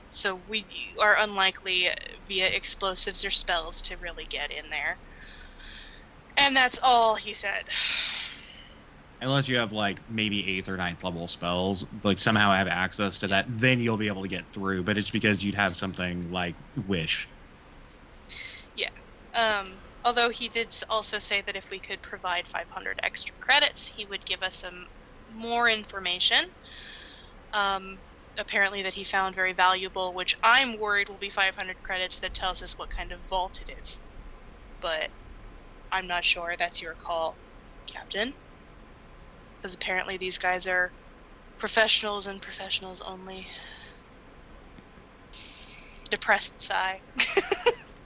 So we are unlikely via explosives or spells to really get in there. And that's all he said. Unless you have like maybe 8th or 9th level spells, like somehow have access to that, then you'll be able to get through. But it's because you'd have something like Wish. Yeah. Although he did also say that if we could provide 500 extra credits, he would give us some more information. Apparently that he found very valuable, which I'm worried will be 500 credits that tells us what kind of vault it is. But I'm not sure. That's your call, Captain. Because apparently these guys are professionals and professionals only. Depressed sigh.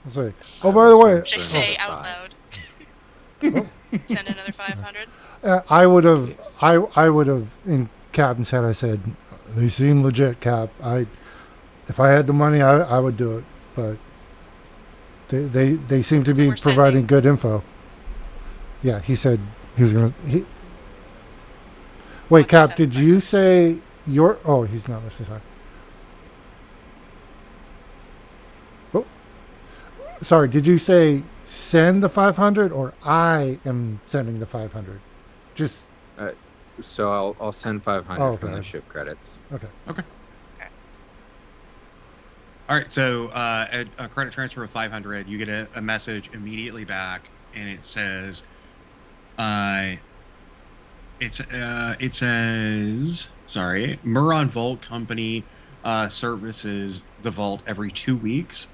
I'll say, oh, by the way, Which I say out loud. Send another 500. I would have, Yes. I would have, in Captain's head, I said, they seem legit, Cap. If I had the money, I would do it. But they seem to be We're providing sending. good info. Yeah, he said he was gonna. Wait, I'll just Cap, send did you say your? Oh, he's not listening. Sorry. Sorry, did you say send the 500 or I am sending the 500? Just So I'll send 500 Oh, from okay. the ship credits. okay. Okay. All right. So a credit transfer of 500, you get a message immediately back, and it says, it says, sorry, Muron Vault Company services the vault every 2 weeks.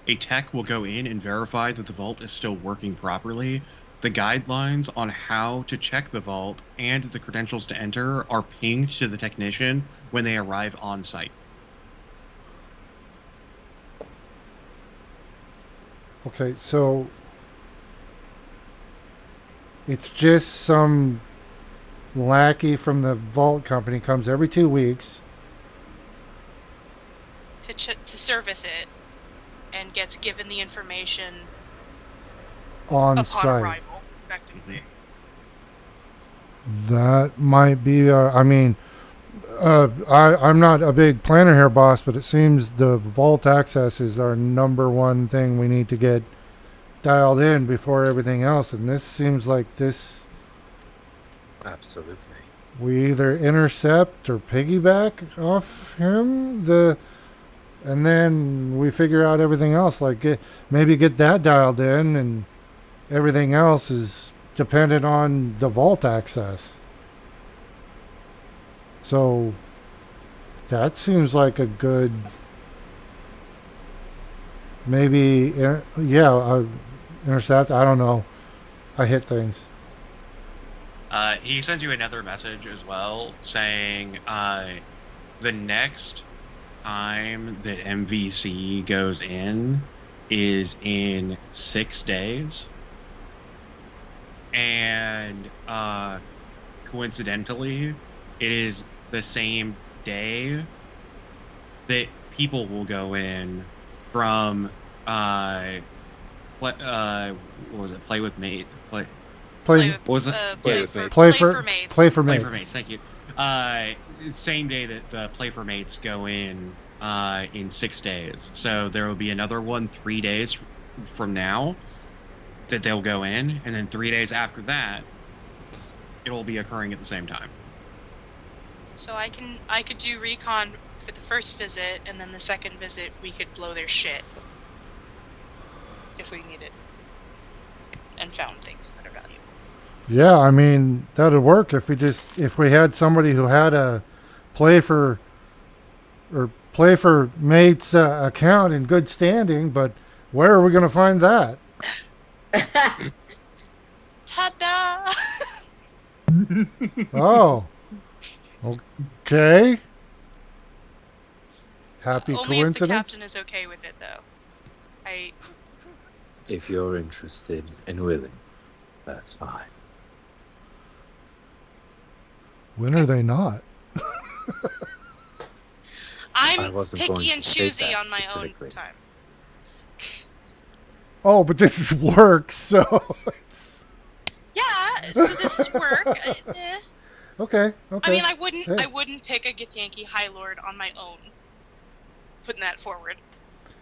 A tech will go in and verify that the vault is still working properly. The guidelines on how to check the vault and the credentials to enter are pinged to the technician when they arrive on site. Okay, so it's just some lackey from the vault company comes every 2 weeks. To service it and gets given the information On upon site. arrival, effectively. That might be. I'm not a big planner here, boss, but it seems the vault access is our number one thing we need to get dialed in before everything else. And this seems like this. Absolutely. We either intercept or piggyback off him. And then we figure out everything else. Maybe get that dialed in, and everything else is dependent on the vault access. So that seems like a good, maybe, intercept. I don't know. I hit things. He sends you another message as well saying the next time that MVC goes in is in 6 days. And coincidentally, it is the same day that people will go in from what was it? Play with Mate. What was it? Play with Mates. for mates. Play for Play mates. for Mates. Thank you. Same day that the Play for Mates go in 6 days. So there will be another one 3 days from now that they'll go in, and then 3 days after that, it'll be occurring at the same time. So I could do recon for the first visit, and then the second visit we could blow their shit if we needed and found things that are valuable. Yeah, I mean that'd work if we had somebody who had a play for mate's account in good standing. But where are we going to find that? Ta-da! Oh, okay. Happy Only if the coincidence. captain is okay with it, though. If you're interested and willing, that's fine. When are they not? I I'm wasn't going picky and to state choosy that on my own specifically. time. Oh, but this is work, so it's Yeah, so this is work. okay. I mean, I wouldn't Hey. pick a Githyanki High Lord on my own. Putting that forward,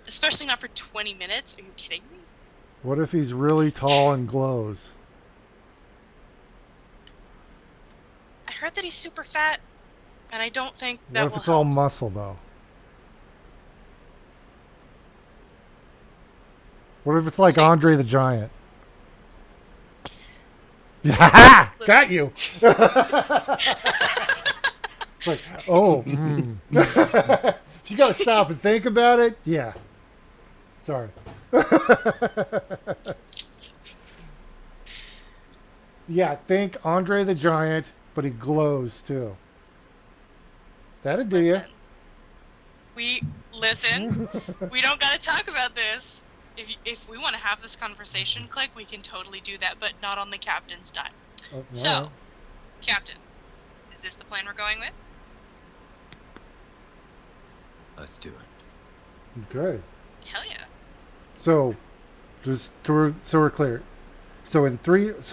especially not for 20 minutes. Are you kidding me? What if he's really tall and glows? I heard that he's super fat, and I don't think What that if will it's all help. muscle though? What if it's like See. Andre the Giant? Yeah, got you. It's like, oh, you got to stop and think about it. Yeah. Sorry. Yeah, think Andre the Giant, but he glows too. That'd do you. Listen. We don't gotta talk about this. If we want to have this conversation, Click, we can totally do that, but not on the captain's time. Oh, So, alright. Captain, is this the plan we're going with? Let's do it. Okay. Hell yeah. So, so we're clear. So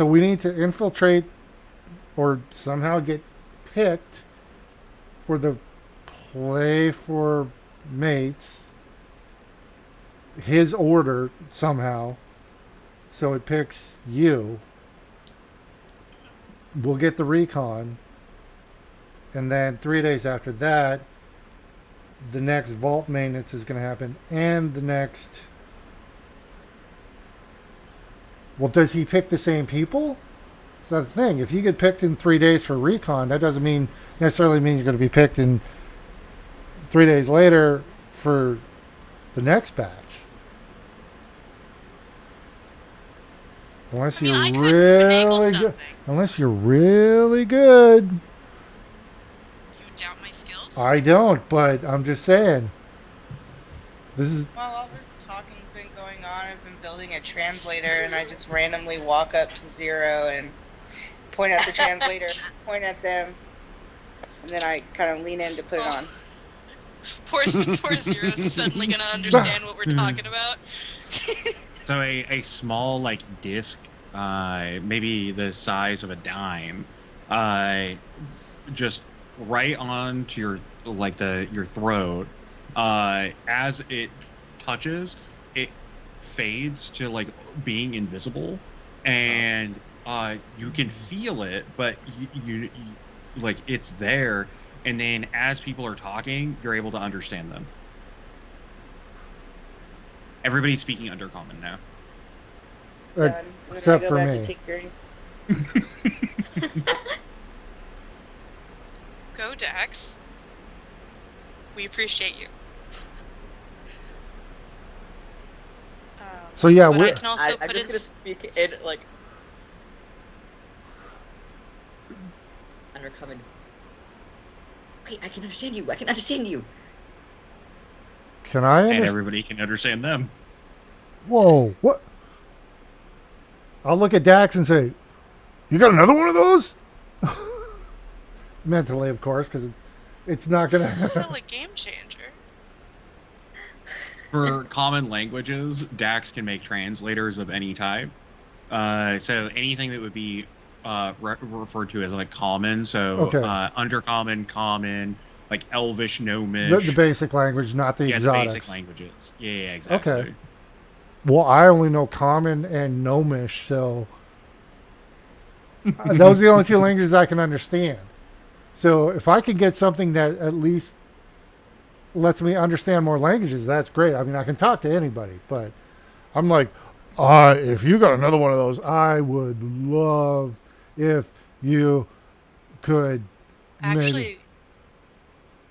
we need to infiltrate or somehow get picked for the play for mates his order somehow. So it picks you. We'll get the recon. And then 3 days after that, the next vault maintenance is going to happen. And the next. Well, does he pick the same people? So that's the thing. If you get picked in 3 days for recon, that doesn't necessarily mean you're going to be picked in 3 days later for the next batch. Unless I mean, you're I could finagle really good. something. Unless you're really good. You doubt my skills? I don't, but I'm just saying. This is While all this talking's been going on, I've been building a translator, and I just randomly walk up to Zero and point at the translator, point at them, and then I kind of lean in to put it on. Poor Zero's suddenly gonna understand what we're talking about. So a small like disc, maybe the size of a dime, just right onto your your throat. As it touches, it fades to like being invisible, and you can feel it, but you like it's there. And then as people are talking, you're able to understand them. Everybody's speaking Undercommon now. Done. And then except I go for back me. to take your... Go, Dax. We appreciate you. So yeah, but I we're, can also I'm put just in. gonna speak in like Undercommon. Wait, I can understand you. I can understand you. can I And understand? everybody can understand them. Whoa, what? I'll look at Dax and say, "You got another one of those?" Mentally, of course, because it's not gonna. Hell, a game changer. For common languages, Dax can make translators of any type. So anything that would be referred to as like common, so Okay. undercommon, common, like Elvish, the Gnomish. basic language, not the Yeah, the exotics. basic languages. Yeah, exactly. Okay. Well, I only know Common and Gnomish, so those are the only two languages I can understand. So if I can get something that at least lets me understand more languages, that's great. I mean, I can talk to anybody, but I'm like, if you got another one of those, I would love if you could Actually, maybe.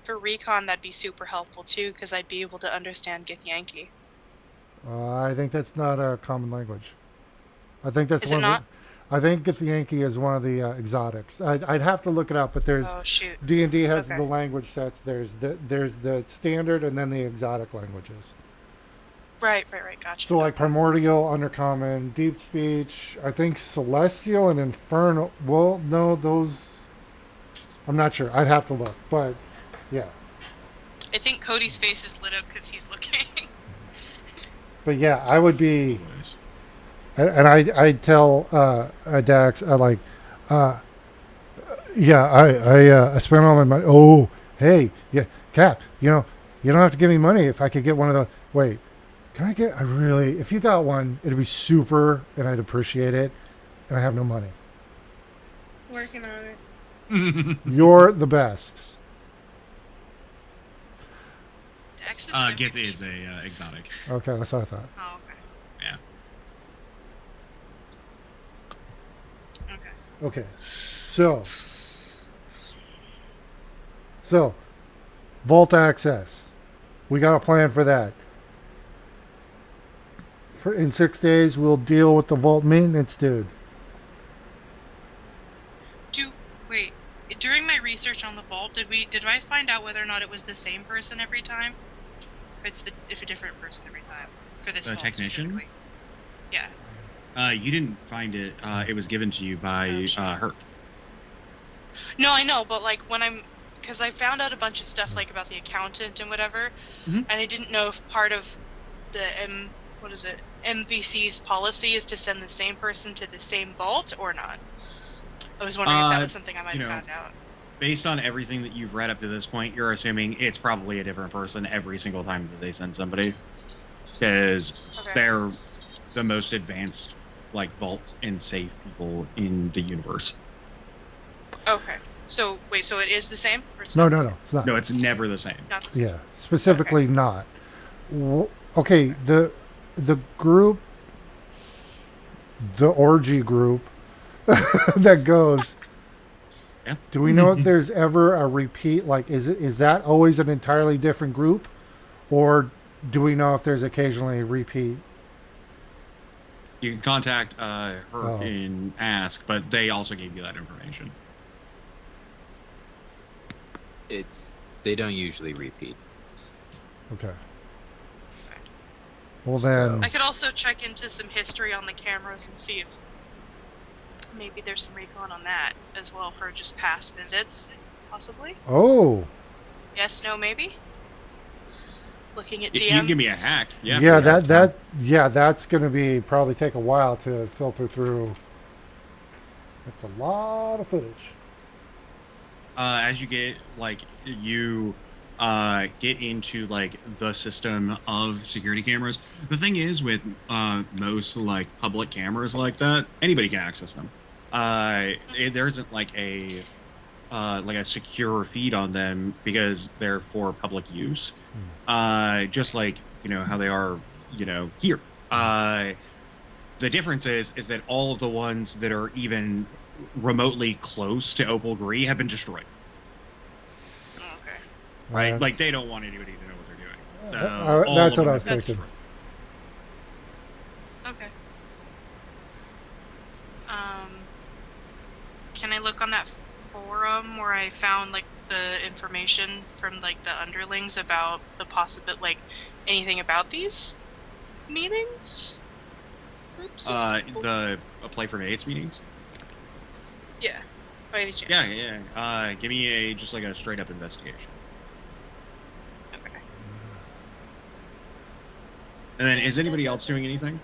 for recon, that'd be super helpful too, because I'd be able to understand Githyanki. I think that's not a common language. I think that's Is one it of not? I think Githyanki is one of the exotics. I'd have to look it up, but there's Oh shoot. D&D has Okay. the language sets. There's the standard and then the exotic languages. Right. Gotcha. So like primordial, undercommon, deep speech. I think celestial and infernal. Well, no, those. I'm not sure. I'd have to look, but yeah. I think Cody's face is lit up because he's looking. But yeah, I would be. Anyways. And I tell Dax I spent all my money. Oh, hey, yeah, Cap, you don't have to give me money if I could get one of the. Wait, can I get? I really, if you got one, it'd be super, and I'd appreciate it. And I have no money. Working on it. You're the best. Dax is. Gith is a exotic. Okay, that's what I thought. Oh, okay. Yeah. Okay. Okay, so vault access. We got a plan for that. In 6 days, we'll deal with the vault maintenance dude. Wait. During my research on the vault, did I find out whether or not it was the same person every time? If a different person every time for this The vault technician? specifically? Yeah. You didn't find it. It was given to you by Oh, shit. her. No, I know, but like because I found out a bunch of stuff like about the accountant and whatever, Mhm. and I didn't know if part of the MVC's policy is to send the same person to the same vault or not. I was wondering if that was something I might have found out. Based on everything that you've read up to this point, you're assuming it's probably a different person every single time that they send somebody. because Okay. they're the most advanced like vault and safe people in the universe. Okay. So wait, so it is the same? Or it's No, not no, the no, same? it's not. No, it's never the same. Not the same. Yeah, specifically not. Okay, the group, the orgy group that goes. Yeah. Do we know if there's ever a repeat? Like, is that always an entirely different group, or do we know if there's occasionally a repeat? You can contact her Oh. and ask, but they also gave you that information. They don't usually repeat. Okay. Well So- then, I could also check into some history on the cameras and see if maybe there's some recon on that as well for just past visits, possibly. oh Yes, no, maybe. Looking at You DM. can give me a hack. Yeah. yeah, if you have time. that's gonna be probably take a while to filter through. That's a lot of footage. As you get like you get into like the system of security cameras. The thing is with most like public cameras like that, anybody can access them. There isn't like a secure feed on them because they're for public use. Just like how they are here. The difference is that all of the ones that are even remotely close to Opal Gree have been destroyed. Okay. Right? Uh, Like they don't want anybody to know what they're doing. So all that's of what them I was have been thinking. destroyed. Okay. Can I look on that forum where I found like the information from like the underlings about the possible anything about these meetings? Groups of people? The Play for Mates meetings. Yeah. By any chance? Yeah. Give me just like a straight up investigation. Okay. And then, is anybody else doing anything?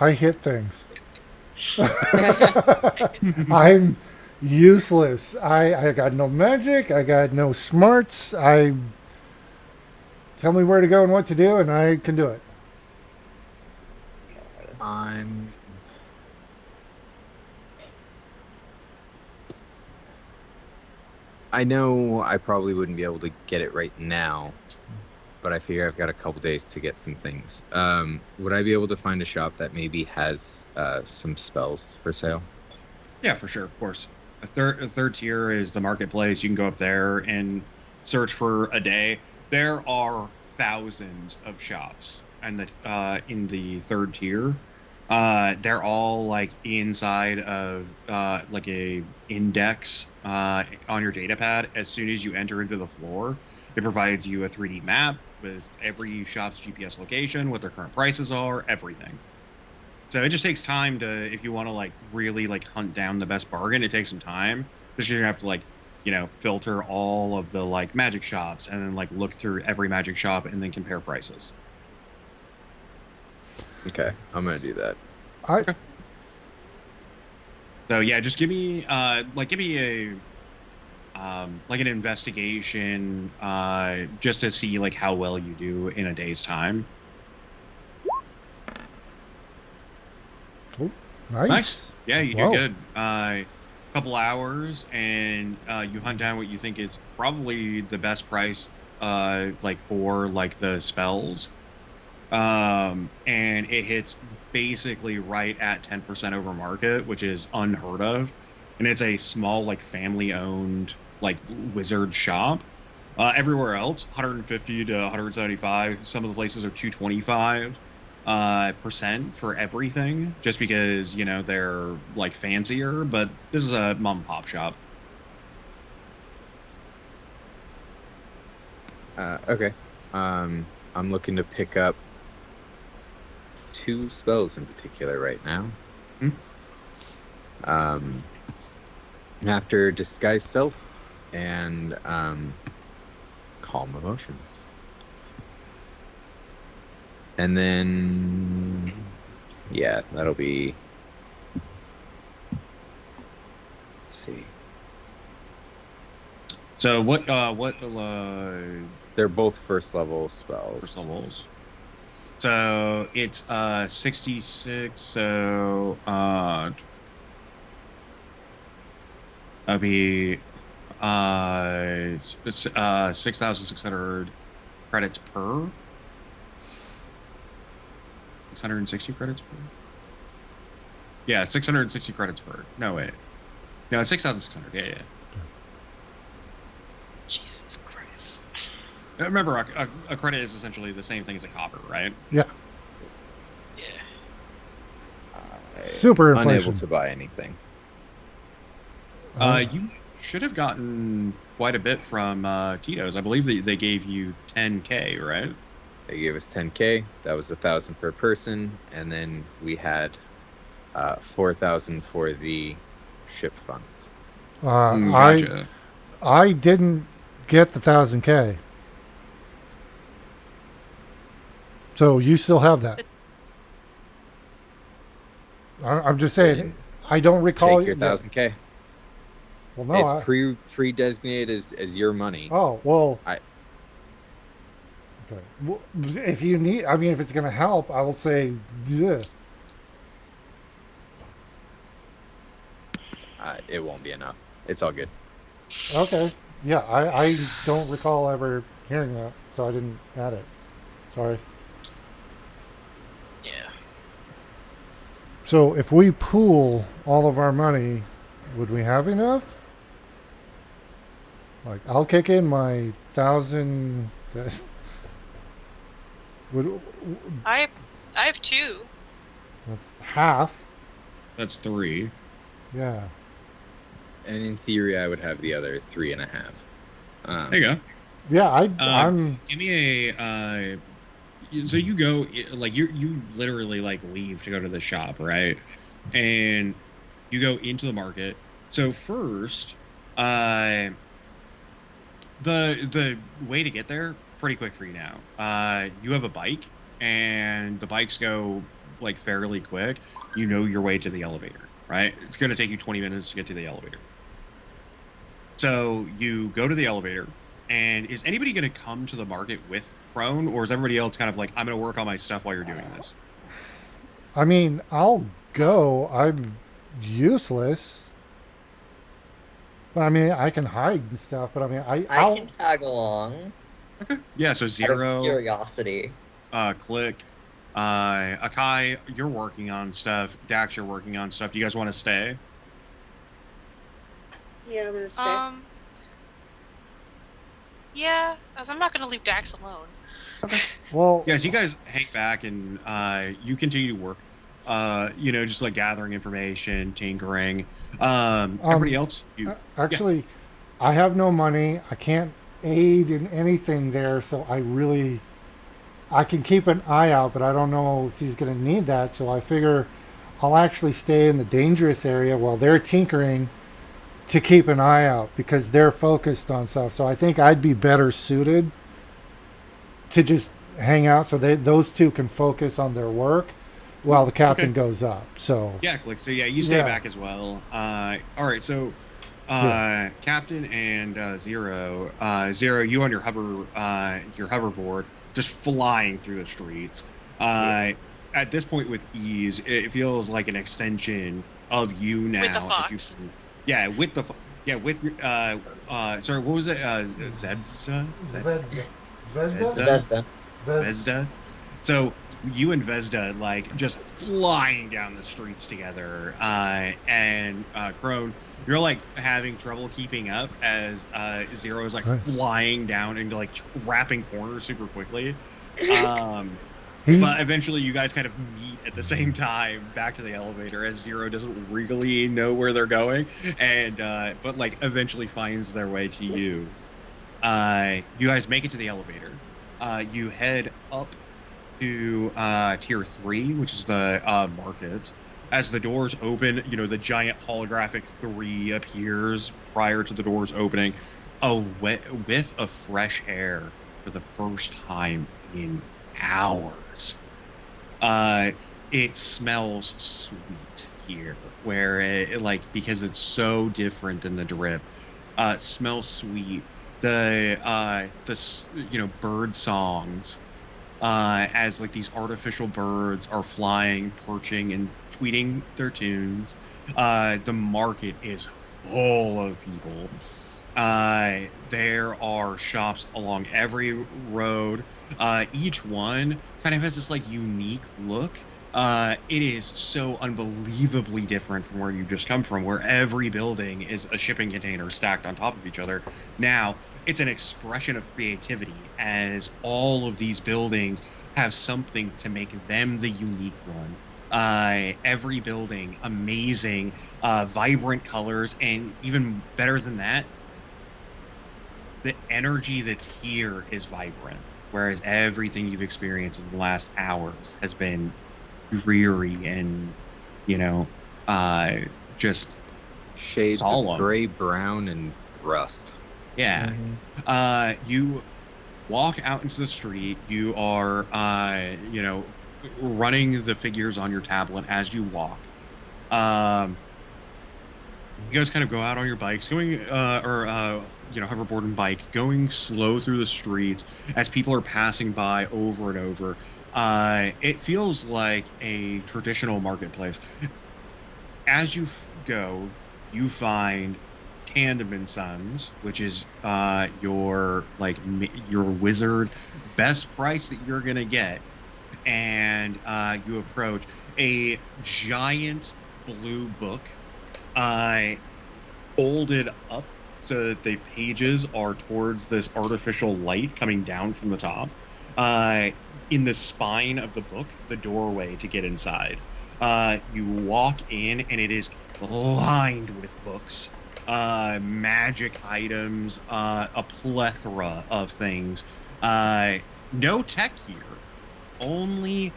I hit things. I'm useless. I got no magic. I got no smarts. Tell me where to go and what to do, and I can do it. I know I probably wouldn't be able to get it right now, but I figure I've got a couple days to get some things. Would I be able to find a shop that maybe has some spells for sale? Yeah, for sure, of course. A third tier is the marketplace. You can go up there and search for a day. There are thousands of shops, and in the third tier, they're all like inside of like a index on your data pad. As soon as you enter into the floor, it provides you a 3D map with every shop's GPS location, what their current prices are, everything. So it just takes time to, if you want to like really like hunt down the best bargain, it takes some time because you're gonna have to like, filter all of the like magic shops and then like look through every magic shop and then compare prices. Okay, I'm gonna do that. So yeah, just give me a like an investigation just to see like how well you do in a day's time. Oh, nice. Yeah, you do Wow. good. Couple hours, and you hunt down what you think is probably the best price, like for like the spells, and it hits basically right at 10% over market, which is unheard of, and it's a small like family-owned like wizard shop. Everywhere else, 150 to 175. Some of the places are 225. Percent for everything just because they're like fancier, but this is a mom and pop shop. Okay. I'm looking to pick up 2 spells in particular right now. After Disguise Self and Calm Emotions. And then, yeah, that'll be. Let's see. So what They're both first level spells. First levels. So it's 66. So that'd be 6,600 credits per. 660 credits per. Yeah, 660 credits per. No wait. No, it's 6,600. Yeah. Jesus Christ. Remember, a credit is essentially the same thing as a copper, right? Yeah. Yeah. Super Unable inflation. to buy anything. You should have gotten quite a bit from Tito's. I believe they gave you 10K, right? They gave us 10K. That was 1,000 per person, and then we had 4,000 for the ship funds. Gotcha. I didn't get the 1,000K. So you still have that. I'm just saying. I don't recall. Take your 1,000K. Well, no. It's pre-designated as your money. Oh well. I- Okay. Well, if you need, I mean, if it's going to help, I will say, yeah. It won't be enough. It's all good. Okay. Yeah, I don't recall ever hearing that, so I didn't add it. Sorry. Yeah. So if we pool all of our money, would we have enough? Like, I'll kick in my 1,000. I have 2. That's half. That's 3. Yeah. And in theory, I would have the other 3.5. There you go. Yeah, I'm. Give me a. So you go, like, you literally, like, leave to go to the shop, right? And you go into the market. So first, the way to get there, pretty quick for you now. You have a bike, and the bikes go, like, fairly quick. You know your way to the elevator, right? It's going to take you 20 minutes to get to the elevator. So you go to the elevator, and is anybody going to come to the market with Prone, or is everybody else kind of like, I'm going to work on my stuff while you're doing this? I mean, I'll go. I'm useless. I mean, I can hide and stuff, but I mean, I I'll. can tag along. Okay. Yeah, so Out of Zero, curiosity. Click, Akai, you're working on stuff. Dax, you're working on stuff. Do you guys want to stay? Yeah, I'm gonna stay. Yeah, as I'm not gonna leave Dax alone. Well, Yeah, so you guys hang back and you continue to work. Just like gathering information, tinkering. Everybody else, actually, I have no money. I can't aid in anything there, so I can keep an eye out, but I don't know if he's going to need that. So I figure I'll actually stay in the dangerous area while they're tinkering to keep an eye out because they're focused on stuff. So I think I'd be better suited to just hang out so those two can focus on their work while the captain goes up. So yeah, Click. So yeah, you stay Yeah. back as well. All right, so Captain and Zero, you on your hoverboard, just flying through the streets. At this point, with ease, it feels like an extension of you now. With the if fox. you can- yeah, with the sorry, what was it? Zedza? Bethesda. Vesda. So you and Vesda like just flying down the streets together, and Crone, you're like having trouble keeping up as Zero is like Right. flying down and like wrapping corners super quickly. he's But eventually, you guys kind of meet at the same time back to the elevator as Zero doesn't really know where they're going, and but like eventually finds their way to you. You guys make it to the elevator. You head up to tier 3, which is the market. As the doors open, the giant holographic 3 appears prior to the doors opening. A whiff of fresh air for the first time in hours. It smells sweet here, where it like because it's so different than the drip. It smells sweet. bird songs, as like these artificial birds are flying, perching, and tweeting their tunes. The market is full of people. There are shops along every road. Each one kind of has this like unique look. It is so unbelievably different from where you just come from, where every building is a shipping container stacked on top of each other. Now, it's an expression of creativity as all of these buildings have something to make them the unique one. Every building, amazing, vibrant colors, and even better than that, the energy that's here is vibrant, whereas everything you've experienced in the last hours has been dreary and, you know, just Shades solemn. of gray, brown, and rust. Yeah. You walk out into the street. You are, running the figures on your tablet as you walk. You guys kind of go out on your bikes, going, hoverboard and bike, going slow through the streets as people are passing by over and over. It feels like a traditional marketplace. As you go, you find Tandem and Sons, which is your wizard best price that you're gonna get, and you approach a giant blue book, folded up so that the pages are towards this artificial light coming down from the top. In the spine of the book, the doorway to get inside. You walk in, and it is lined with books, magic items, a plethora of things. No tech here, only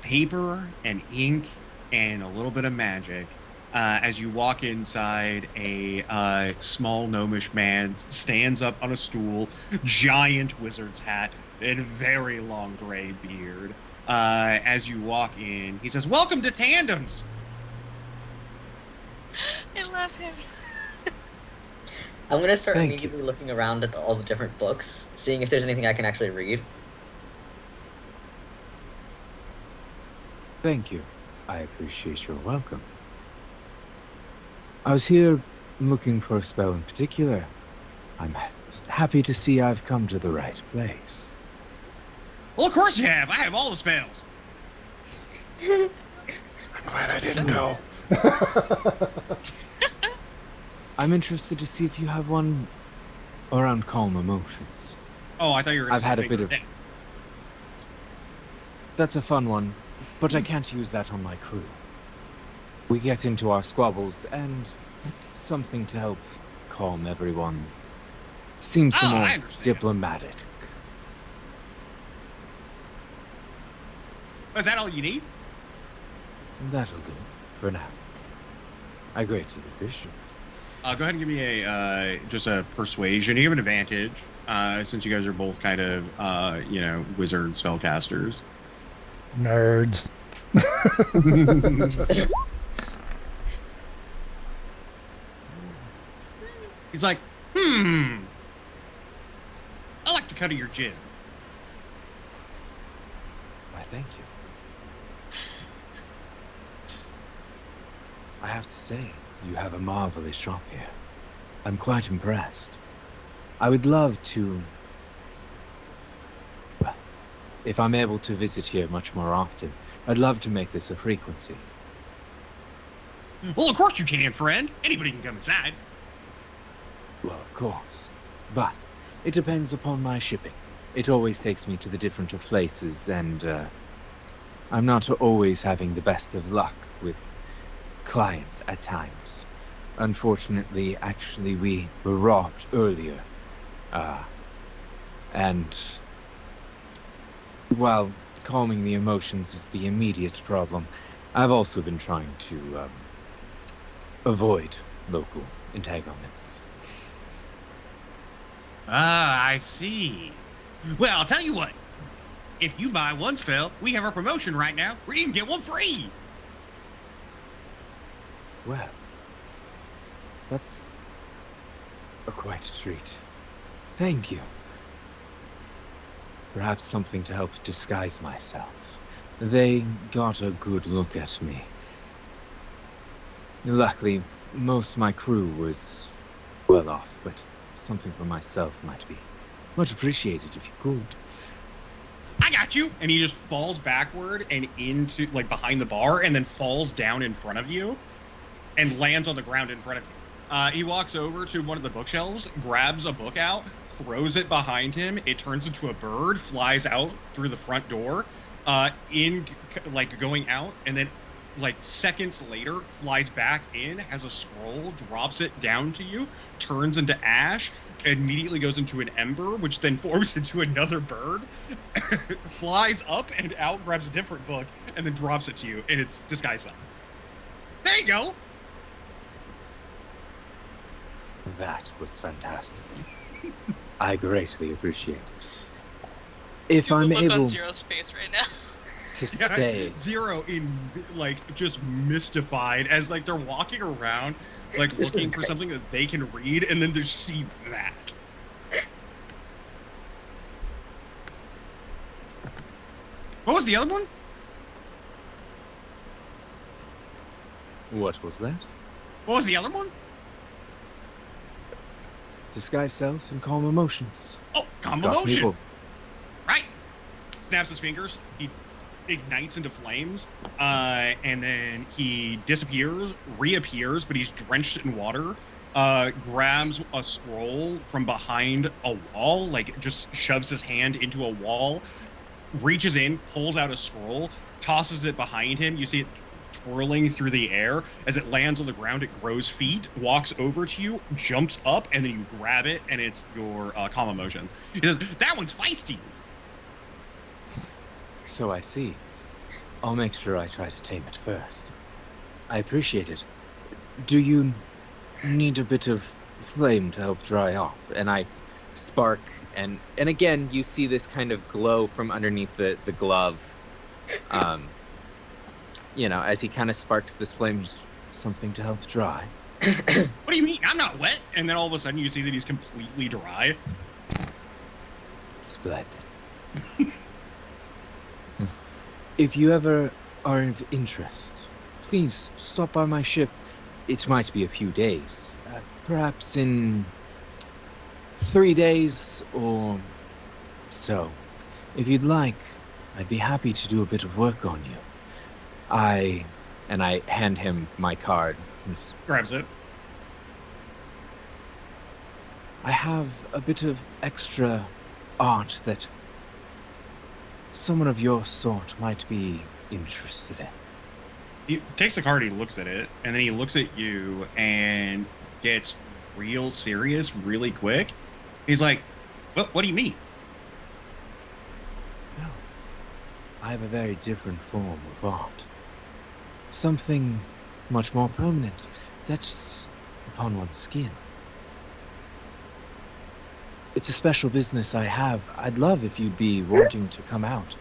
paper and ink and a little bit of magic. As you walk inside, a small gnomish man stands up on a stool, giant wizard's hat, and very long gray beard. As you walk in, he says, "Welcome to Tandems." I love him. I'm gonna start Thank immediately looking around at all the different books, seeing if there's anything I can actually read. Thank you. I appreciate your welcome. I was here looking for a spell in particular. I'm happy to see I've come to the right place. Well, of course you have. I have all the spells. I'm glad I didn't go. I'm interested to see if you have one around calm emotions. Oh, I thought you were going I've to say had a Finger bit of- Death. That's a fun one, but I can't use that on my crew. We get into our squabbles, and something to help calm everyone seems the Oh, I more understand. diplomatic. Is that all you need? That'll do, for now. I greatly appreciate it. Go ahead and give me just a persuasion. You have an advantage since you guys are both kind of wizard spellcasters. Nerds. He's like, I like the cut of your jib. Why, thank you. I have to say, you have a marvelous shop here. I'm quite impressed. I would love to... Well, if I'm able to visit here much more often, I'd love to make this a frequency. Well, of course you can, friend. Anybody can come inside. Well, of course. But it depends upon my shipping. It always takes me to the different of places, and I'm not always having the best of luck with clients at times. Unfortunately, actually, we were robbed earlier. And while calming the emotions is the immediate problem, I've also been trying to avoid local entanglements. Ah, I see. Well, I'll tell you what. If you buy one spell, we have a promotion right now where you can get one free. Well, that's quite a treat. Thank you. Perhaps something to help disguise myself. They got a good look at me. Luckily, most of my crew was well off, but something for myself might be much appreciated if you could. I got you. And he just falls backward and into, like, behind the bar, and then falls down in front of you and lands on the ground in front of you. He walks over to one of the bookshelves, grabs a book out, throws it behind him. It turns into a bird, flies out through the front door, going out, and then, like, seconds later, flies back in, has a scroll, drops it down to you, turns into ash, immediately goes into an ember, which then forms into another bird, flies up and out, grabs a different book, and then drops it to you, and it's disguise self. There you go. That was fantastic. I greatly appreciate it. If I'm look able on Zero's face right now. to stay, Zero in, like, just mystified as, like, they're walking around, like, This is looking for great. something that they can read, and then they see that. What was the other one? what was that? What was the other one? Disguise self and calm emotions. Oh, calm Got me emotion. both. Right. Snaps his fingers. He ignites into flames, and then he disappears, reappears, but he's drenched in water. Grabs a scroll from behind a wall, like, just shoves his hand into a wall, reaches in, pulls out a scroll, tosses it behind him. You see it twirling through the air. As it lands on the ground, it grows feet, walks over to you, jumps up, and then you grab it, and it's your calm emotions. He says, "That one's feisty." So I see. I'll make sure I try to tame it first. I appreciate it. Do you need a bit of flame to help dry off? And I spark, and again, you see this kind of glow from underneath the glove. As he kind of sparks this flame, something to help dry. What do you mean? I'm not wet. And then all of a sudden you see that he's completely dry. Splendid. If you ever are of interest, please stop by my ship. It might be a few days. Perhaps in 3 days or so. If you'd like, I'd be happy to do a bit of work on you. I hand him my card. Grabs it. I have a bit of extra art that someone of your sort might be interested in. He takes the card, he looks at it, and then he looks at you and gets real serious really quick. He's like, what do you mean? No. I have a very different form of art. Something much more permanent. That's upon one's skin. It's a special business I have. I'd love if you'd be wanting to come out.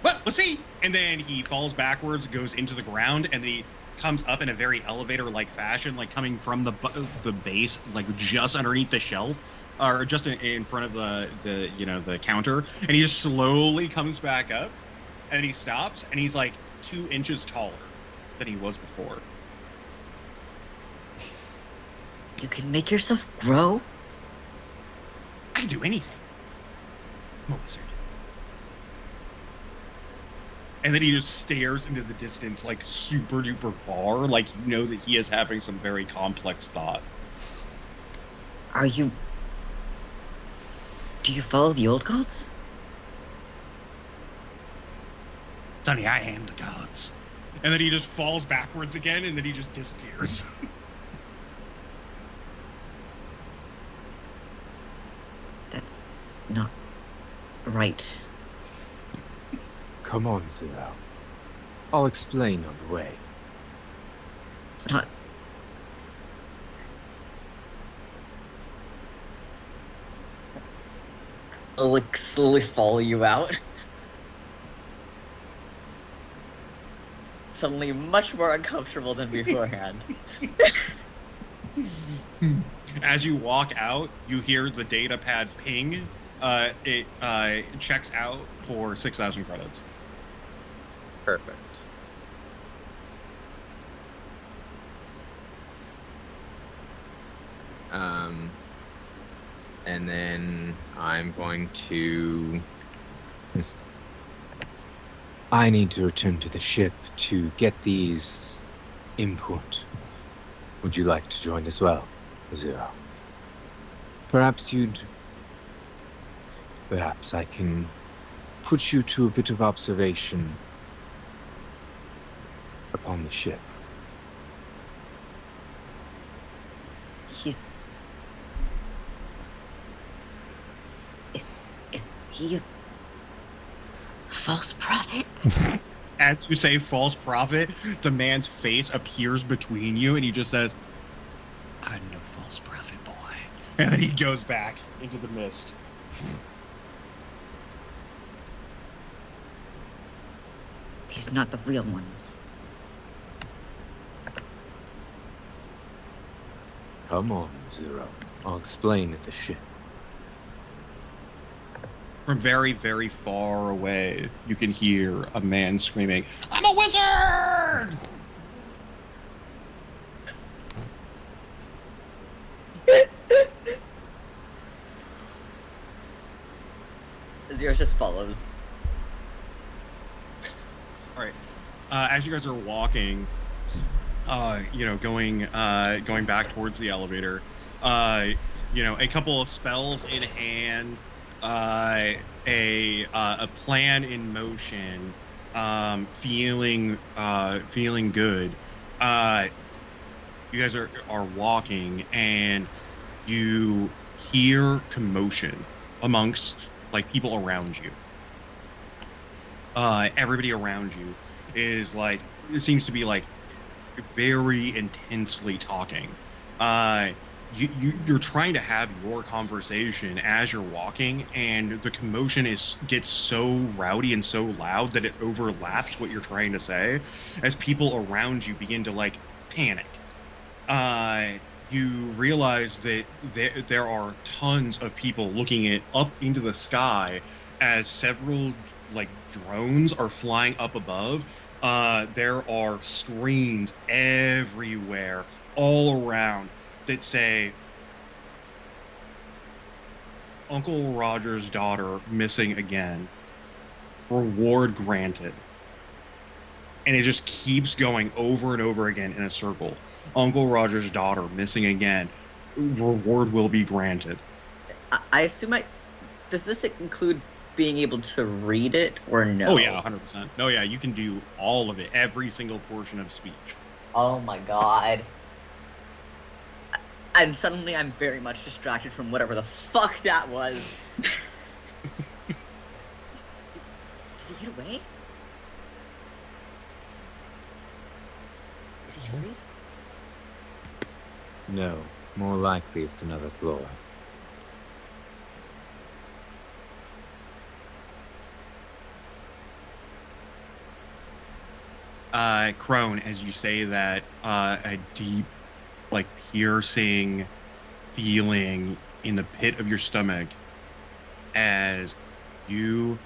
Well, let's see. And then he falls backwards, goes into the ground, and then he comes up in a very elevator-like fashion, like coming from the base, like just underneath the shelf, or just in front of the counter. And he just slowly comes back up, and he stops, and he's like 2 inches taller than he was before. You can make yourself grow? I can do anything. I'm a wizard. And then he just stares into the distance, like, super duper far, like, you know that he is having some very complex thought. Are you... Do you follow the old gods? Sonny, I am the gods. And then he just falls backwards again, and then he just disappears. That's not right. Come on, Zero. I'll explain on the way. It's not... I'll, like, slowly follow you out. suddenly much more uncomfortable than beforehand. As you walk out, you hear the data pad ping. It checks out for 6,000 credits. Perfect. And then I'm going to I need to return to the ship to get these input. Would you like to join as well, Zero? Perhaps I can put you to a bit of observation upon the ship. Is he a false prophet? As you say false prophet, the man's face appears between you and he just says, I'm no false prophet, boy. And then he goes back into the mist. These not the real ones. Come on, Zero. I'll explain at the ship. From very, very far away, you can hear a man screaming, I'm a wizard! Zero just follows. All right. As you guys are walking, going back towards the elevator, a couple of spells in hand, a plan in motion, feeling good. You guys are walking, and you hear commotion amongst people around you. Everybody around you is it seems to be very intensely talking. You're trying to have your conversation as you're walking, and the commotion gets so rowdy and so loud that it overlaps what you're trying to say as people around you begin to panic. You realize that there are tons of people looking up into the sky as several drones are flying up above. There are screens everywhere, all around, that say, Uncle Roger's daughter missing again. Reward granted. And it just keeps going over and over again in a circle. Uncle Roger's daughter missing again. Reward will be granted. I assume does this include being able to read it or no? Oh yeah, 100%. No, yeah, you can do all of it, every single portion of speech. Oh my god. And suddenly I'm very much distracted from whatever the fuck that was. Did he get away? Is he free? No, more likely it's another ploy. Crone, as you say that, a deep, piercing feeling in the pit of your stomach, as you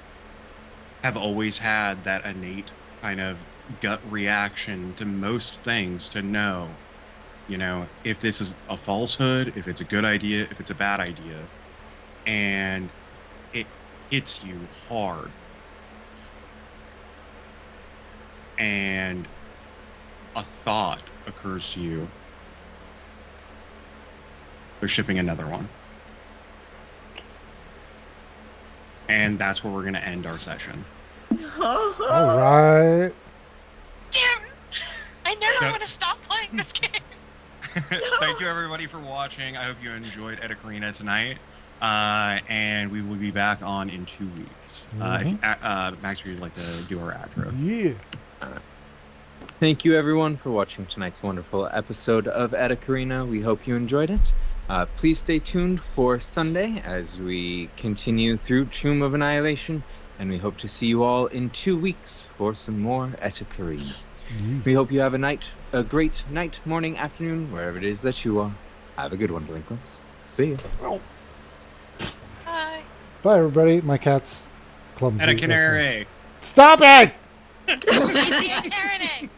have always had that innate kind of gut reaction to most things to know, if this is a falsehood, if it's a good idea, if it's a bad idea. And it hits you hard. And a thought occurs to you. They're shipping another one. And that's where we're going to end our session. All right. Damn! I never want to stop playing this game. Thank you, everybody, for watching. I hope you enjoyed Eta Carinae tonight. And we will be back on in 2 weeks. Max, would you like to do our outro? Yeah. Thank you, everyone, for watching tonight's wonderful episode of Eta Carinae. We hope you enjoyed it. Please stay tuned for Sunday as we continue through Tomb of Annihilation, and we hope to see you all in 2 weeks for some more Eta Carinae. We hope you have a great night, morning, afternoon, wherever it is that you are. Have a good one, delinquents. See ya. Bye. Bye, everybody. My cat's clumsy. Eta Carinae. Stop it! Eta Carinae.